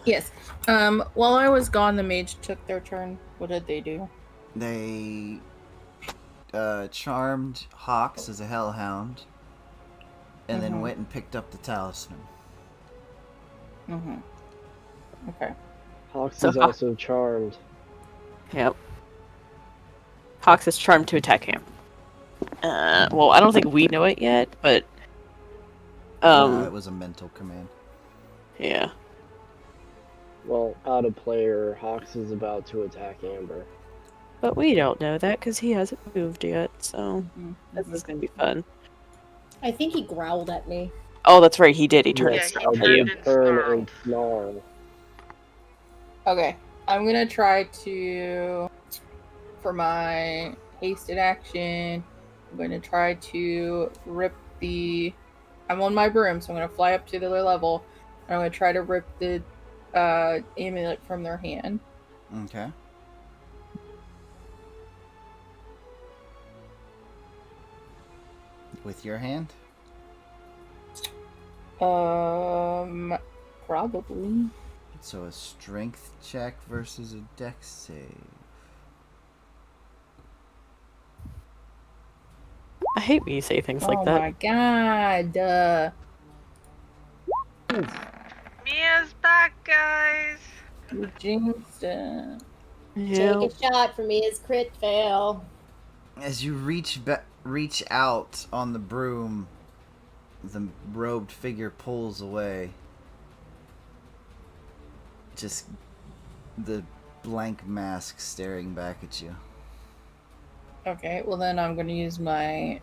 Yes. While I was gone, the mage took their turn. What did they do? They charmed Hawks as a hellhound, and then Mhm. went and picked up the talisman. Mm-hmm. Okay. Hawks So is also charmed. Yep. Hawks is charmed to attack him. Well, I don't think we know it yet, but It was a mental command. yeah. Well, out of player, Hawks is about to attack Amber. But we don't know that because he hasn't moved yet, so this is gonna be fun. I think he growled at me. Oh, that's right, he did. He turned Yeah, his he snarl at turned you. and Turn snarled. and snarl. Okay. I'm gonna try to, for my hasted action, I'm gonna try to rip the. I'm on my broom, so I'm gonna fly up to the other level, and I'm gonna try to rip the amulet from their hand. Okay. With your hand? Probably. So a strength check versus a dex save. I hate when you say things like Oh that. my god. Mia's back, guys! You jinxed it. Yeah. Take a shot for me as crit fail. As you reach out on the broom, the robed figure pulls away. Just the blank mask staring back at you. Okay, well then I'm gonna use my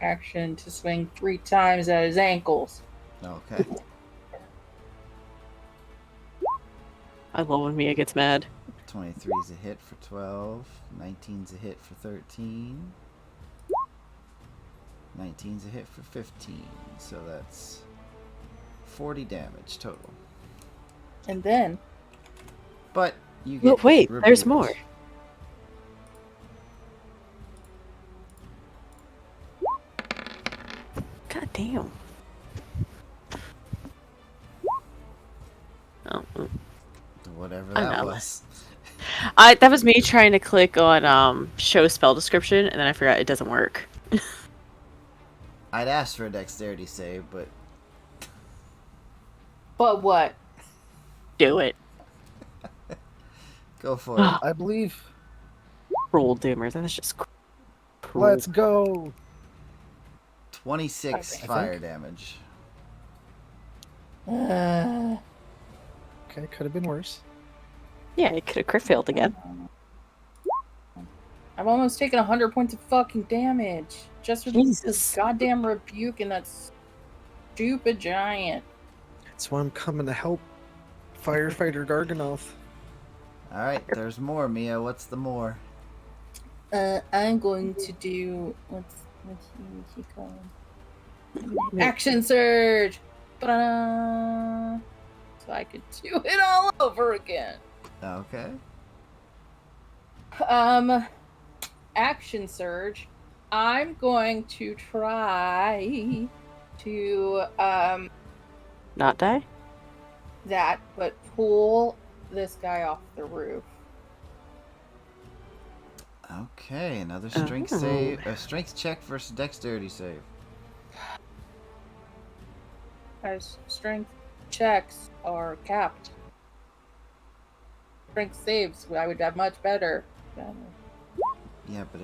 action to swing 3 times at his ankles. Okay. I love when Mia gets mad. 23 is a hit for 12. 19 is a hit for 13. 19 is a hit for 15. So that's 40 damage total. And then But you get Well, wait, there's rebuked. more. God damn. Oh, Whatever I that know. was. that was me trying to click on show spell description, and then I forgot it doesn't work. I'd asked for a dexterity save, but but what? Do it. Go for it. I believe. Cruel Doomer. That is just cruel. Let's go. 26 I fire think. damage. Uh, Okay, could have been worse. Yeah, it could have crit failed again. I've almost taken 100 points of fucking damage just for this Jesus. goddamn rebuke and that stupid giant. That's why I'm coming to help Firefighter Garganoth. Alright, there's more, Mia. What's the more? I'm going to do what's he called? Action surge. Ta-da! So I could do it all over again. Okay. Action surge. I'm going to try to Not die? that, but pull this guy off the roof. Okay, another strength save. A strength check versus dexterity save. As strength checks are capped. Strength saves, I would have much better. Yeah, but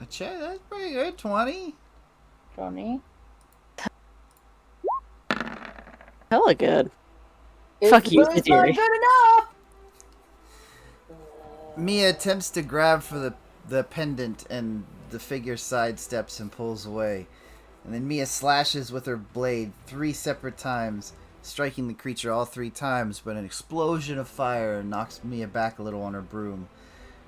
a check, that's pretty good. 20. 20. Hella good. Fuck you, It's not Djruthourhi. good enough! Mia attempts to grab for the pendant, and the figure sidesteps and pulls away. And then Mia slashes with her blade 3 separate times, striking the creature all 3 times, but an explosion of fire knocks Mia back a little on her broom.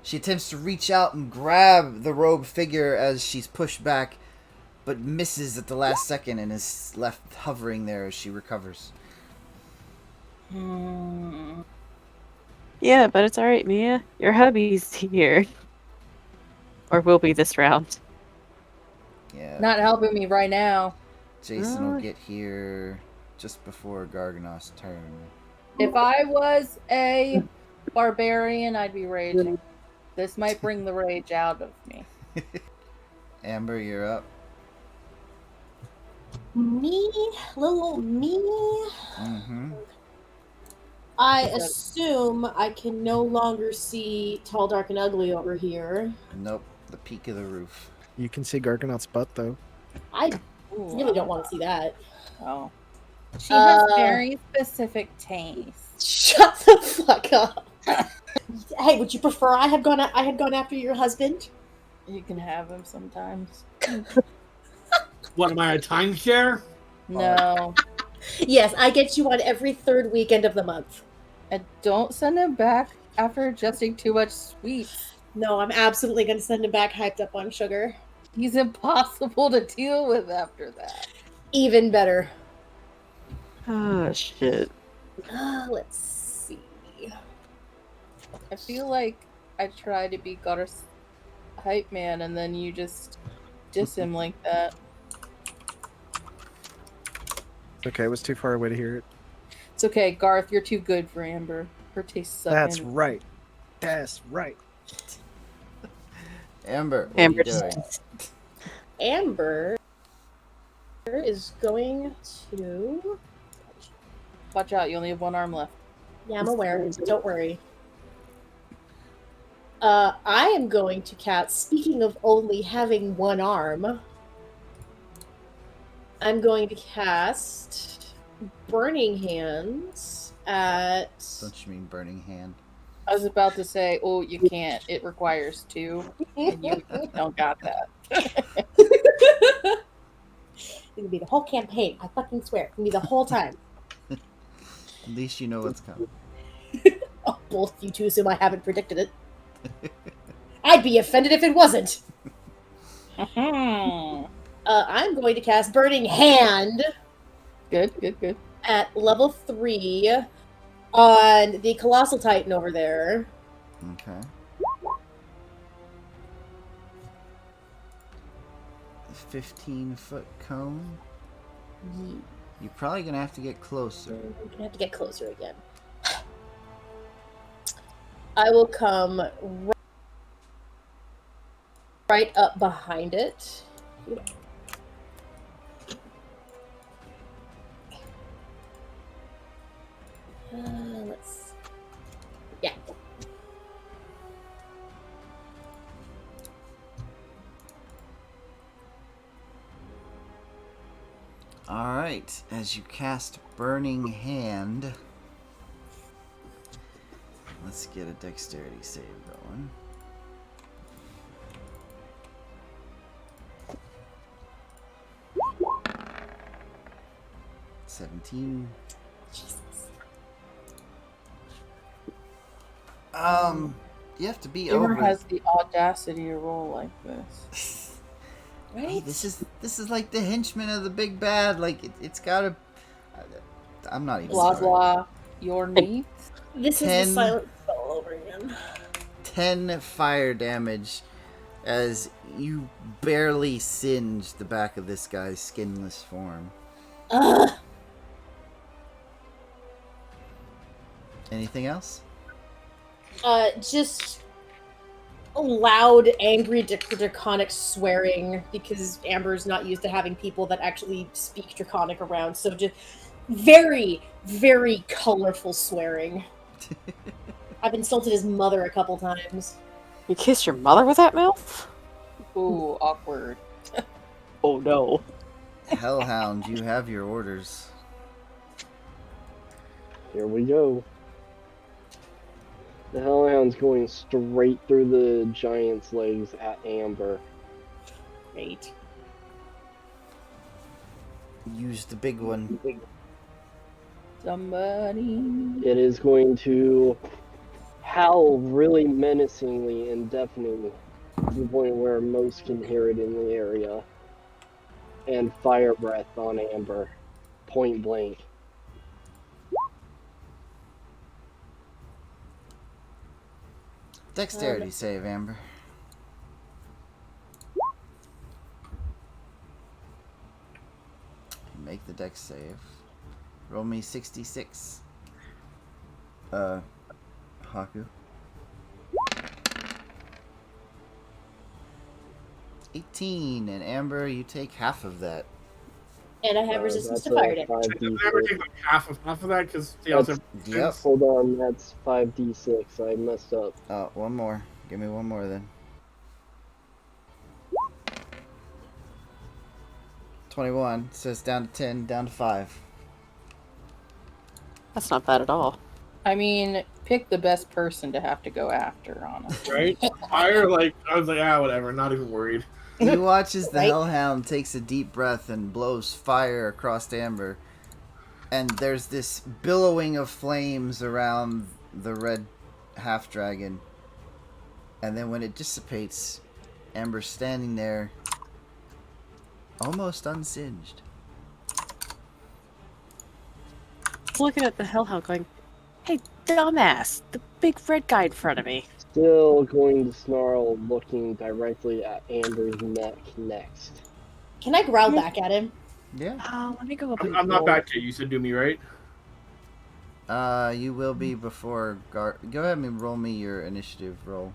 She attempts to reach out and grab the robed figure as she's pushed back, but misses at the last second and is left hovering there as she recovers. Yeah, but it's alright, Mia. Your hubby's here. Or will be this round. Yeah. Not helping me right now. Jason will get here just before Garganoth's turn. If I was a barbarian, I'd be raging. This might bring the rage out of me. Amber, you're up. Me? Little me? Mm-hmm. I assume I can no longer see Tall, Dark, and Ugly over here. Nope. The peak of the roof. You can see Garganoth's butt, though. I really don't want to see that. Oh. She has very specific taste. Shut the fuck up. Hey, would you prefer I had gone after your husband? You can have him sometimes. What am I, a timeshare? No. Yes, I get you on every third weekend of the month. And don't send him back after adjusting too much sweets. No, I'm absolutely going to send him back hyped up on sugar. He's impossible to deal with after that. Even better. Oh, shit. Let's see. I feel like I try to be Garth's hype man and then you just diss him like that. Okay, it was too far away to hear it. It's okay, Garth, you're too good for Amber. Her tastes suck. That's right. That's right. Amber, what Amber are you doing? Amber is going to... Watch out, you only have one arm left. Yeah, I'm aware. Don't worry. I am going to cast, speaking of only having one arm, I'm going to cast Burning Hands at... Don't you mean Burning Hand? I was about to say, oh, you can't. It requires 2. And you don't got that. It's gonna be the whole campaign. I fucking swear. It's gonna be the whole time. At least you know what's coming. Oh, both you two assume I haven't predicted it. I'd be offended if it wasn't. I'm going to cast Burning Hand. Good. At level 3 on the Colossal Titan over there. Okay. 15-foot cone. You're probably gonna have to get closer. I'm gonna have to get closer again. I will come right up behind it. Let's... Yeah. Alright, as you cast Burning Hand, let's get a dexterity save going. $17. You have to be Gamer over. has the audacity to roll like this. Hey, this is like the henchman of the big bad. Like it's gotta. I'm not even. Blah sorry. blah. Your needs. This is 10. the silent spell all over again. 10 fire damage as you barely singe the back of this guy's skinless form. Ugh. Anything else? Just loud, angry, draconic swearing because Amber's not used to having people that actually speak draconic around. So just very, very colorful swearing. I've insulted his mother a couple times. You kissed your mother with that mouth? Ooh, awkward. Oh no. Hellhound, you have your orders. Here we go. The Hellhound's going straight through the giant's legs at Amber. Great. Use the big one. Somebody. It is going to howl really menacingly and deafeningly to the point where most can hear it in the area. And fire breath on Amber. Point blank. Dexterity save, Amber. Make the dex save. Roll me 66. Haku. 18, and Amber, you take half of that. And I have resistance That's to fire a damage. 5d6. Never take like half of that because he also. Yep. Hold on, that's 5d6. I messed up. Oh, one more. Give me one more then. 21. So it's down to 10, down to 5. That's not bad at all. I mean, pick the best person to have to go after, honestly. Right? Fire, like, I was like, whatever, not even worried. You watch as the Right? Hellhound takes a deep breath and blows fire across Amber. And there's this billowing of flames around the red half-dragon. And then when it dissipates, Amber's standing there, almost unsinged. Looking at the Hellhound going, hey, dumbass, the big red guy in front of me. Still going to snarl, looking directly at Amber's neck next. Can I growl back at him? Yeah. Let me go up and I'm not roll. back yet. You said Dumey, right? You will be before Go ahead and roll me your initiative roll.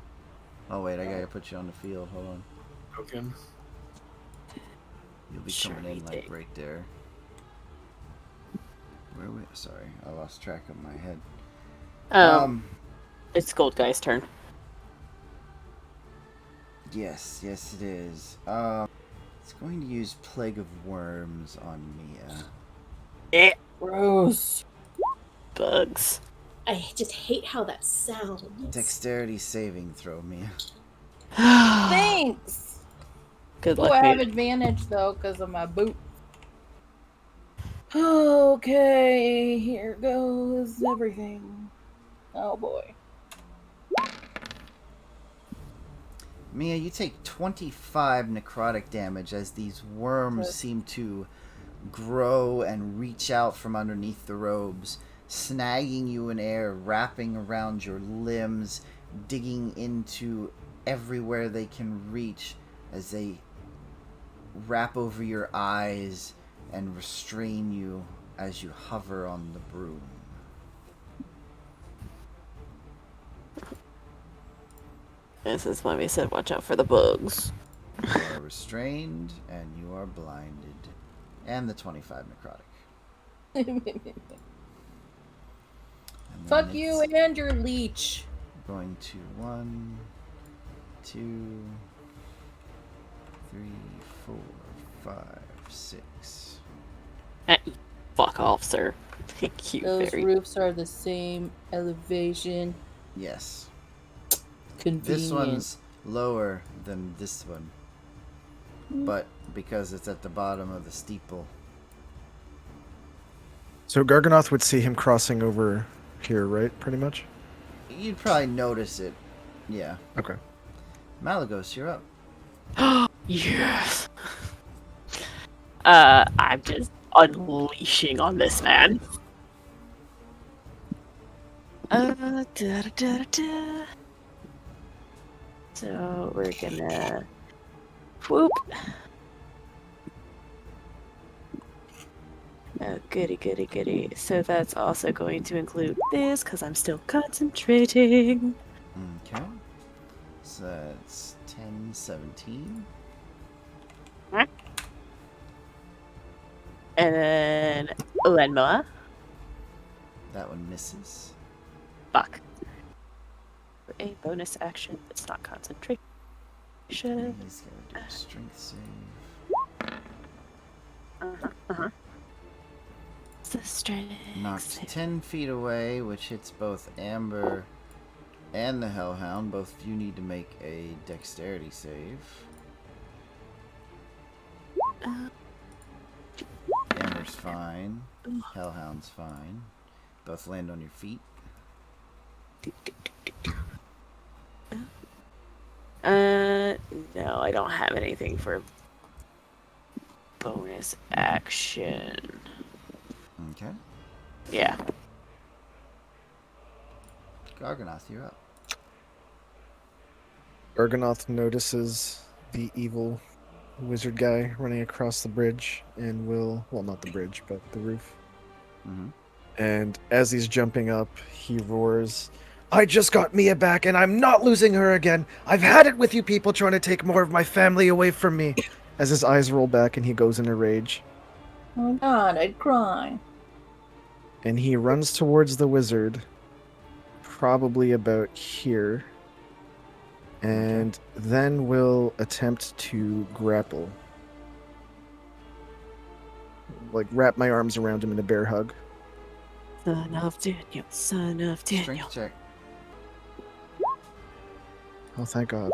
Oh wait, I gotta put you on the field. Hold on. Okay. You'll be Sure coming in like thing. right there. Where are we? Sorry, I lost track of my head. It's Gold Guy's turn. Yes, it is. It's going to use Plague of Worms on Mia. Gross. Bugs. I just hate how that sounds. Dexterity saving throw, Mia. Thanks. Good Oh, luck, I have mate. advantage though because of my boot. Okay, here goes everything. Oh boy. Mia, you take 25 necrotic damage as these worms seem to grow and reach out from underneath the robes, snagging you in air, wrapping around your limbs, digging into everywhere they can reach as they wrap over your eyes and restrain you as you hover on the broom. This is why we said watch out for the bugs. You are restrained and you are blinded. And the 25 necrotic. And then Fuck you it's and your leech. Going to 1, 2, 3, 4, 5, 6. Fuck off, sir. Thank you Those very roofs are the same elevation. Yes. Convenient. This one's lower than this one. Hmm. But because it's at the bottom of the steeple. So Garganoth would see him crossing over here, right? Pretty much? You'd probably notice it. Yeah. Okay. Malagos, you're up. Yes. I'm just unleashing on this man. Da. So we're gonna whoop. Oh, goody. So that's also going to include this because I'm still concentrating. Okay. So that's 10, 17. And then Lenmoa. That one misses. Fuck. For a bonus action, it's not concentration. He's gonna do a strength save. It's the strength. Knocked save. 10 feet away, which hits both Amber and the Hellhound. Both of you need to make a dexterity save. Amber's fine. Hellhound's fine. Both land on your feet. No, I don't have anything for bonus action. Okay. Yeah. Garganoth, you're up. Garganoth notices the evil wizard guy running across the bridge and will, well, not the bridge, but the roof. Mm-hmm. And as he's jumping up, he roars, "I just got Mia back and I'm not losing her again. I've had it with you people trying to take more of my family away from me." As his eyes roll back and he goes in a rage. Oh my god, I'd cry. And he runs towards the wizard, probably about here, and then will attempt to grapple. Like, wrap my arms around him in a bear hug. Son of Daniel, son of Daniel. Strength check. Oh, thank God.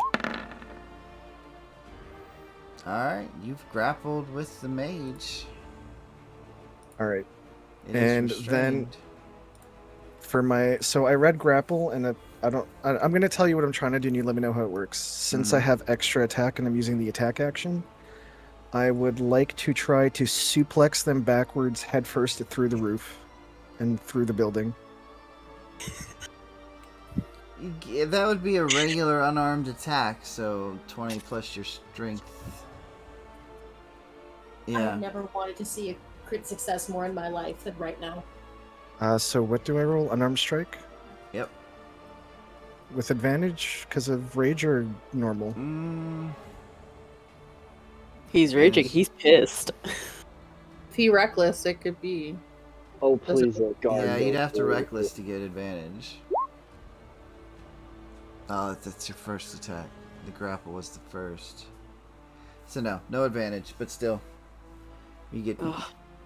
Alright, you've grappled with the mage. Alright. It is And restrained. For my... So I read grapple, and I'm going to tell you what I'm trying to do, and you let me know how it works. Since I have extra attack and I'm using the attack action, I would like to try to suplex them backwards headfirst through the roof and through the building. That would be a regular unarmed attack, so 20 plus your strength. Yeah. I've never wanted to see a crit success more in my life than right now. So what do I roll? Unarmed strike? Yep. With advantage because of rage or normal? He's raging. Yes. He's pissed. If he reckless, it could be. Oh, please, let God. Yeah, go you'd have to through. reckless to get advantage. Oh, that's your first attack. The grapple was the first. So no advantage, but still. You get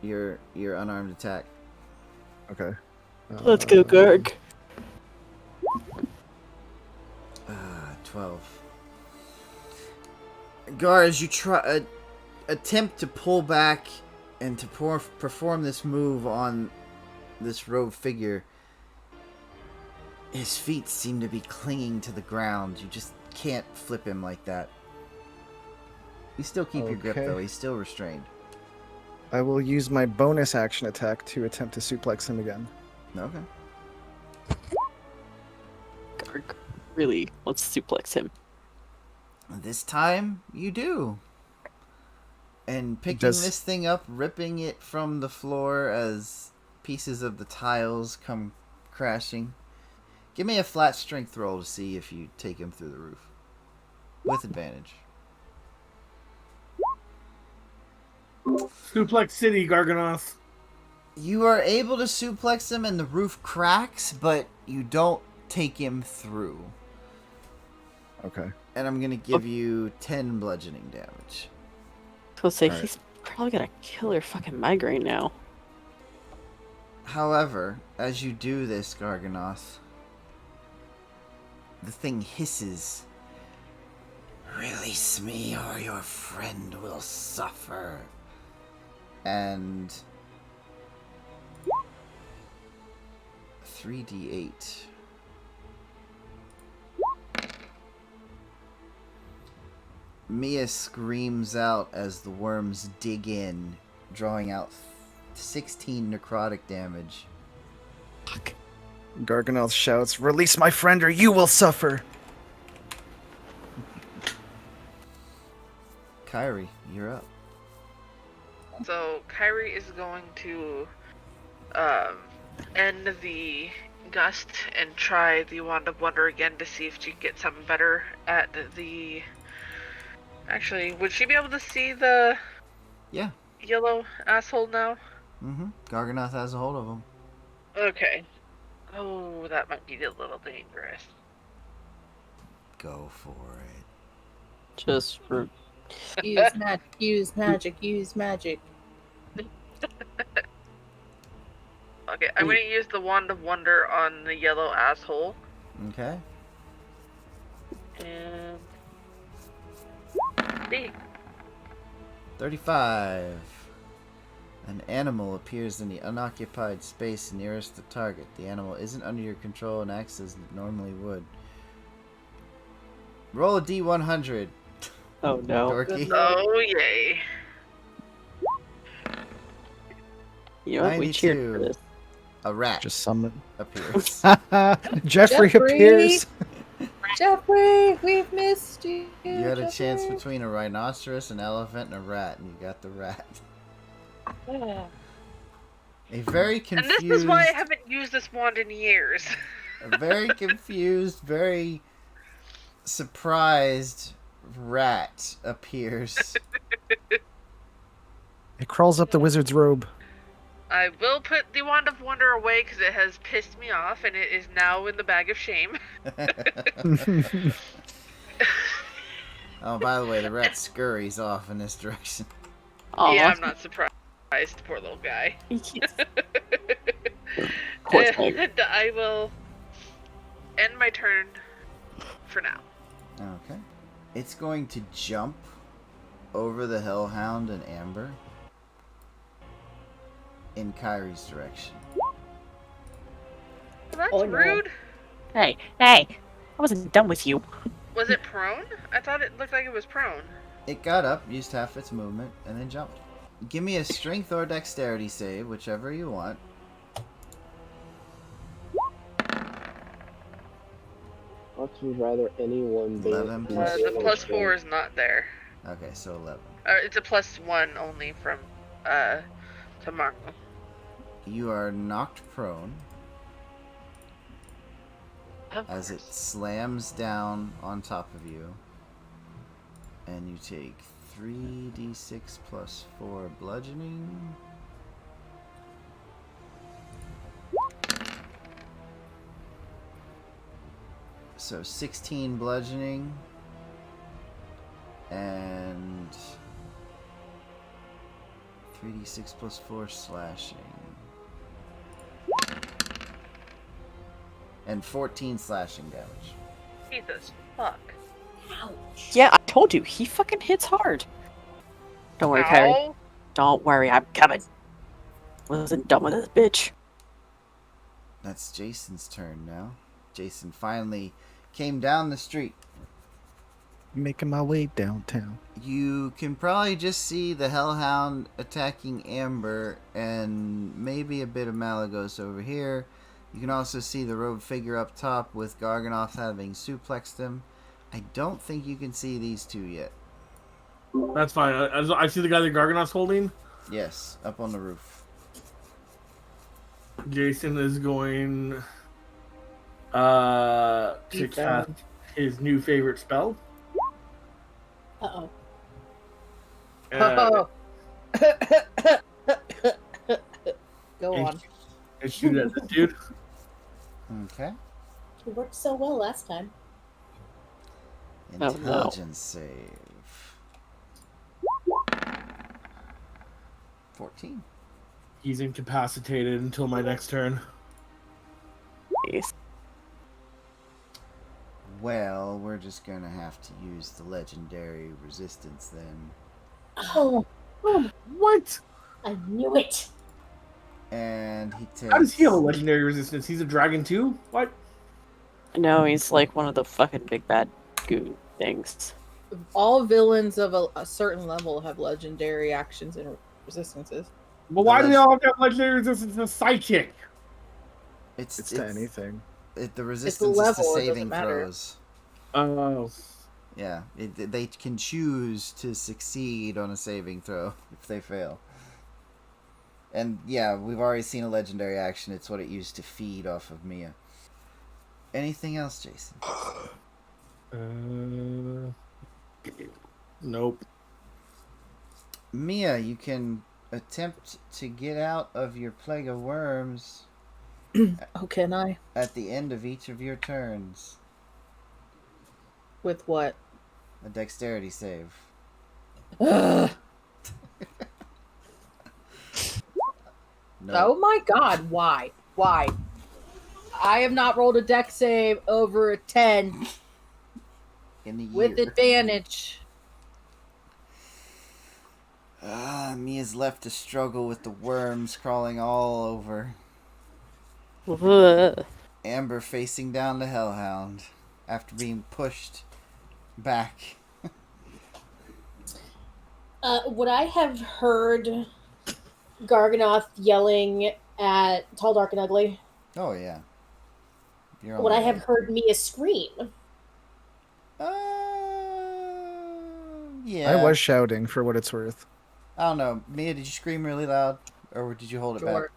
your unarmed attack. Okay. Let's go, Garg. 12. Gar, as you try attempt to pull back and to perform this move on this robed figure, his feet seem to be clinging to the ground. You just can't flip him like that. You still keep your grip, Okay. though. He's still restrained. I will use my bonus action attack to attempt to suplex him again. Okay. Garg. Really, let's suplex him. This time, you do. And picking this thing up, ripping it from the floor as pieces of the tiles come crashing. Give me a flat strength roll to see if you take him through the roof. With advantage. Suplex City, Garganoth. You are able to suplex him and the roof cracks, but you don't take him through. Okay. And I'm going to give you 10 bludgeoning damage. He'll say Alright. he's Probably got a killer fucking migraine now. However, as you do this, Garganoth, the thing hisses. Release me or your friend will suffer. And 3d8. Mia screams out as the worms dig in, drawing out 16 necrotic damage. Fuck. Garganoth shouts, "Release my friend or you will suffer!" Kyrie, you're up. So Kyrie is going to end the gust and try the Wand of Wonder again to see if she can get something better at the... Actually, would she be able to see the Yeah. yellow asshole now? Mm-hmm. Garganoth has a hold of him. Okay. Oh, that might be a little dangerous. Go for it. Just for... Use magic, use magic, use magic. Okay, I'm gonna use the Wand of Wonder on the yellow asshole. Okay. And... see. 35. An animal appears in the unoccupied space nearest the target. The animal isn't under your control and acts as it normally would. Roll a d100. Oh no. Dorky. Oh, yay. You know what? We cheered 92. for this. A rat Just summon. appears. Jeffrey appears. Jeffrey, we've missed you. You had a Jeffrey. chance between a rhinoceros, an elephant, and a rat, and you got the rat. Yeah. A very And confused... this is why I haven't used this wand in years. A very confused, very surprised rat appears. It crawls up the wizard's robe. I will put the Wand of Wonder away because it has pissed me off and it is now in the bag of shame. Oh, by the way, the rat scurries off in this direction. Aw. Yeah, I'm not surprised. Poor little guy. Poor thing. And I will end my turn for now. Okay. It's going to jump over the Hellhound and Amber in Kyrie's direction. That's Oh, no. rude. Hey, I wasn't done with you. Was it prone? I thought it looked like it was prone. It got up, used half its movement, and then jumped. Give me a strength or dexterity save, whichever you want. Much would rather anyone be. 11 The plus +4 is not there. Okay, so 11. It's a +1 only from Tomorrow. You are knocked prone as it slams down on top of you. And you take 3d6 plus 4 bludgeoning. So 16 bludgeoning. And 3d6 plus 4 slashing. And 14 slashing damage. Jesus fuck. Ouch. Yeah, I told you, he fucking hits hard. Don't worry, Kyrie. Ow. Don't worry, I'm coming. Wasn't done with this bitch. That's Jason's turn now. Jason finally came down the street. Making my way downtown. You can probably just see the Hellhound attacking Amber and maybe a bit of Malagos over here. You can also see the robed figure up top with Garganoth having suplexed him. I don't think you can see these two yet. That's fine. I see the guy that Garganoth's holding. Yes, up on the roof. Jason is going to cast his new favorite spell. Uh-oh. Uh, Go on. and shoot at this dude. Okay. It worked so well last time. no. Intelligence save. 14. He's incapacitated until my next turn. Nice. Well, we're just gonna have to use the legendary resistance then. Oh, What? I knew it. And he takes... How does he have a legendary resistance? He's a dragon too? What? No, he's like one of the fucking big bad goo things. All villains of a certain level have legendary actions and resistances. Well, why do they all have to have legendary resistance to psychic? It's to anything. The resistance is level, to it doesn't saving matter. throws. Oh. Yeah, they can choose to succeed on a saving throw if they fail. And yeah, we've already seen a legendary action. It's what it used to feed off of Mia. Anything else, Jason? Nope. Mia, you can attempt to get out of your plague of worms Oh, can I? at the end of each of your turns. With what? A dexterity save. Ugh. No. Oh my god, why? Why? I have not rolled a dex save over a 10 In a year. with advantage. Mia's left to struggle with the worms crawling all over. Ugh. Amber facing down the Hellhound after being pushed back. Would I have heard Garganoth yelling at Tall, Dark, and Ugly? Oh, yeah. You're on Would the I have way. heard Mia scream? Yeah. I was shouting for what it's worth. I don't know. Mia, did you scream really loud? Or did you hold it Sure. back?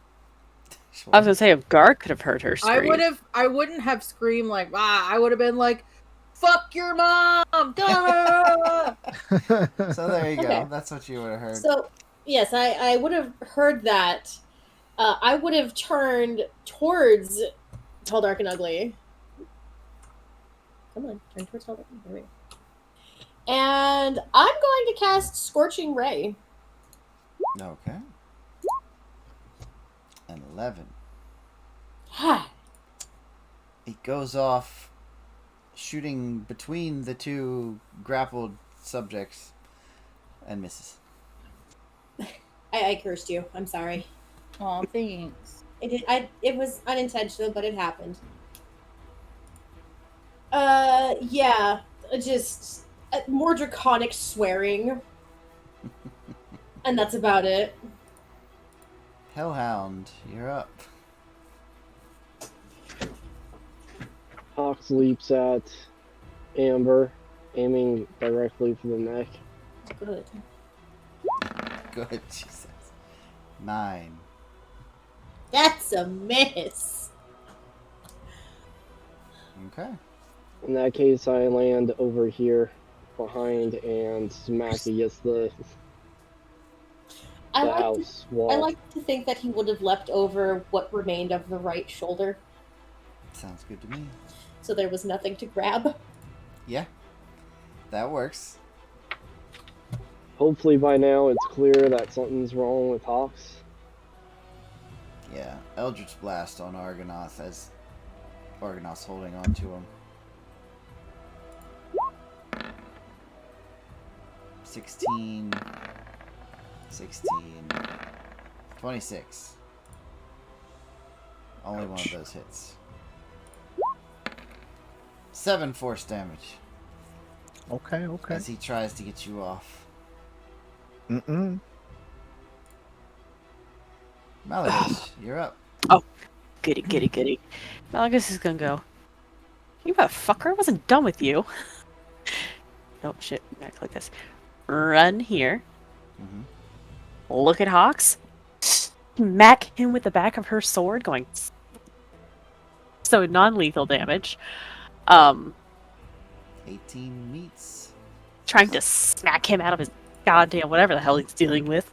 Sure. I was gonna say if Gar could have heard her scream. I wouldn't have screamed like, I would have been like, fuck your mom! Duh! So there you go. Okay. That's what you would have heard. So, yes, I would have heard that. I would have turned towards Tall, Dark, and Ugly. Come on, turn towards Tall, Dark, and Ugly. There we go. And I'm going to cast Scorching Ray. Okay. An 11. It goes off, shooting between the two grappled subjects, and misses. I cursed you. I'm sorry. Aw, thanks. It was unintentional, but it happened. Yeah, just more draconic swearing, and that's about it. Hellhound, you're up. Hawks leaps at Amber, aiming directly for the neck. Good. Good, Jesus. 9. That's a miss. Okay. In that case, I land over here behind and smack against the house wall. I like to think that he would have leapt over what remained of the right shoulder, Sounds good to me. so there was nothing to grab. Yeah. That works. Hopefully by now it's clear that something's wrong with Hawks. Yeah. Eldritch Blast on Argonath as Argonath's holding on to him. 16. 26. Only one of Ouch. those hits. 7 force damage Okay. as he tries to get you off. Mm-mm. Malagos, you're up. Goody. Malagus is gonna go. You motherfucker, I wasn't done with you. Oh shit, I gotta click this. Run here. Mm-hmm. Look at Hawks. Smack him with the back of her sword, going so non-lethal damage. 18 meets. Trying to smack him out of his goddamn whatever the hell he's dealing with.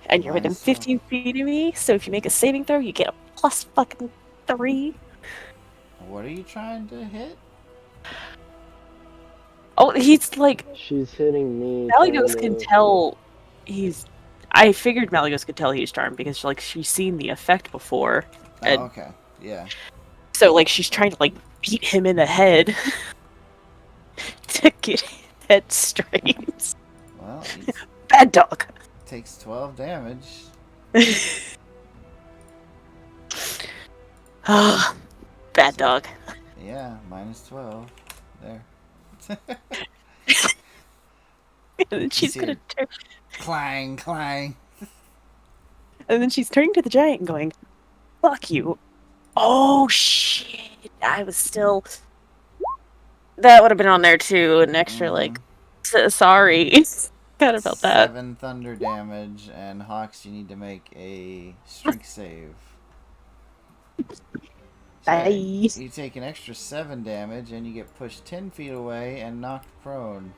And you're within Nice. 15 feet of me, so if you make a saving throw, you get a plus fucking 3. What are you trying to hit? Oh, he's like, She's hitting me. Malagos trying can to- tell he's I figured Malagos could tell he's charmed because like she's seen the effect before, Oh, and okay. Yeah. so like she's trying to like beat him in the head to get his head straight. Well, he Bad dog. takes 12 damage. Ah, bad dog. Yeah, minus 12. There. And then she's hear gonna turn, Clang, clang. and then she's turning to the giant and going, "Fuck you." Oh shit! I was still. That would have been on there too. An extra like, sorry. Forgot about that. 7 thunder damage, and Hawks, you need to make a strength save. Bye. You take an extra 7 damage, and you get pushed 10 feet away and knocked prone.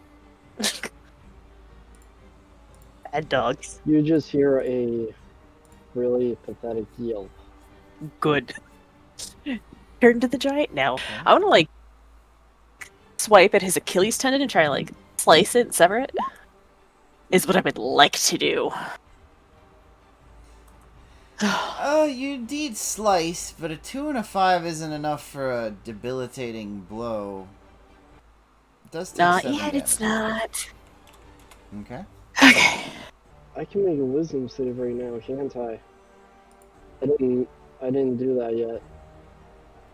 Bad dogs. You just hear a really pathetic yelp. Good. Turn to the giant now. I want to like swipe at his Achilles tendon and try to like slice it and sever it. Is what I would like to do. You indeed slice, but a 2 and a 5 isn't enough for a debilitating blow. It does take Not 7 yet. damage. It's not. Okay. Okay. I can make a wisdom save right now, can't I? I didn't do that yet.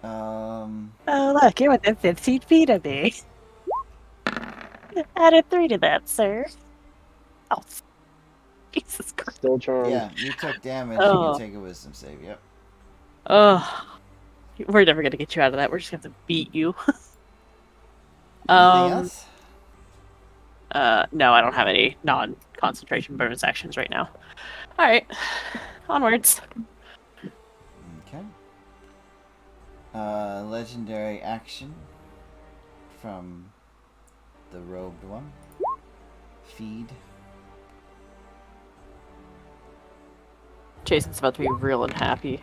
Oh look, you're within 15 feet of me. Added 3 to that, sir. Oh, Jesus Christ. Still charmed. Yeah, you took damage. Oh. You can take a wisdom save. Yep. Oh, we're never gonna get you out of that. We're just gonna have to beat you. Anything else? No, I don't have any non-concentration bonus actions right now. All right, onwards. Okay. Legendary action from the robed one. Feed. Jason's about to be real unhappy.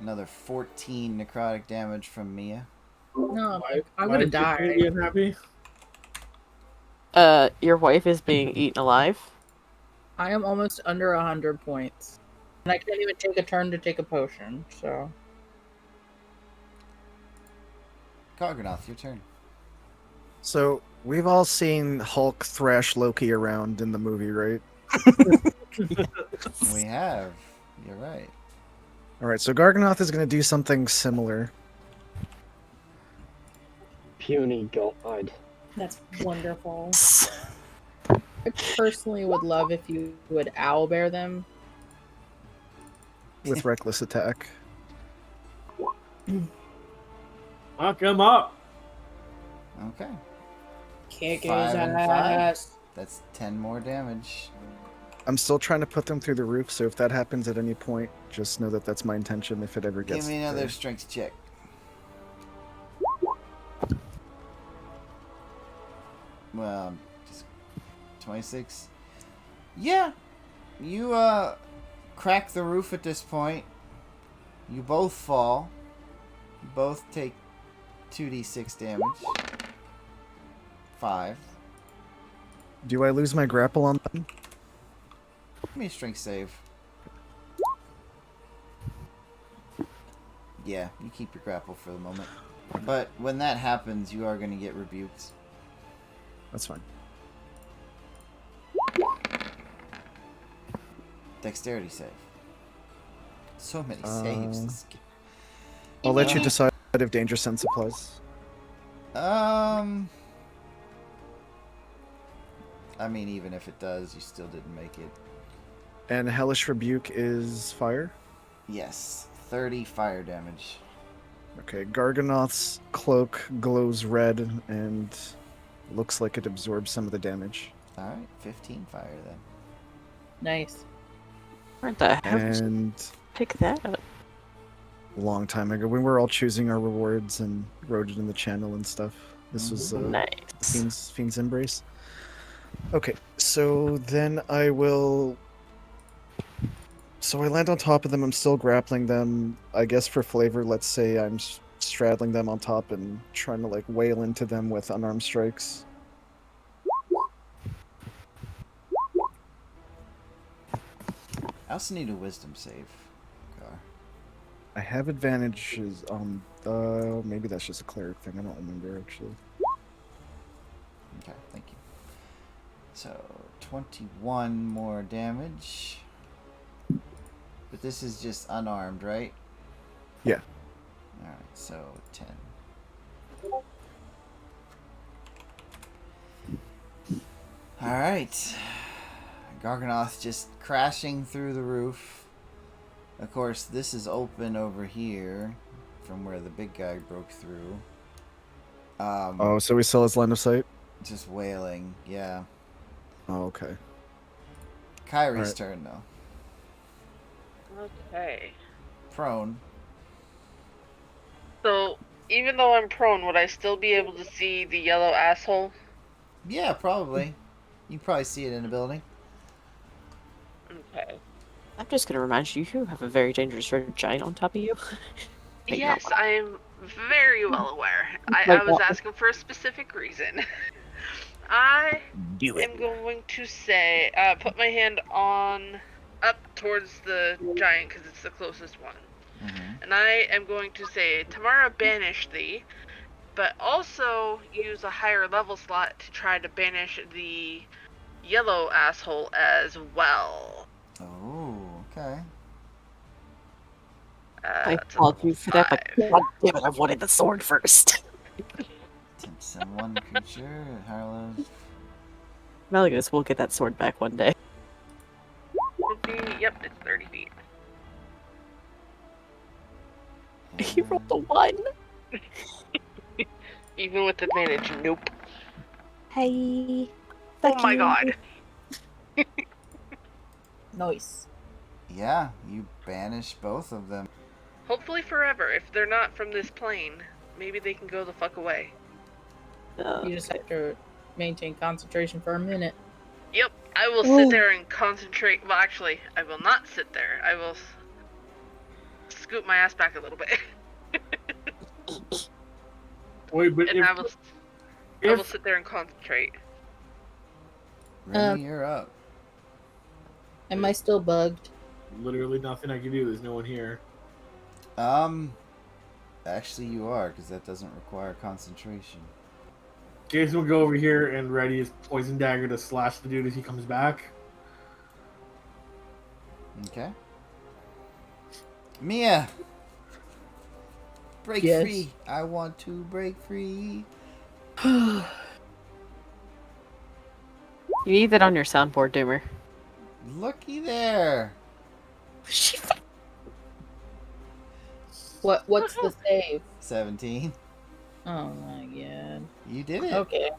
Another 14 necrotic damage from Mia. No, I'm Why gonna is she die. really unhappy? Your wife is being eaten alive. I am almost under 100 points. And I can't even take a turn to take a potion, so. Garganoth, your turn. So we've all seen Hulk thrash Loki around in the movie, right? We have. You're right. All right, so Garganoth is going to do something similar. Puny god. That's wonderful. I personally would love if you would owlbear them. With reckless attack. Knock him up. Okay. Kick his 5 and 5. ass. That's 10 more damage. I'm still trying to put them through the roof, so if that happens at any point, just know that that's my intention if it ever gets Give me another there. strength check. Well, just 26. Yeah. You, crack the roof at this point. You both fall. You both take 2d6 damage. 5. Do I lose my grapple on them? Give me a strength save. Yeah, you keep your grapple for the moment. But when that happens, you are going to get rebuked. That's fine. Dexterity save. So many saves. this game. I'll let you decide if danger sense applies. I mean, even if it does, you still didn't make it. And Hellish Rebuke is fire? Yes, 30 fire damage. Okay, Garganoth's cloak glows red and looks like it absorbs some of the damage. Alright, 15 fire then. Nice. Where the hell did you And pick that up? a long time ago, when we were all choosing our rewards and wrote it in the channel and stuff. This was Nice. Fiend's Embrace. Okay, so then I will... So I land on top of them, I'm still grappling them. I guess for flavor, let's say I'm straddling them on top and trying to like wail into them with unarmed strikes. also need a wisdom save. Gar. I have advantages on maybe that's just a cleric thing. I don't remember actually. Okay, thank you. So 21 more damage. But this is just unarmed, right? Yeah. Alright, so 10. Alright. Garganoth just crashing through the roof. Of course, this is open over here from where the big guy broke through. Oh, so we still has line of sight? Just wailing, yeah. Oh, okay. Kyrie's Alright. turn, though. Okay. Prone. So, even though I'm prone, would I still be able to see the yellow asshole? Yeah, probably. You can probably see it in the building. Okay. I'm just gonna remind you, you have a very dangerous red giant on top of you. Think not Yes, well. I'm very well aware. I Like was what? asking for a specific reason. I Do am going to say, put my hand on, up towards the giant, because it's the closest one. Mm-hmm. And I am going to say, Tamara, banish thee, but also use a higher level slot to try to banish the yellow asshole as well. Oh, okay. I That's a called level you for that, but 5. god damn it, I wanted the sword first. Send one creature at higher levels. Malagos will get that sword back one day. Yep, it's 30 feet. He rolled a 1. Even with advantage, nope. Hey. Oh my god. Nice. Yeah, you banish both of them. Hopefully forever. If they're not from this plane, maybe they can go the fuck away. You just have to maintain concentration for a minute. Yep, I will sit there and concentrate. Well, actually, I will not sit there. I will scoot my ass back a little bit. Wait, but And I will if sit there and concentrate. Remy, you're up. Am I still bugged? literally nothing I can do, there's no one here. Actually you are, because that doesn't require concentration. Jason will go over here and ready his poison dagger to slash the dude as he comes back. Okay. Mia! Break Yes. free! I want to break free! You need that on your soundboard, Doomer. Looky there! She What's the save? 17. Oh my god. You did it! Okay.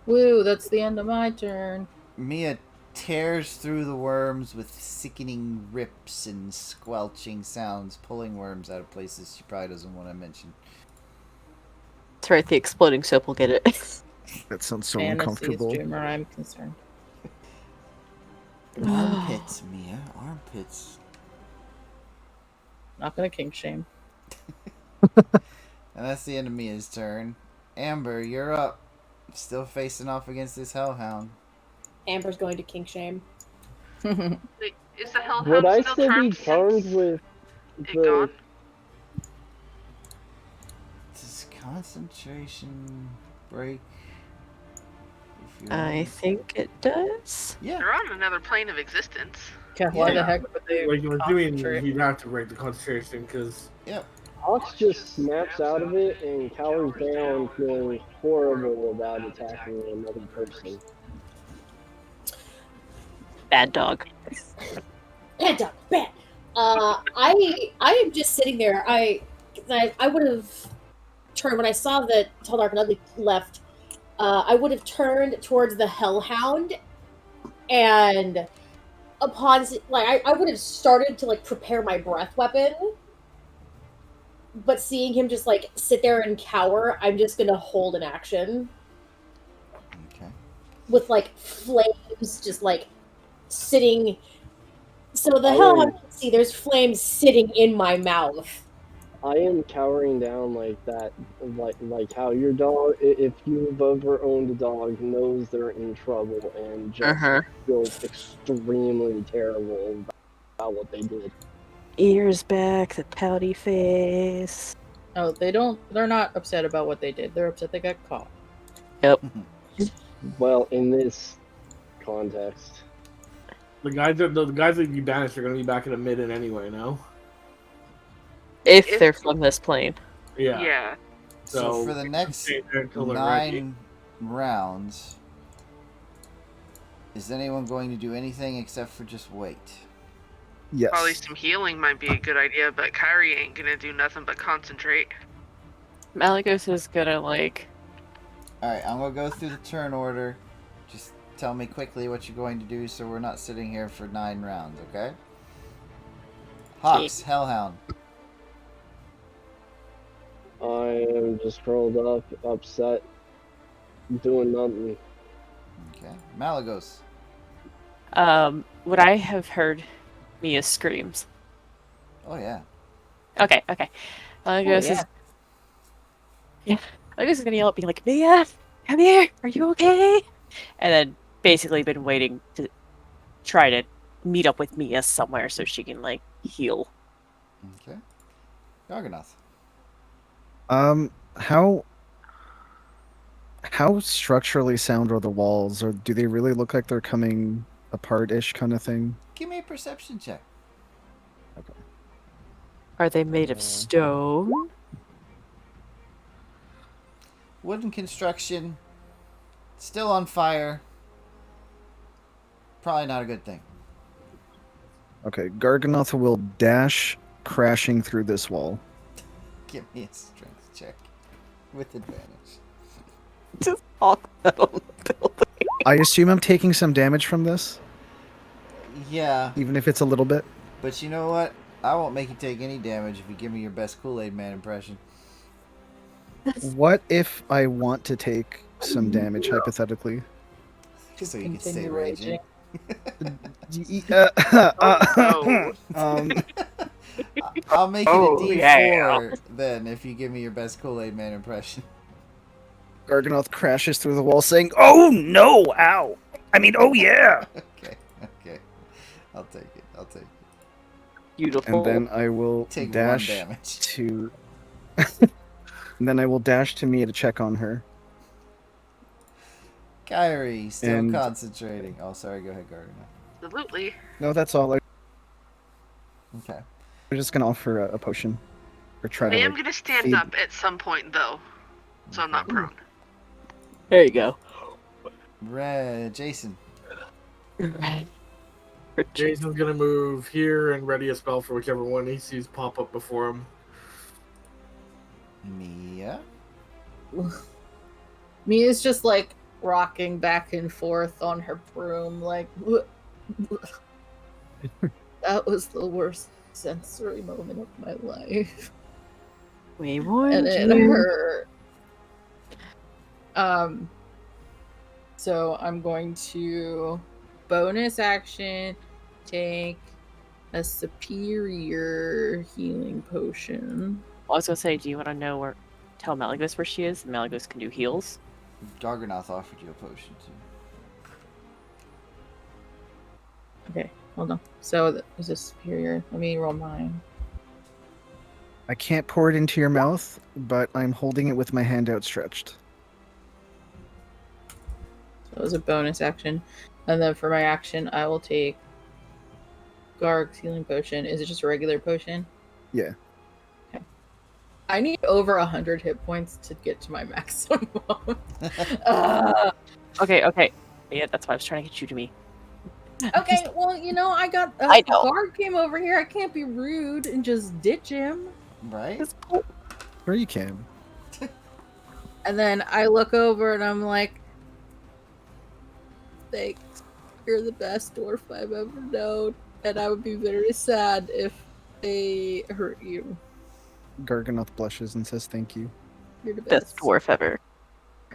Woo, that's the end of my turn. Mia tears through the worms with sickening rips and squelching sounds, pulling worms out of places she probably doesn't want to mention. That's right, the exploding soap will get it. That sounds so Fantasy uncomfortable. streamer, I'm concerned. Armpits, Mia. Armpits. Not gonna kink shame. And that's the end of Mia's turn. Amber, you're up. Still facing off against this hellhound. Amber's going to kink shame. Wait, is the hellhound Would I still still be charmed charmed since with it the gone? Does concentration break? If you're I think it does. Yeah. They're on another plane of existence. Yeah, why the Yeah. heck would they Like you were doing, concentrate? he'd have to break the concentration because Yep. Ox just snaps out of it and cowers down, feeling horrible about attacking another person. Bad dog. Bad dog, bad. I am just sitting there. I would have turned when I saw that Tall Dark and Ugly left. I would have turned towards the Hellhound, and upon I would have started to prepare my breath weapon. But seeing him just sit there and cower, I'm just gonna hold an action Okay. with flames just sitting. So the Oh. hell I can see there's flames sitting in my mouth. I am cowering down like that, like how your dog, if you've ever owned a dog, knows they're in trouble and just feels extremely terrible. about what they did. Ears back, the pouty face. Oh, they're not upset about what they did. They're upset they got caught. Yep. Well, in this context, The guys that you banished are going to be back in a mid-in anyway, no? If they're from this plane. Yeah. So for the we next stay there until they're ready. 9 rounds, is anyone going to do anything except for just wait? Yes. Probably some healing might be a good idea, but Kyrie ain't gonna do nothing but concentrate. Malagos is gonna, like... Alright, I'm going to go through the turn order. Just tell me quickly what you're going to do so we're not sitting here for 9 rounds, okay? Hawks, Hellhound. I am just curled up, upset, doing nothing. Okay. Malagos. Would I have heard Mia's screams? Oh, yeah. Okay. Malagos is... Yeah. Malagos is gonna yell at me like, Mia, come here, are you okay? And then basically been waiting to try to meet up with Mia somewhere so she can, like, heal. Okay. Garganoth. How structurally sound are the walls, or do they really look like they're coming apart-ish kind of thing? Give me a perception check. Are they made of stone? Wooden construction. Still on fire. Probably not a good thing. Okay, Garganoth will dash crashing through this wall. Give me a strength check. With advantage. Just all that on the building. I assume I'm taking some damage from this, Yeah, even if it's a little bit. but you know what? I won't make you take any damage if you give me your best Kool-Aid Man impression. What if I want to take some damage, hypothetically? So you can stay Continue raging. Oh, I'll make it Oh, a D4 yeah. then if you give me your best Kool-Aid Man impression. Garganoth crashes through the wall saying, "Oh no, ow! I mean, oh yeah!" Okay. I'll take it. Beautiful. And then I will Take 1 dash damage. to... and then I will dash to Mia to check on her. Kyrie, still And- concentrating. Oh, sorry. Go ahead, Garganoth. absolutely. No, that's all. Okay. We're just gonna offer a potion. Or try I to, am like, gonna stand feed- up at some point, though, so I'm not prone. There you go. Jason. Jason's gonna move here and ready a spell for whichever one he sees pop up before him. Mia. Mia's just like rocking back and forth on her broom, like that was the worst sensory moment of my life. We And warned it you. hurt. So I'm going to bonus action take a superior healing potion. I was gonna say, do you want to know where? Tell Malagos where she is, and Malagos can do heals. Garganoth offered you a potion too. Okay, hold on. So is this superior? Let me roll mine. I can't pour it into your mouth, but I'm holding it with my hand outstretched. So it was a bonus action. And then for my action, I will take Garg's healing potion. Is it just a regular potion? Yeah. Okay. I need over 100 hit points to get to my maximum. Okay. Yeah, that's why I was trying to get you to me. Okay, well, you know, I got I know. Garg came over here. I can't be rude and just ditch him. Right? It's cool. Or you can. And then I look over and I'm like, thanks. You're the best dwarf I've ever known. And I would be very sad if they hurt you. Garganoth blushes and says thank you. You're the Best best. dwarf ever.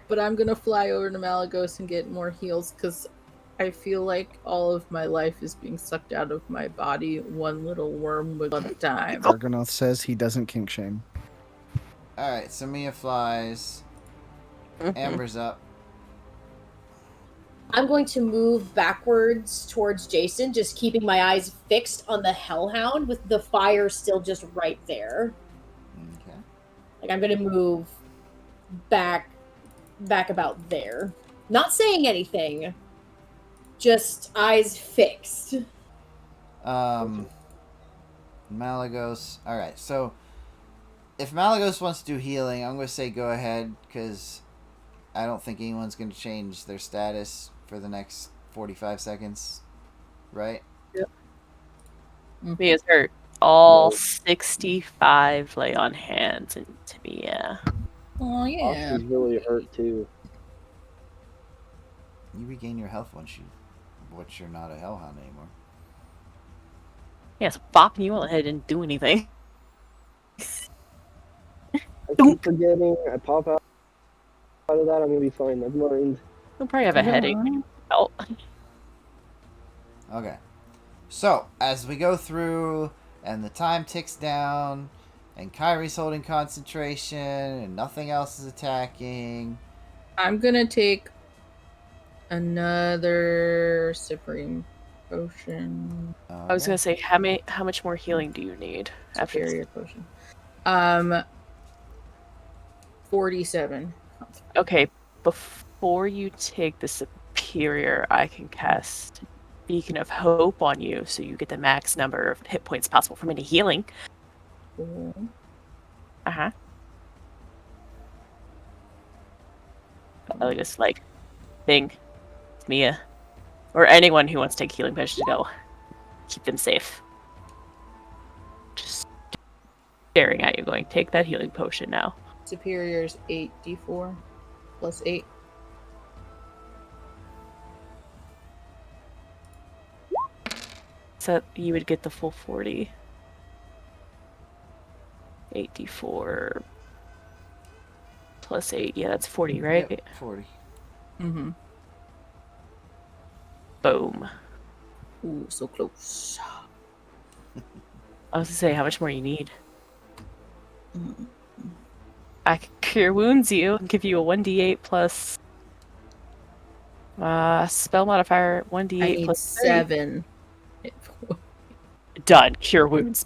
But I'm gonna fly over to Malagos and get more heals because I feel like all of my life is being sucked out of my body, one little wormwood at a time. Garganoth says he doesn't kink shame. Alright, so Mia flies. Mhm. Amber's up. I'm going to move backwards towards Jason, just keeping my eyes fixed on the Hellhound with the fire still just right there. Okay. Like I'm going to move back about there. Not saying anything. Just eyes fixed. Malagos. All right. So if Malagos wants to do healing, I'm going to say go ahead because I don't think anyone's going to change their status for the next 45 seconds. Right? Yep. Me is hurt. All 65 lay on hands and Tamia. Oh yeah. Austin's really hurt too. You regain your health once you're not a Hellhound anymore. Yes, bopping you on the head didn't do anything. I keep forgetting. I pop out of that. I'm gonna be fine. Never mind. You'll probably have a headache. Oh. Okay. So, as we go through and the time ticks down and Kyrie's holding concentration and nothing else is attacking. I'm gonna take another Supreme Potion. I was gonna say, how much more healing do you need after Superior Potion. 47. Okay, before you take the superior, I can cast Beacon of Hope on you, so you get the max number of hit points possible from any healing. Cool. Uh-huh. I just thing, Mia, or anyone who wants to take healing potion to go. Keep them safe. Just staring at you going, take that healing potion now. Superior's 8d4 plus 8. So you would get the full 40. 8d4 plus 8. Yeah, that's 40, right? Yep, 40. Mm-hmm. Boom. Ooh, so close. I was gonna say, how much more you need? I can cure wounds you and give you a 1d8 plus spell modifier 1d8 I need plus 7. Done. Cure wounds.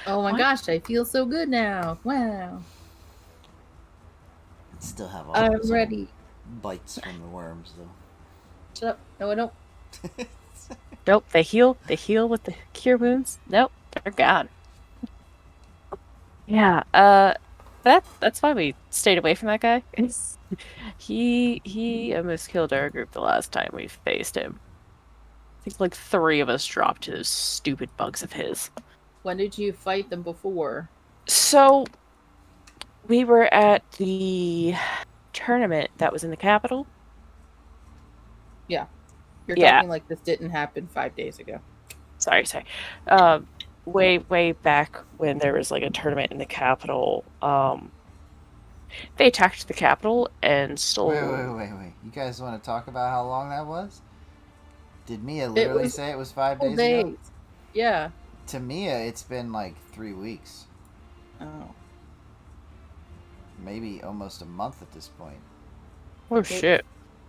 Oh my gosh, I feel so good now. Wow. Still have all I'm those ready. bites from the worms, though. Shut up. No, I don't. Nope, they heal. They heal with the cure wounds. Nope, they're gone. Yeah, that's why we stayed away from that guy. He almost killed our group the last time we faced him. I think 3 of us dropped to those stupid bugs of his. When did you fight them before? So, we were at the tournament that was in the capital. Yeah. You're Yeah. talking like this didn't happen 5 days ago. Sorry. Way back when there was a tournament in the capital. They attacked the capital and stole. Wait. You guys want to talk about how long that was? Did Mia literally say it was 5 days ago? Yeah. To Mia, it's been 3 weeks. Oh. Maybe almost a month at this point. Oh shit!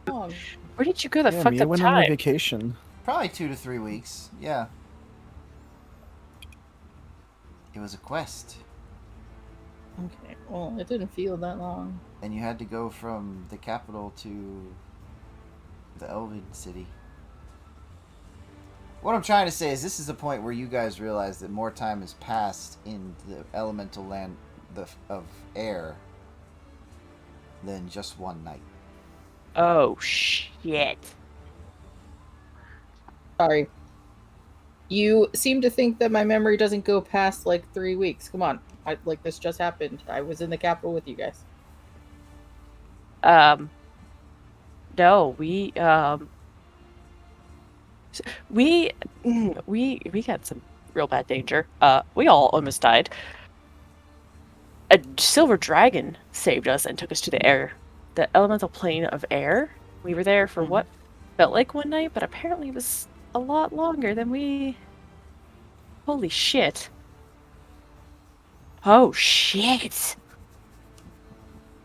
Oh. Where did you go? The fucked Mia up went on a time. vacation. Probably 2 to 3 weeks. Yeah. It was a quest. Okay. Well, it didn't feel that long. And you had to go from the capital to the Elven city. What I'm trying to say is this is the point where you guys realize that more time has passed in the elemental land of air than just one night. Oh shit! Sorry. You seem to think that my memory doesn't go past 3 weeks. Come on. This just happened. I was in the capital with you guys. No, we got some real bad danger. We all almost died. A silver dragon saved us and took us to the elemental plane of air. We were there for what felt like one night, but apparently it was a lot longer than we... Holy shit. Oh shit.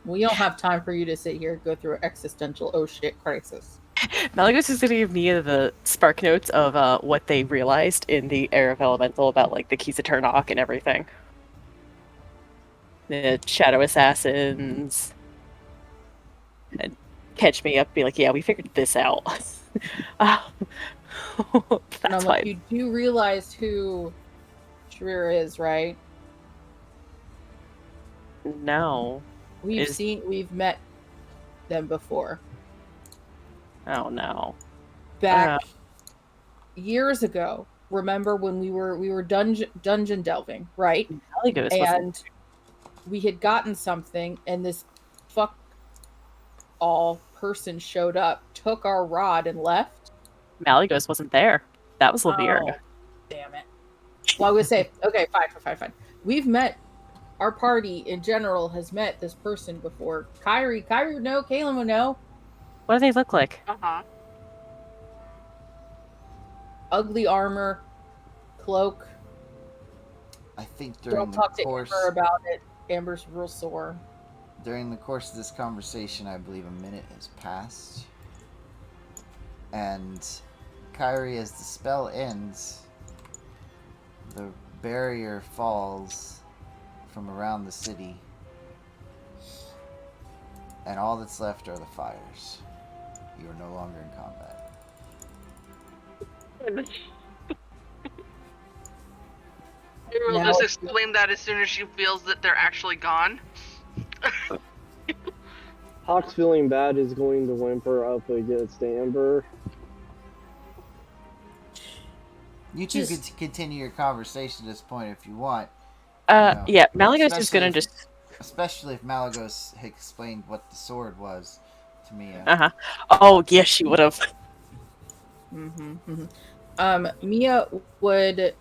We don't have time for you to sit here and go through an existential oh shit crisis. Malagos is going to give me the spark notes of what they realized in the Era of Elemental about like the Keys of Ternok and everything. The Shadow Assassins. And catch me up, be like, yeah, we figured this out. And That's I'm like, fine. you do realize who Charir is, right? No. We've met them before. Oh no. Back years ago. Remember when we were dungeon delving, right? Malagos And we had gotten something, and this fuck all person showed up, took our rod, and left. Malagos wasn't there. That was Lavierga. Oh, damn it. Well, I would say, okay, fine. We've met, our party in general has met this person before. Kyrie would know, Kaylin would know. What do they look like? Uh-huh. Ugly armor, cloak. I think Don't during the talk to course Amber about it. Amber's real sore. during the course of this conversation, I believe a minute has passed. And Kyrie, as the spell ends, the barrier falls from around the city. And all that's left are the fires. You are no longer in combat. We'll Now just it's- explain that as soon as she feels that they're actually gone. Hawk's feeling bad is going to whimper up against Amber. You two could continue your conversation at this point if you want. Yeah, Malagos is especially gonna if- just... Especially if Malagos had explained what the sword was to Mia. Uh-huh. Oh, yes, she would have. Mia would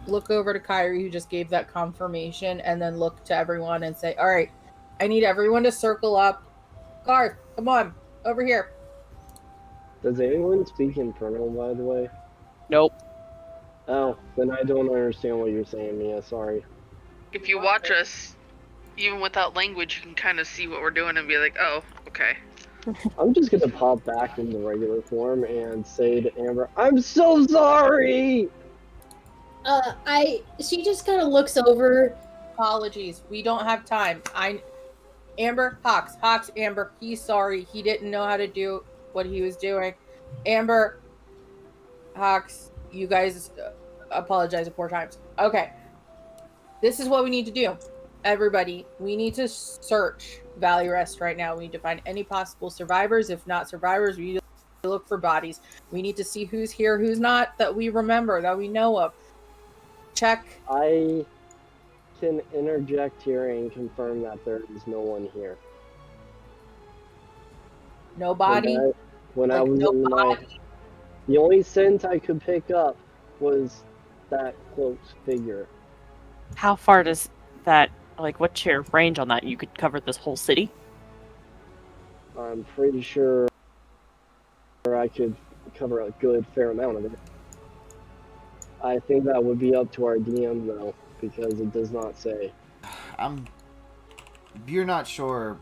look over to Kyrie, who just gave that confirmation, and then look to everyone and say, all right, I need everyone to circle up. Garth, come on, over here. Does anyone speak Infernal, by the way? Nope. Oh, then I don't understand what you're saying, Mia. Sorry. If you watch us, even without language, you can kind of see what we're doing and be like, oh, okay. I'm just gonna pop back into regular form and say to Amber, I'm so sorry! She just kind of looks over. Apologies, we don't have time. Amber, Hawks, Amber, he's sorry. He didn't know how to do what he was doing. Amber, Hawks, you guys apologize 4 times. Okay. This is what we need to do. Everybody, we need to search Valley Rest right now. We need to find any possible survivors. If not survivors, we need to look for bodies. We need to see who's here, who's not, that we remember, that we know of. Check. I can interject here and confirm that there is no one here. Nobody. When I was in the only scent I could pick up was that cloaked figure. How far does that, like, what's your range on that? You could cover this whole city? I'm pretty sure I could cover a good fair amount of it. I think that would be up to our DM, though, because it does not say. You're not sure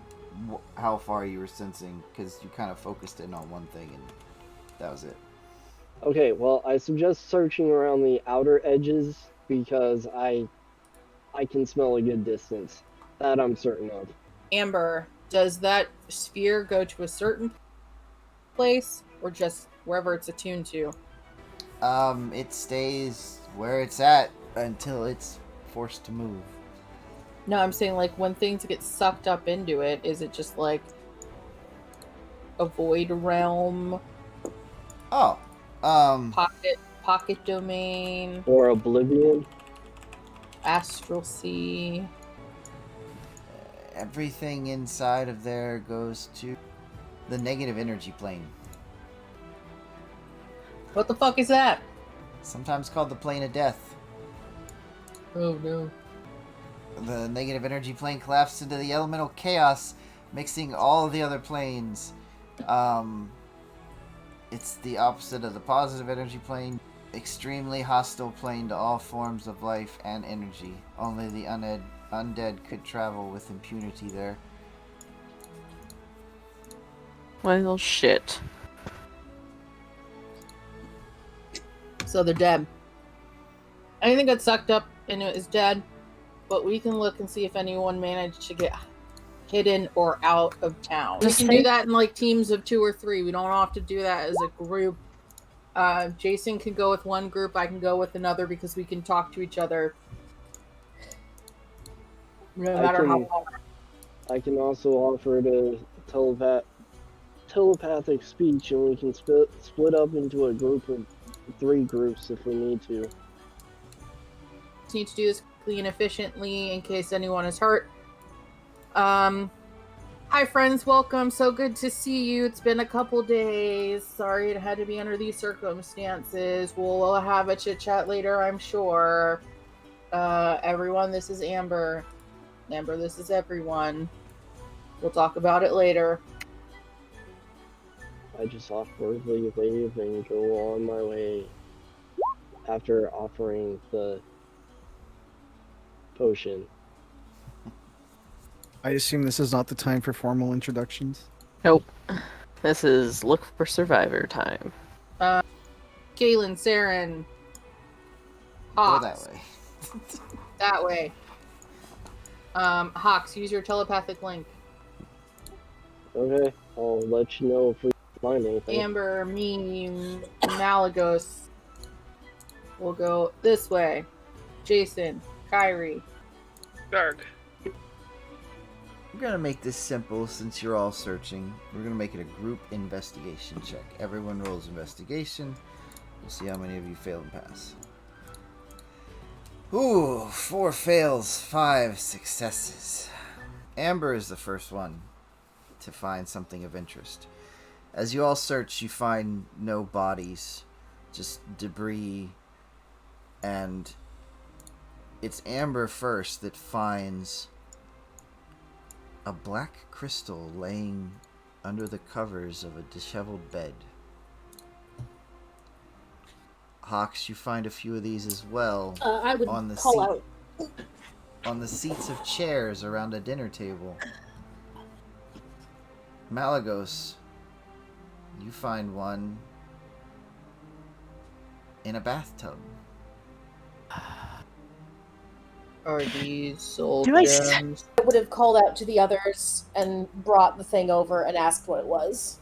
how far you were sensing, because you kind of focused in on one thing, and that was it. Okay, well, I suggest searching around the outer edges, because I can smell a good distance. That I'm certain of. Amber, does that sphere go to a certain place, or just wherever it's attuned to? It stays where it's at until it's forced to move. No, I'm saying, like, when things get sucked up into it, is it just like a void realm? Oh, Pocket domain, Or Oblivion. astral sea. everything inside of there goes to the negative energy plane. What the fuck is that? Sometimes called the plane of death. Oh no. The negative energy plane collapsed into the elemental chaos, mixing all of the other planes. It's the opposite of the positive energy plane. Extremely hostile plane to all forms of life and energy. Only the undead could travel with impunity there. Well, shit. So they're dead. Anything got sucked up and it is dead, but we can look and see if anyone managed to get hidden or out of town. Just We can do think- that in like teams of 2 or 3. We don't have to do that as a group. Jason can go with one group, I can go with another because we can talk to each other no matter how long. I can also offer to telepathic speech, and we can split up into a group of 3 groups if we need to. Need to do this quickly and efficiently in case anyone is hurt. Hi friends, welcome. So good to see you. It's been a couple days. Sorry it had to be under these circumstances. We'll have a chit chat later, I'm sure. Everyone, this is Amber. Amber, this is everyone. We'll talk about it later. I just awkwardly wave and go on my way after offering the potion. I assume this is not the time for formal introductions. Nope. This is look for survivor time. Galen, Saren, Go Hawks. that way. That way. Hawks, use your telepathic link. Okay, I'll let you know if we find anything. Amber, me, Malagos. We'll go this way. Jason, Kyrie. Garg. We're gonna make this simple since you're all searching. We're gonna make it a group investigation check. Everyone rolls investigation. We'll see how many of you fail and pass. Ooh, 4 fails, 5 successes. Amber is the first one to find something of interest. As you all search, you find no bodies, just debris, and it's Amber first that finds a black crystal laying under the covers of a disheveled bed. Hawks, you find a few of these as well. I would on the call seat, out. on the seats of chairs around a dinner table. Malagos, you find one in a bathtub. Are these soul Do I gems? I would have called out to the others and brought the thing over and asked what it was.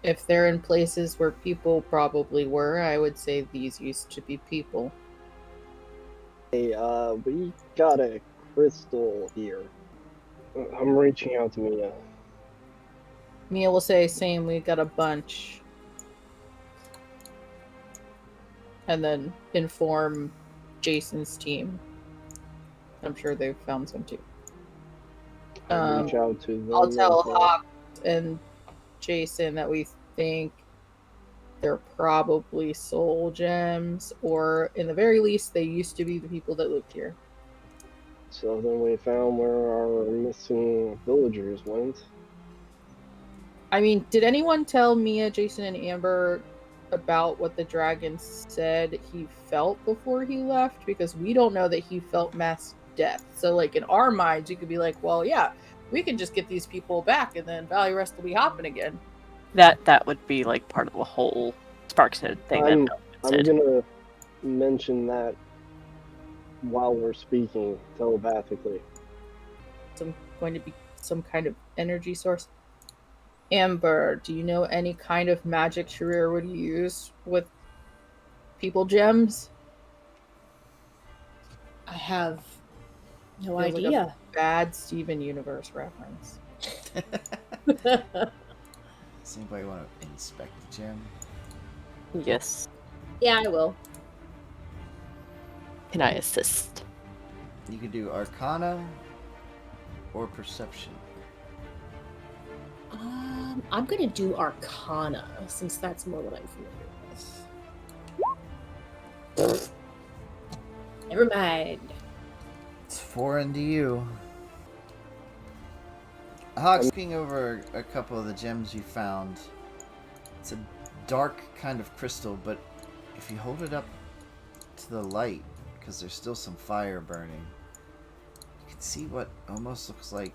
If they're in places where people probably were, I would say these used to be people. Hey, we got a crystal here. I'm reaching out to Mia. Mia will say, same, we got a bunch. And then inform Jason's team. I'm sure they've found some too. Reach out to them. I'll tell as well. Hawk and Jason that we think they're probably soul gems, or in the very least, they used to be the people that lived here. So then we found where our missing villagers went. I mean, did anyone tell Mia, Jason, and Amber about what the dragon said he felt before he left? Because we don't know that he felt mass death. So, like, in our minds, you could be like, well, yeah, we can just get these people back, and then Valley Rest will be hopping again. That would be like part of the whole Sparkshead thing. I'm that said. gonna mention that while we're speaking telepathically. Going to be some kind of energy source. Amber, do you know any kind of magic Charir would use with people gems? I have no Feels like idea. a bad Steven Universe reference. Does anybody want to inspect the gem? Yes. Yeah, I will. Can I assist? You could do Arcana or Perception. I'm gonna do Arcana, since that's more what I'm familiar with. Never mind. It's foreign to you. Hawk's looking over a couple of the gems you found. It's a dark kind of crystal, but if you hold it up to the light, because there's still some fire burning, you can see what almost looks like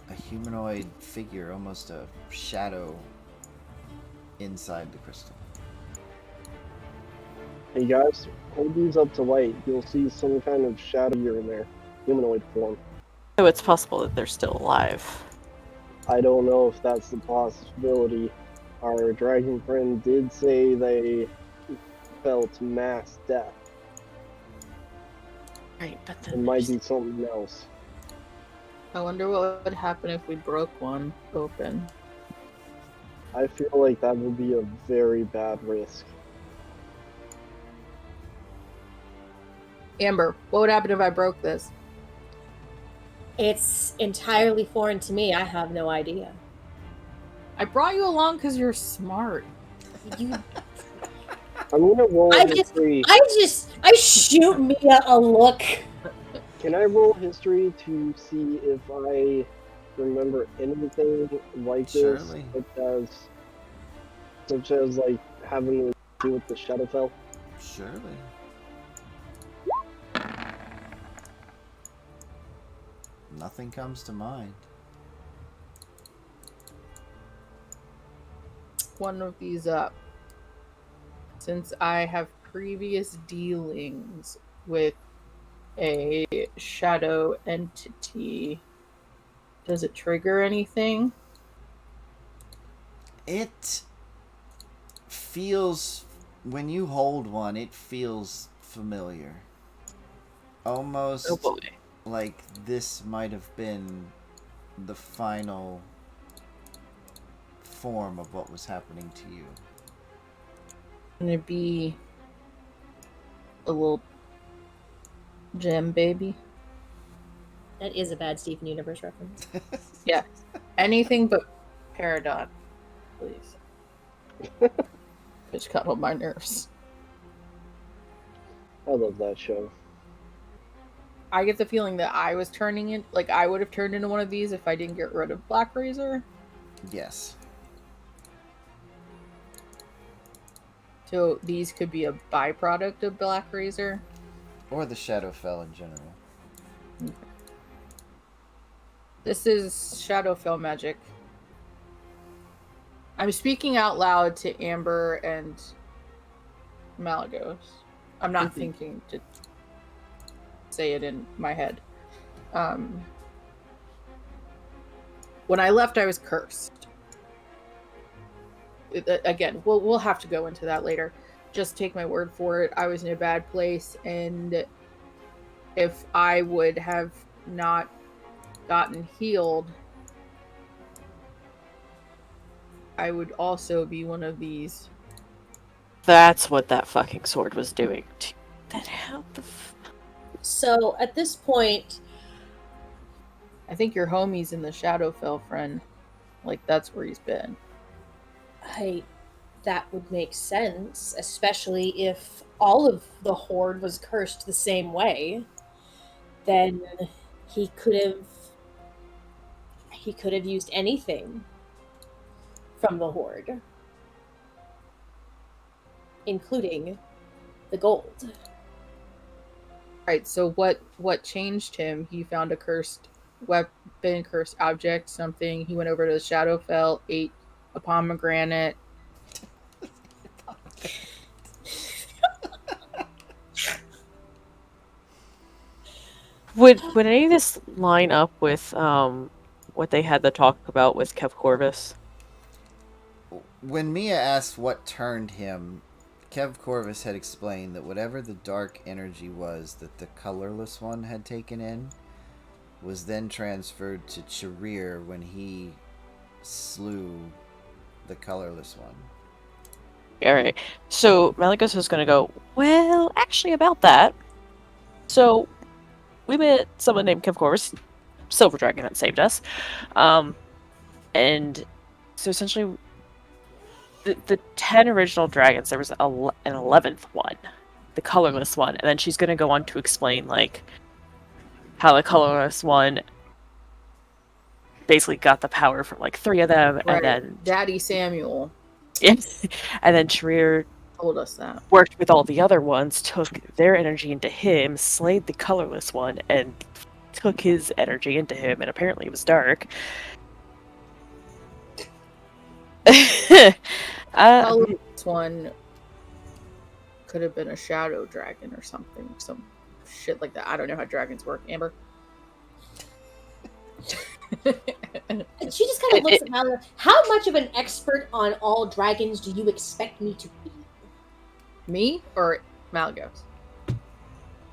a humanoid figure, almost a shadow inside the crystal. Hey guys, hold these up to light. You'll see some kind of shadow here and there. Humanoid form. So it's possible that they're still alive. I don't know if that's the possibility. Our dragon friend did say they felt mass death. Right, but It then might be something else. I wonder what would happen if we broke one open. I feel like that would be a very bad risk. Amber, what would happen if I broke this? It's entirely foreign to me. I have no idea. I brought you along because you're smart. You, I'm gonna roll I just- history. I shoot Mia a look. Can I roll history to see if I remember anything like this, Surely. such as like having to do with the Shadowfell? Surely. Nothing comes to mind. One of these up. Since I have previous dealings with a shadow entity, does it trigger anything? It feels, when you hold one, it feels familiar. Almost Oh boy. like this might have been the final form of what was happening to you. Gonna be a little gem baby? That is a bad Steven Universe reference. Yeah. Anything but Paradox, please. Which got on my nerves. I love that show. I get the feeling that I was turning it, like I would have turned into one of these if I didn't get rid of Black Razor. Yes. So these could be a byproduct of Black Razor. Or the Shadowfell in general. This is Shadowfell magic. I'm speaking out loud to Amber and Malagos. I'm not thinking to say it in my head. When I left, I was cursed. Again, we'll have to go into that later. Just take my word for it. I was in a bad place, and if I would have not gotten healed, I would also be one of these. That's what that fucking sword was doing. Then how the So at this point, I think your homie's in the Shadowfell, friend. Like, that's where he's been. that would make sense, especially if all of the Horde was cursed the same way. Then he could have used anything from the Horde, including the gold. Right, so what changed him? He found a cursed weapon, cursed object, something. He went over to the Shadowfell, ate a pomegranate. Would any of this line up with what they had to talk about with Kev Corvus? When Mia asked what turned him, Kev Corvus had explained that whatever the dark energy was that the colorless one had taken in was then transferred to Charir when he slew the colorless one. Alright, so Malagos is gonna go, well, actually about that. So, we met someone named Kev Corvus, Silver Dragon that saved us. And so essentially, the 10 original dragons, there was an 11th one, the colorless one, and then she's going to go on to explain, like, how the colorless one basically got the power from, like, 3 of them, Right. and then... Daddy Samuel and then Charir told us that. worked with all the other ones, took their energy into him, slayed the colorless one, and took his energy into him, and apparently it was dark. This one could have been a shadow dragon or something. Some shit like that. I don't know how dragons work. Amber? And she just kind of looks at Mallory. How much of an expert on all dragons do you expect me to be? Me or Malagos?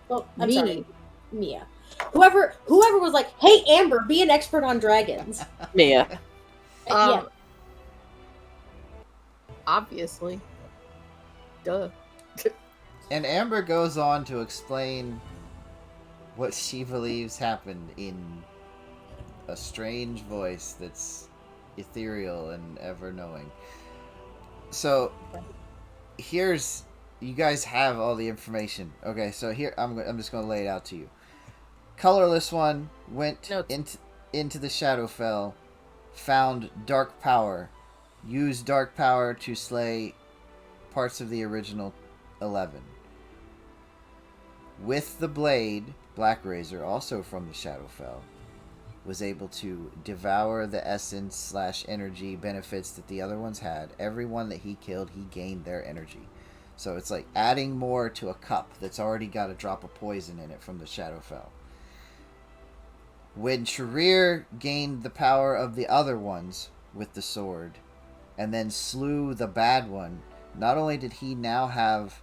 Well, I'm sorry, Mia. Whoever was like, "Hey, Amber, be an expert on dragons." Mia. Yeah. Obviously. Duh. And Amber goes on to explain what she believes happened in a strange voice that's ethereal and ever-knowing. So, here's... You guys have all the information. Okay, so here, I'm just going to lay it out to you. Colorless One went into the Shadowfell, found dark power, used dark power to slay parts of the original 11. With the blade, Black Razor, also from the Shadowfell, was able to devour the essence / energy benefits that the other ones had. Everyone that he killed, he gained their energy. So it's like adding more to a cup that's already got a drop of poison in it from the Shadowfell. When Charir gained the power of the other ones with the sword, and then slew the bad one, not only did he now have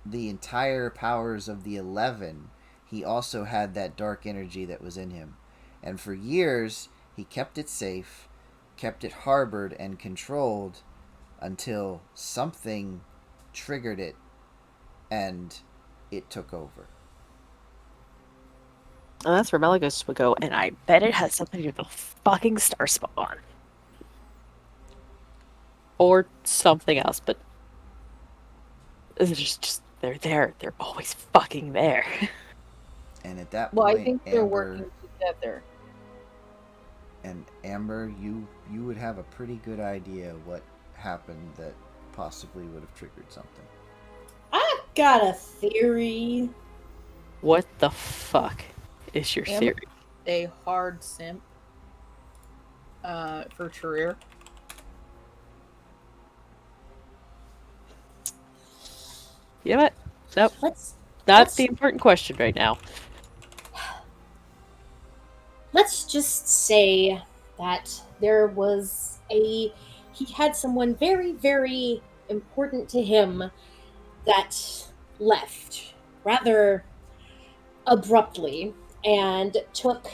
the entire powers of the 11, he also had that dark energy that was in him. And for years, he kept it safe, kept it harbored and controlled until something triggered it and it took over. And that's where Malagos would go, and I bet it has something to do with the fucking Star Spawn. Or something else, but it's just they're there. They're always fucking there. And at that point, Well, I think they're Amber, working together. And Amber, you would have a pretty good idea what happened that possibly would have triggered something. I've got a theory. What the fuck is your theory? A hard simp for Charir. You know what? Nope. That's the important question right now. Let's just say that there was he had someone very, very important to him that left rather abruptly and took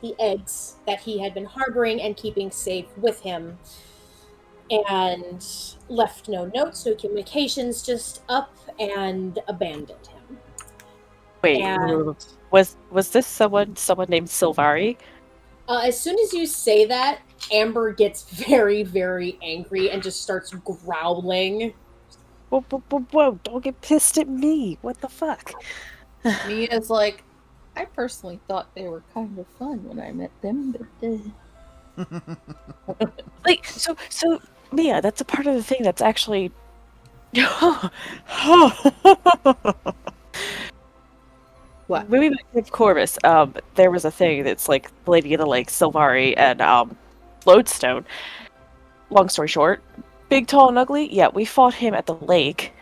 the eggs that he had been harboring and keeping safe with him and left no notes, no communications, just up and abandoned him. Wait, And was this someone named Sylvari? as soon as you say that, Amber gets very, very angry and just starts growling. Whoa, don't get pissed at me. What the fuck? Mia's like, I personally thought they were kind of fun when I met them, but Like, so Mia, that's a part of the thing that's actually what? When we met with Corvus, there was a thing that's like the Lady of the Lake, Sylvari, and Lodestone. Long story short, big, tall, and ugly. Yeah, we fought him at the lake.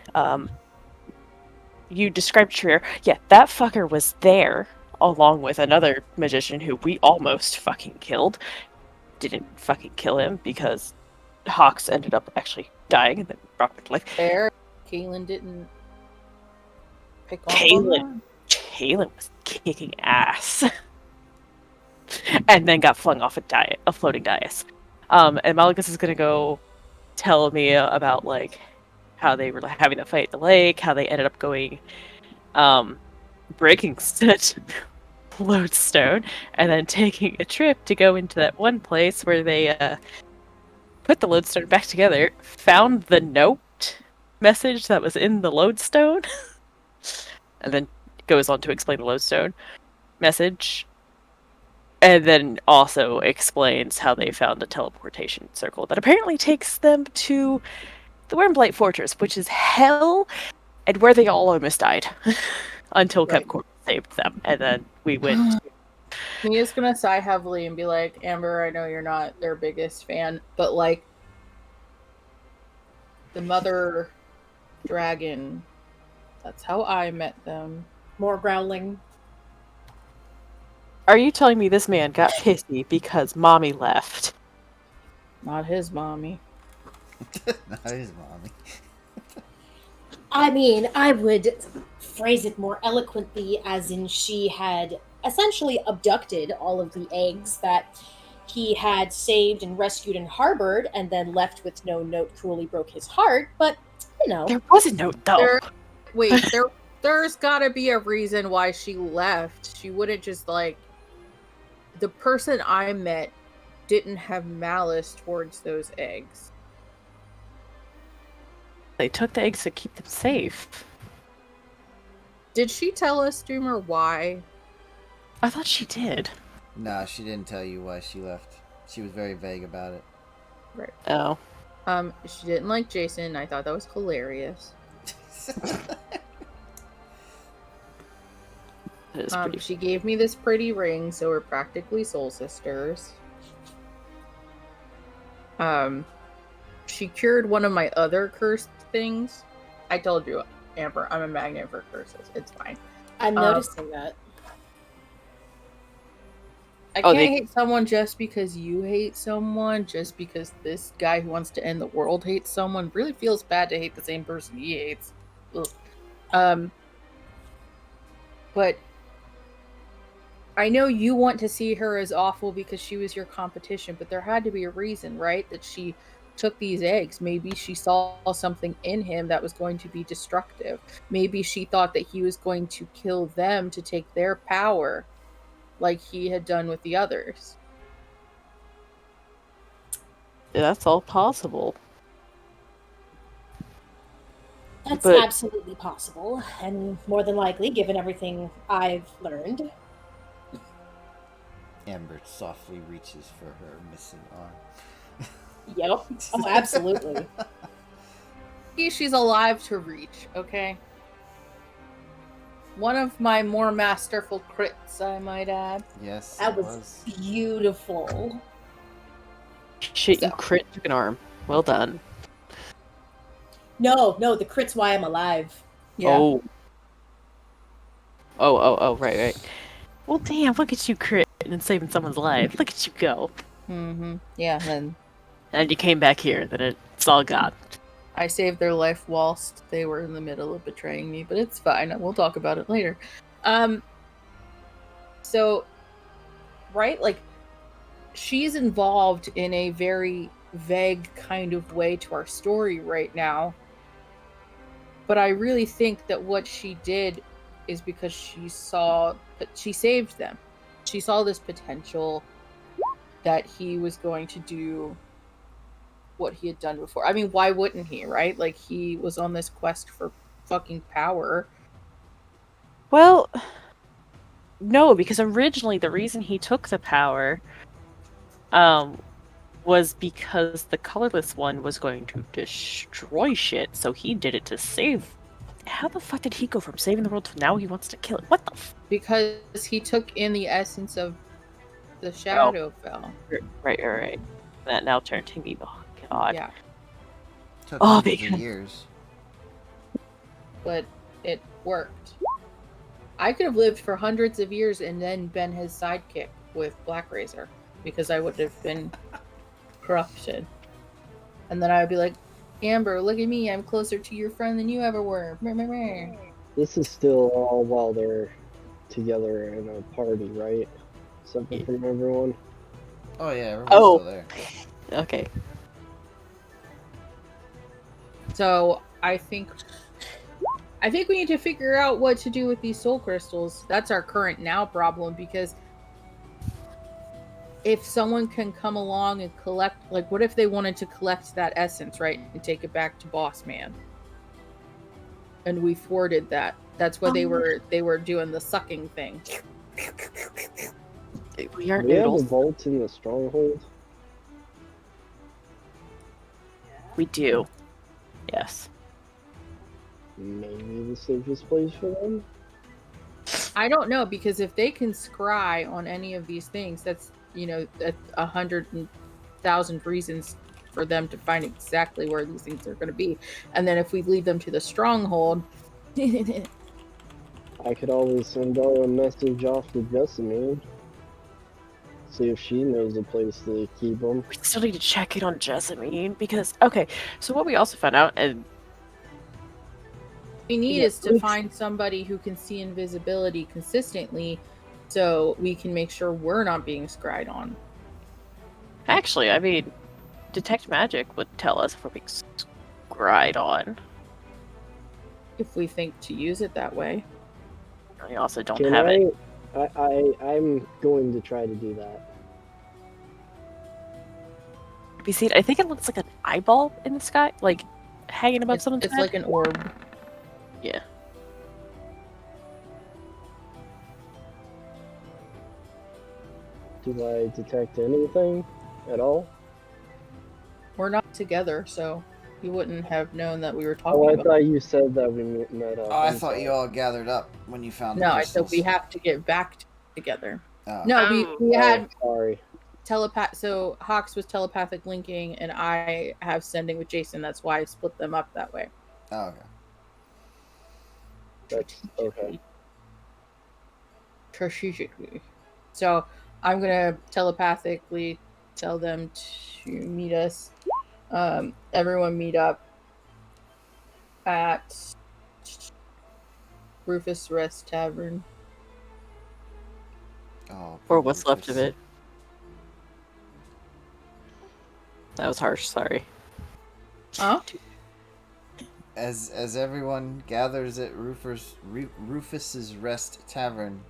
You described Charir. Yeah, that fucker was there along with another magician who we almost fucking killed. Didn't fucking kill him because Hawks ended up actually dying and then brought back to life. There, Kaylin didn't pick on Kaylin was kicking ass. And then got flung off a floating dais. And Malagos is gonna go tell Mia about like how they were having that fight at the lake, how they ended up going breaking such lodestone, and then taking a trip to go into that one place where they put the lodestone back together, found the note message that was in the lodestone, and then goes on to explain the lodestone message, and then also explains how they found a teleportation circle that apparently takes them to the Wormblight Fortress, which is hell, and where they all almost died until Kepcorp saved them, and then we went. Mia's gonna sigh heavily and be like, Amber, I know you're not their biggest fan, but like, the mother dragon. That's how I met them. More growling. Are you telling me this man got pissy because mommy left? Not his mommy. Not his mommy. I mean, I would phrase it more eloquently, as in she had essentially abducted all of the eggs that he had saved and rescued and harbored, and then left with no note, cruelly broke his heart. But, you know. There was a note, though. There's gotta be a reason why she left. She wouldn't just, like... The person I met didn't have malice towards those eggs. They took the eggs to keep them safe. Did she tell us, Doomer, why? I thought she did. Nah, she didn't tell you why she left. She was very vague about it. Right. Oh. She didn't like Jason. I thought that was hilarious. That is pretty. She gave me this pretty ring, so we're practically soul sisters. She cured one of my other cursed things. I told you, Amber, I'm a magnet for curses. It's fine. I'm noticing that. I can't hate someone just because you hate someone, just because this guy who wants to end the world hates someone. Really feels bad to hate the same person he hates. Ugh. But I know you want to see her as awful because she was your competition, but there had to be a reason, right? That she took these eggs. Maybe she saw something in him that was going to be destructive. Maybe she thought that he was going to kill them to take their power, like he had done with the others. That's all possible. That's absolutely possible, and more than likely, given everything I've learned. Amber softly reaches for her missing arm. Yep. Oh, absolutely. She's alive to reach, okay? One of my more masterful crits, I might add. Yes, that was beautiful. Shit, you crit took an arm. Well done. No, the crit's why I'm alive. Yeah. Oh, right. Well, damn, look at you crit and saving someone's life. Look at you go. Mm-hmm. Yeah, and you came back here, then it's all gone. I saved their life whilst they were in the middle of betraying me, but it's fine. We'll talk about it later. So, right, like, she's involved in a very vague kind of way to our story right now. But I really think that what she did is because she saw that she saved them. She saw this potential that he was going to do what he had done before. I mean, why wouldn't he, right? Like, he was on this quest for fucking power. Well, no, because originally the reason he took the power was because the colorless one was going to destroy shit, so he did it to save. How the fuck did he go from saving the world to now he wants to kill it? What the Because he took in the essence of the Shadowfell. Right. That now turned to me. Oh, God. Yeah. Took hundreds of years. But it worked. I could have lived for hundreds of years and then been his sidekick with Black Razor, because I would have been corrupted. And then I would be like, Amber, look at me, I'm closer to your friend than you ever were. This is still all while they're together in a party, right? Separate from everyone? Oh yeah, everyone's still there. Okay. So I think we need to figure out what to do with these soul crystals. That's our current now problem, because if someone can come along and collect, like, what if they wanted to collect that essence, right, and take it back to Boss Man? And we thwarted that. That's why they were doing the sucking thing. We aren't Do we have noodles. a vault in the stronghold? We do. Yes. Maybe the safest place for them? I don't know, because if they can scry on any of these things, that's, 100,000 reasons for them to find exactly where these things are going to be. And then if we lead them to the stronghold, I could always send out a message off to Jessamine. See if she knows a place to keep them. We still need to check in on Jessamine because okay. So what we also found out, and we need Yeah, is to which- find somebody who can see invisibility consistently, so we can make sure we're not being scryed on. actually, I mean, detect magic would tell us if we're being scryed on. If we think to use it that way. We also don't Can have it. I'm going to try to do that. Have you seen? I think it looks like an eyeball in the sky, like hanging above someone's It's head. like an orb. Yeah. Do I detect anything at all? We're not together, so you wouldn't have known that we were Oh, talking I about. thought you said that we met up. Oh, I I'm thought sorry. you all gathered up when you found the No, I said crystals. we have to get back together. Oh. No, Oh. we had Sorry. so Hawks was telepathic linking and I have sending with Jason. That's why I split them up that way. Oh, okay. That's okay. Strategically. So I'm gonna telepathically tell them to meet us. Everyone meet up at Rufus Rest Tavern. Oh, Or poor what's left of Rufus. it. That was harsh. Sorry. Huh? As everyone gathers at Rufus's Rest Tavern,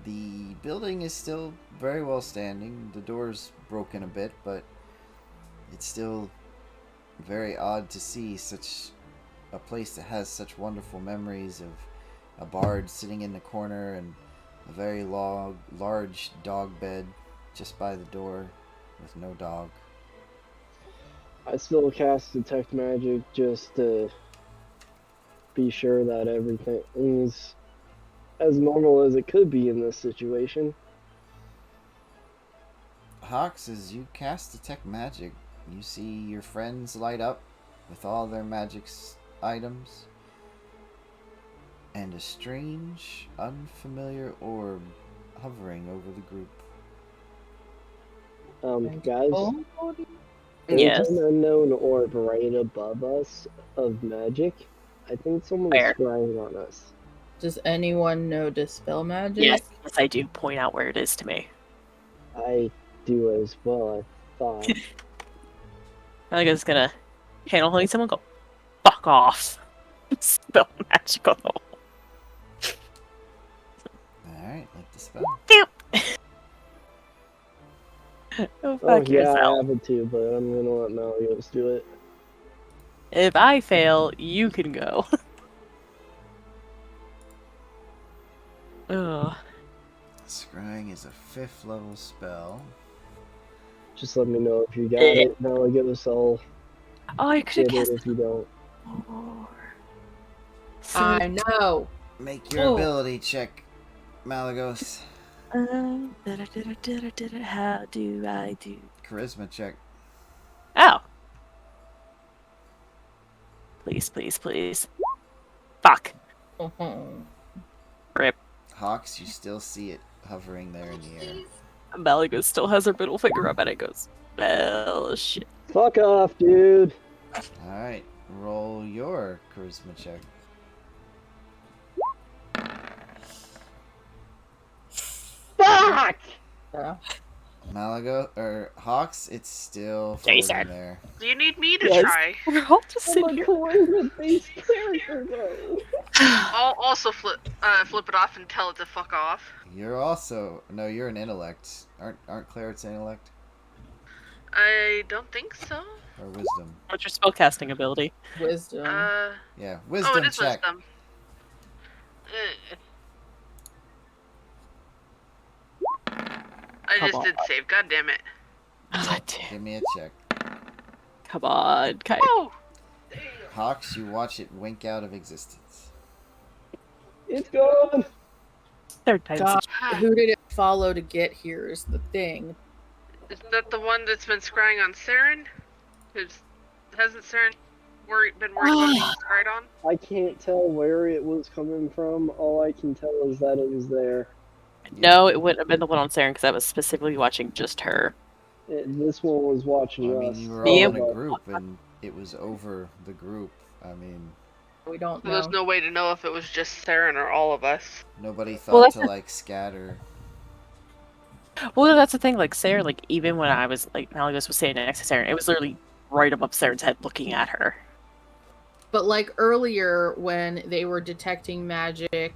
the building is still very well standing. The door's broken a bit, but it's still very odd to see such a place that has such wonderful memories of a bard sitting in the corner and a very large dog bed just by the door with no dog. I still cast detect magic just to be sure that everything is as normal as it could be in this situation. Hawks, as you cast Detect Magic, you see your friends light up with all their magic's items, and a strange, unfamiliar orb hovering over the group. Guys, Oh, Yes. there's an unknown orb right above us of magic. I think someone's Where? scrying on us. does anyone know Dispel Magic? Yes, I do. Point out where it is to me. I do as well, I thought. I think I was gonna handle holding someone. Go, fuck off. Spell magic on the wall. Alright, like the spell. Oh, Oh fuck yeah, I yourself. have it too, but I'm gonna let Malios do it. If I fail, you can go. Ugh. Scrying is a 5th level spell. Just let me know if you got it. Malios, I'll Oh, I could get have it guessed if you don't. more. I know. Make your Oh. ability check, Malagos. How do I do? Charisma check. Oh. Please, please, please. Fuck. Rip. Hawks, you still see it hovering there in the air. Malaga still has her middle finger up and it goes, well, shit. Fuck off, dude! Alright, roll your charisma check. Fuck! Yeah. Malaga, or Hawks, it's still Jason. floating there. Do you need me to Yes. try? We're all just I'm sitting a here. charisma-based character, though. I'll also flip it off and tell it to fuck off. You're also you're an intellect. Aren't clerics intellect I don't think so. or wisdom? What's your spellcasting ability? Wisdom. Yeah, Oh, wisdom it is check. wisdom. I Come just on. did save. God damn it. God damn. Give me a check. Come on, Kai. Oh, Hawks, you watch it wink out of existence. It's gone! Third time's God, a- who did it follow to get here is the thing. is that the one that's been scrying on Saren? Hasn't Saren been worried about being spied on? I can't tell where it was coming from. All I can tell is that it was there. No, it wouldn't have been the one on Saren because I was specifically watching just her. This one was watching I mean, us. you were Me all and- in a group, and it was over the group. I mean, We don't So know. there's no way to know if it was just Saren or all of us. nobody Well, thought that's to like scatter. Well, that's the thing. Like Sarah, like even when I was like Malagos was standing next to Sarah, it was literally right above Sarah's head, looking at her. But like earlier when they were detecting magic,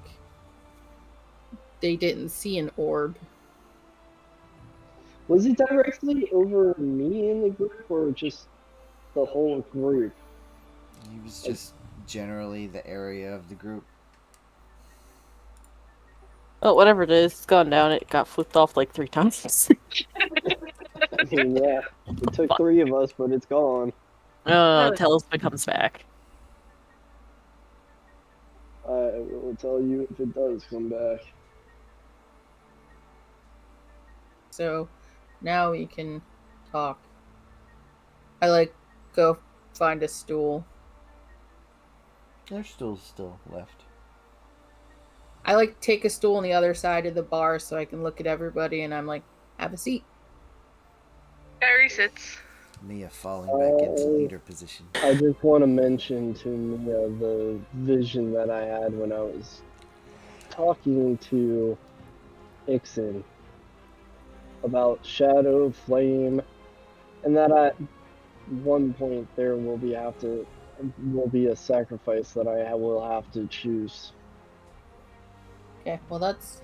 they didn't see an orb. Was it directly over me in the group or just the whole group? He was just generally the area of the group. Well, whatever it is, it's gone down. It got flipped off like 3 times. I mean, yeah, it took 3 of us, but it's gone. Talisman comes back. I will tell you if it does come back. So now we can talk. I like go find a stool. There's still left. I like take a stool on the other side of the bar so I can look at everybody and I'm like, have a seat. Gary sits. Mia falling back into leader position. I just want to mention to Mia the vision that I had when I was talking to Ixen about Shadow, Flame, and that at one point there will be a sacrifice that I will have to choose. Okay, well that's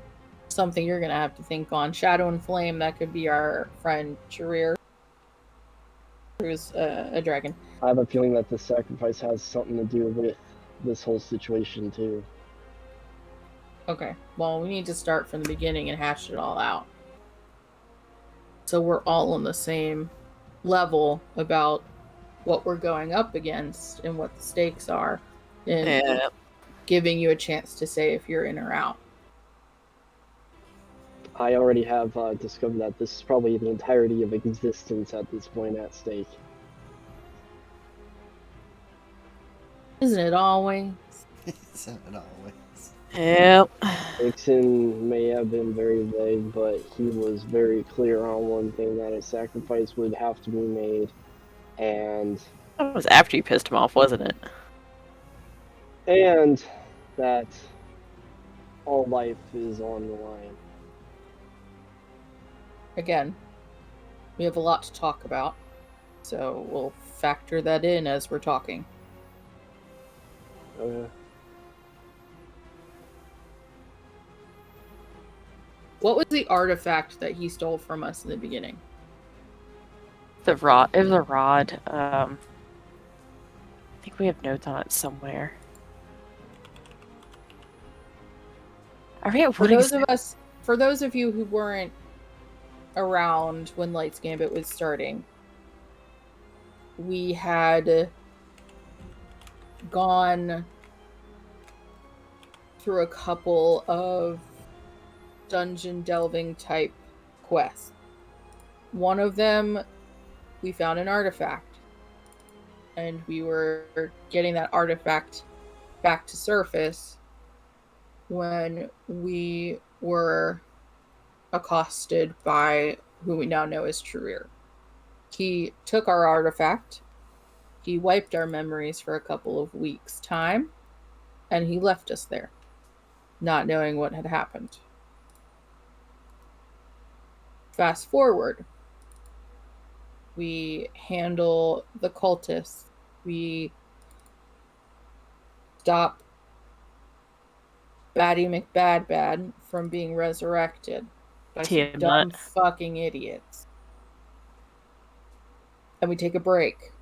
something you're gonna have to think on. Shadow and Flame, that could be our friend Charir, who's a dragon. I have a feeling that the sacrifice has something to do with this whole situation too. Okay, well we need to start from the beginning and hash it all out. So we're all on the same level about what we're going up against and what the stakes are, and Yeah. giving you a chance to say if you're in or out. I already have discovered that this is probably the entirety of existence at this point at stake. Isn't it always? Isn't it always? Yep. Ixen may have been very vague, but he was very clear on one thing, that a sacrifice would have to be made, and That was after you pissed him off, wasn't it? that all life is on the line. Again, we have a lot to talk about, so we'll factor that in as we're talking. Okay. What was the artifact that he stole from us in the beginning? The rod. It was a rod. I think we have notes on it somewhere. I forget what For those of you who weren't around when Light's Gambit was starting, we had gone through a couple of dungeon delving type quests. One of them, we found an artifact, and we were getting that artifact back to surface when we were accosted by who we now know as Charir. He took our artifact, he wiped our memories for a couple of weeks' time, and he left us there, not knowing what had happened. Fast forward, we handle the cultists. We stop Batty McBadbad from being resurrected by some dumb fucking idiots. And we take a break.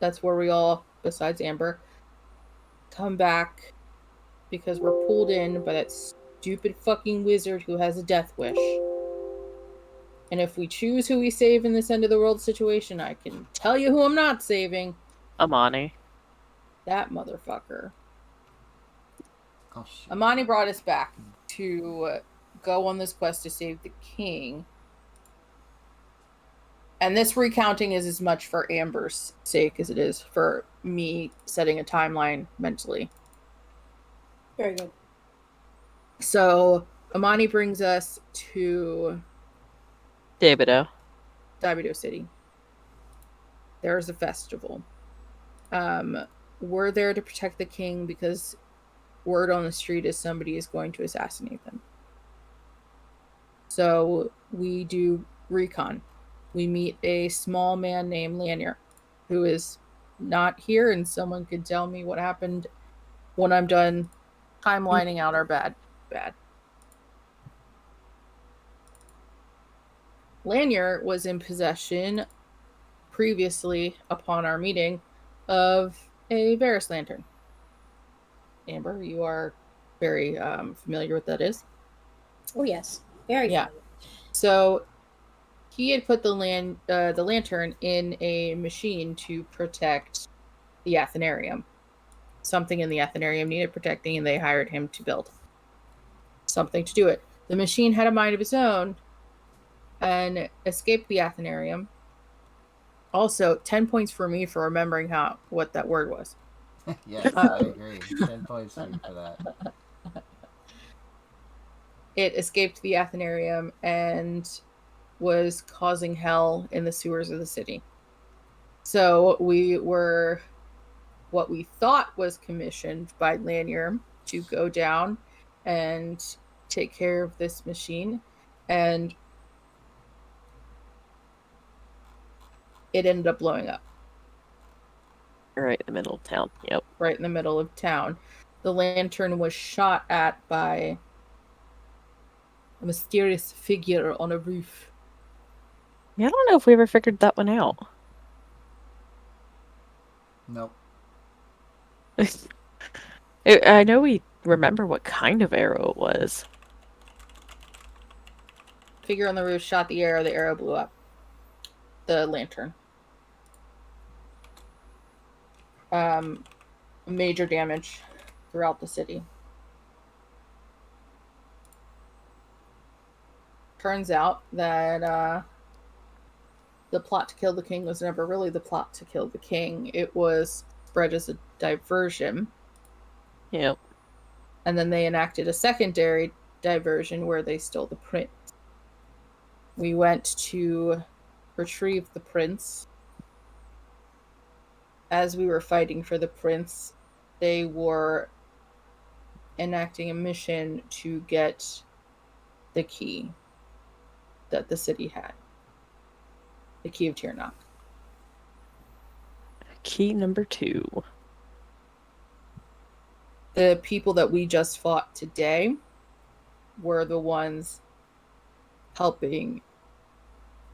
That's where we all, besides Amber, come back because we're pulled in by that stupid fucking wizard who has a death wish. And if we choose who we save in this end of the world situation, I can tell you who I'm not saving. Amani. That motherfucker. Oh, shit. Amani brought us back to go on this quest to save the king. And this recounting is as much for Amber's sake as it is for me setting a timeline mentally. Very good. So Amani brings us to Davido. Dabido City. There's a festival. We're there to protect the king because word on the street is somebody is going to assassinate them. So we do recon. We meet a small man named Lanier, who is not here, and someone could tell me what happened when I'm done timelining out our bad. Lanier was in possession previously, upon our meeting, of a Varus lantern. Amber, you are very familiar with what that is. Oh yes, very. Yeah. familiar. So he had put the lantern in a machine to protect the Athenarium. Something in the Athenarium needed protecting, and they hired him to build something to do it. The machine had a mind of its own and escaped the Athenarium. Also, 10 points for me for remembering what that word was. Yes, I agree. 10 points for that. It escaped the Athenarium and was causing hell in the sewers of the city. So we were what we thought was commissioned by Lanier to go down and take care of this machine, and it ended up blowing up. Right in the middle of town. Yep. Right in the middle of town. The lantern was shot at by a mysterious figure on a roof. Yeah, I don't know if we ever figured that one out. Nope. I know we remember what kind of arrow it was. Figure on the roof shot the arrow blew up. The lantern. Major damage throughout the city. Turns out that the plot to kill the king was never really the plot to kill the king. It was spread as a diversion. Yep. And then they enacted a secondary diversion where they stole the prince. We went to retrieve the prince. As we were fighting for the prince, they were enacting a mission to get the key that the city had. The Key of Ternok. Key number 2. The people that we just fought today were the ones helping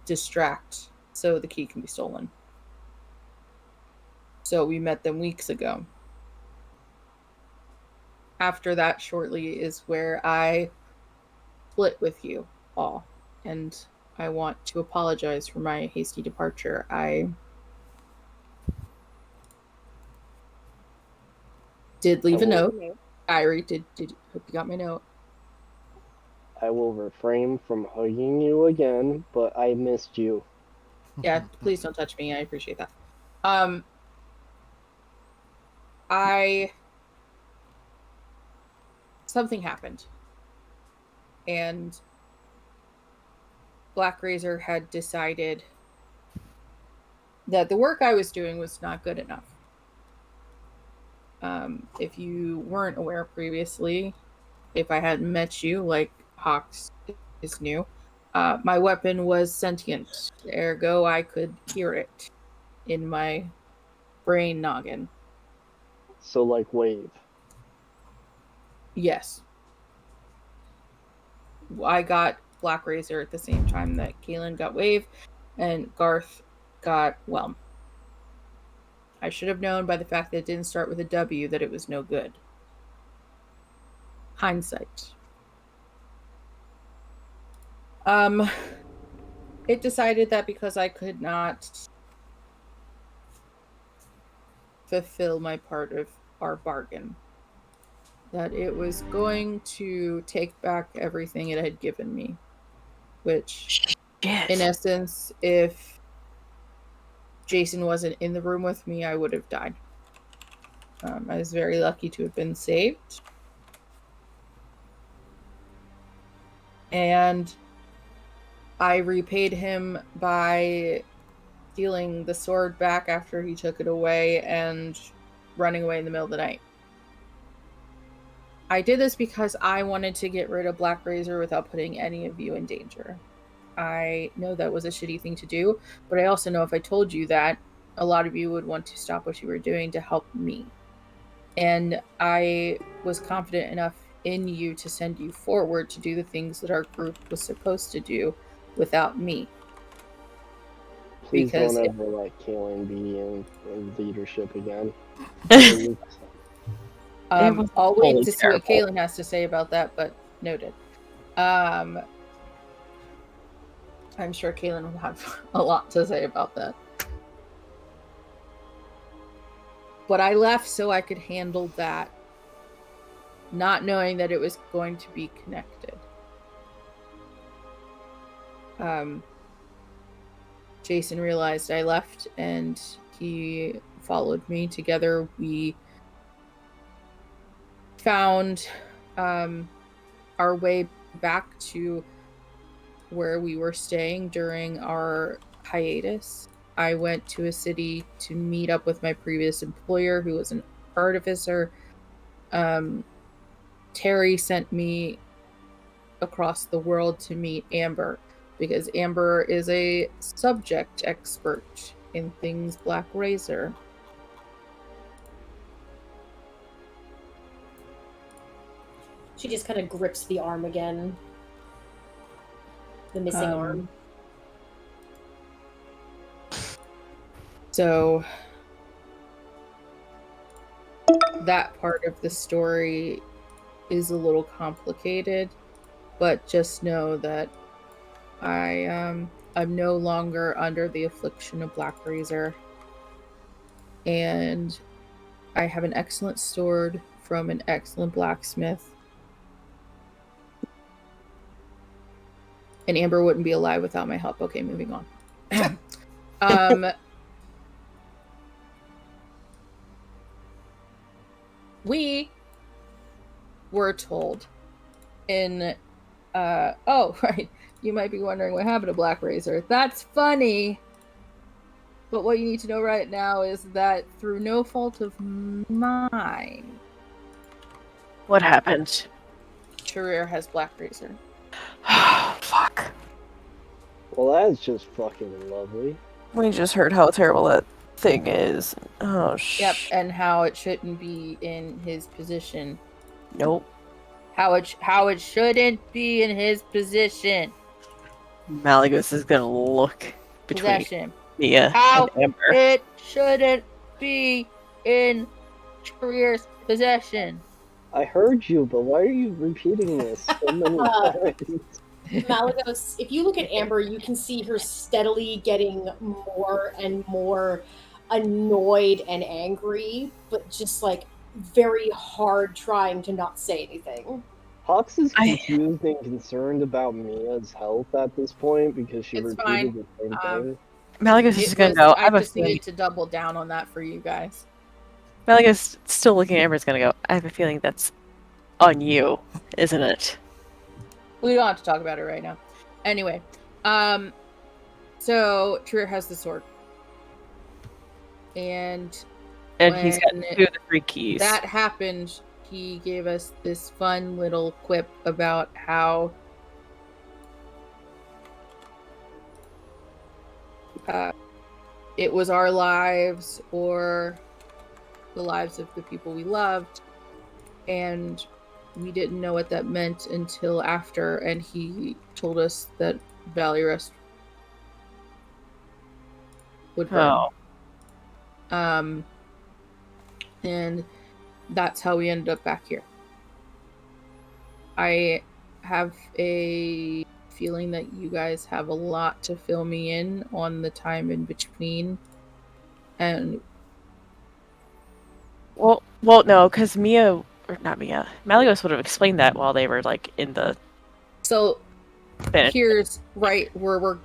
distract so the key can be stolen. So we met them weeks ago. After that, shortly, is where I split with you all. And I want to apologize for my hasty departure. I did leave a note. Irie, did hope you got my note. I will refrain from hugging you again, but I missed you. Yeah, please don't touch me. I appreciate that. Something happened. And Black Razor had decided that the work I was doing was not good enough. If you weren't aware previously, if I hadn't met you, like Hawks is new, my weapon was sentient. Ergo, I could hear it in my brain noggin. So, like, wave. Yes. I got Black Razor at the same time that Kaylin got Wave and Garth got Whelm. I should have known by the fact that it didn't start with a W that it was no good. Hindsight. It decided that because I could not fulfill my part of our bargain, that it was going to take back everything it had given me. Which, in essence, if Jason wasn't in the room with me, I would have died. I was very lucky to have been saved. And I repaid him by stealing the sword back after he took it away and running away in the middle of the night. I did this because I wanted to get rid of Black Razor without putting any of you in danger. I know that was a shitty thing to do, but I also know if I told you that, a lot of you would want to stop what you were doing to help me. And I was confident enough in you to send you forward to do the things that our group was supposed to do without me. Please Because don't ever let Kaylin be in leadership again. I'll wait totally to see what terrible. Kaylin has to say about that, but noted. I'm sure Kaylin will have a lot to say about that. But I left so I could handle that, not knowing that it was going to be connected. Jason realized I left and he followed me. Together we found our way back to where we were staying during our hiatus. I went to a city to meet up with my previous employer, who was an artificer. Terry sent me across the world to meet Amber, because Amber is a subject expert in things Black Razor. She just kind of grips the arm again. The missing arm. So that part of the story is a little complicated, but just know that I'm no longer under the affliction of Black Razor, and I have an excellent sword from an excellent blacksmith. And Amber wouldn't be alive without my help. Okay, moving on. We were told in oh, right. You might be wondering what happened to Black Razor. That's funny. But what you need to know right now is that through no fault of mine, What happened? Charir has Black Razor. Oh, fuck. Well, that's just fucking lovely. We just heard how terrible that thing is. Oh, Yep, and how it shouldn't be in his position. Nope. How it shouldn't be in his position. Malagos is gonna look between Possession. Mia How and Amber. it shouldn't be in Charir's possession. I heard you, but why are you repeating this so many times? Malagos, if you look at Amber, you can see her steadily getting more and more annoyed and angry, but just like very hard trying to not say anything. Hawks is confused and concerned about Mia's health at this point because she It's repeated fine. the same thing. Malagos is gonna go. I just needed to double down on that for you guys. Malagos still looking at Amber's gonna go. I have a feeling that's on you, isn't it? We don't have to talk about it right now. Anyway, so Charir has the sword, and he's got 2 of the 3 keys. That happened. He gave us this fun little quip about how it was our lives or the lives of the people we loved, and we didn't know what that meant until after, and he told us that Valley Rest would burn. And that's how we ended up back here. I have a feeling that you guys have a lot to fill me in on the time in between. And well, no, because Malagos would have explained that while they were like in the. So finish. Here's right where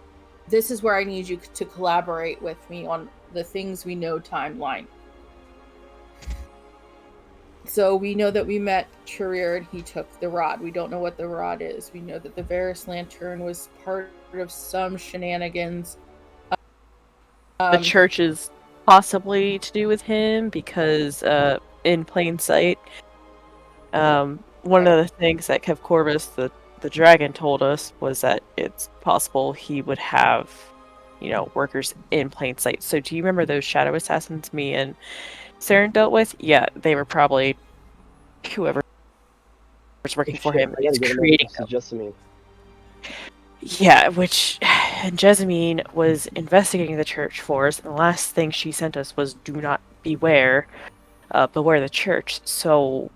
this is where I need you to collaborate with me on the things we know timeline. So we know that we met Charir and he took the rod. We don't know what the rod is. We know that the Varus Lantern was part of some shenanigans. The church is possibly to do with him because in plain sight, one of the things that Kev Corvus, the dragon, told us was that it's possible he would have, workers in plain sight. So do you remember those shadow assassins me and Saren dealt with? Yeah, they were probably whoever was working for him I gotta is get him over creating to Jessamine. Yeah, which Jessamine was investigating the church for us, and the last thing she sent us was "Do not beware the church." So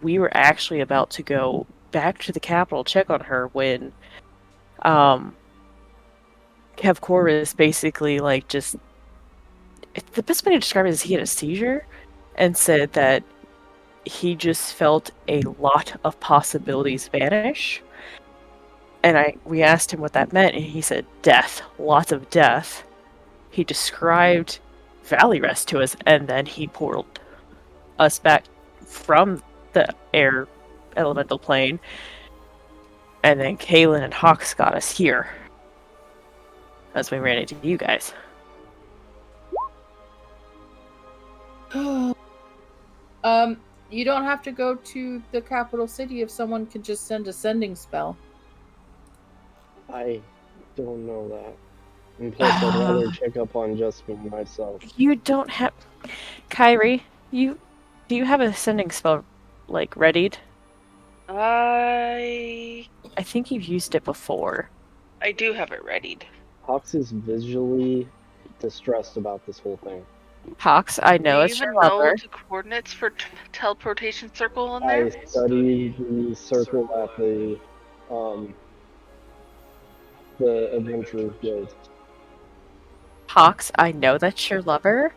we were actually about to go back to the capital, check on her, when Kev Corvus basically just the best way to describe it is he had a seizure and said that he just felt a lot of possibilities vanish. And we asked him what that meant, and he said death, lots of death. He described Valley Rest to us, and then he portaled us back from the air elemental plane. And then Kaylin and Hawks got us here as we ran into you guys. You don't have to go to the capital city if someone could just send a sending spell. I don't know that. And plus, I'd rather check up on Jessamine myself. You don't have... Kyrie, do you have a sending spell, readied? I think you've used it before. do have it readied. Hawks is visually distressed about this whole thing. Hawks, I know Do you it's even your know lover. the coordinates for teleportation circle in there? I studied the circle at the Adventurers Guild. Hawks, I know that's your lover,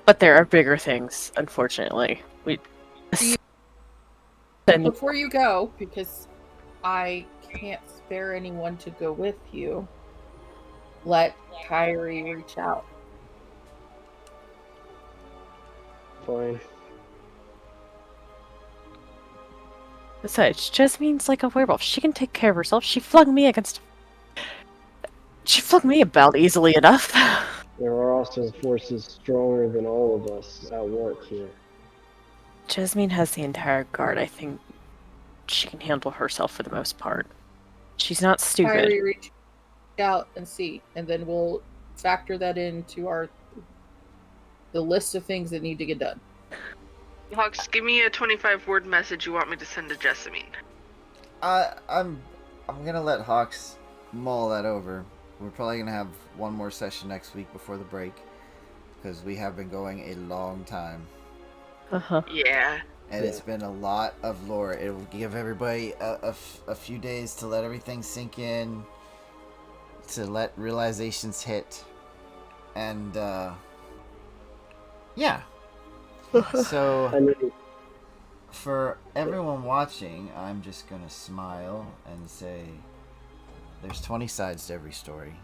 but there are bigger things, unfortunately. Before you go, because I can't spare anyone to go with you, let Kyrie reach out. Fine. Besides, Jasmine's like a werewolf. She can take care of herself. She flung me about easily enough. There are also forces stronger than all of us at work here. Jasmine has the entire guard. I think she can handle herself for the most part. She's not stupid. Kyrie, reach out and see, and then we'll factor that into the list of things that need to get done. Hawks, give me a 25-word message you want me to send to Jessamine. I'm gonna let Hawks mull that over. We're probably gonna have one more session next week before the break, because we have been going a long time. Yeah. And it's been a lot of lore. It will give everybody a few days to let everything sink in, to let realizations hit, and yeah. So for everyone watching, I'm just gonna smile and say there's 20 sides to every story.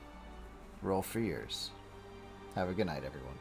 Roll for yours. Have a good night, everyone.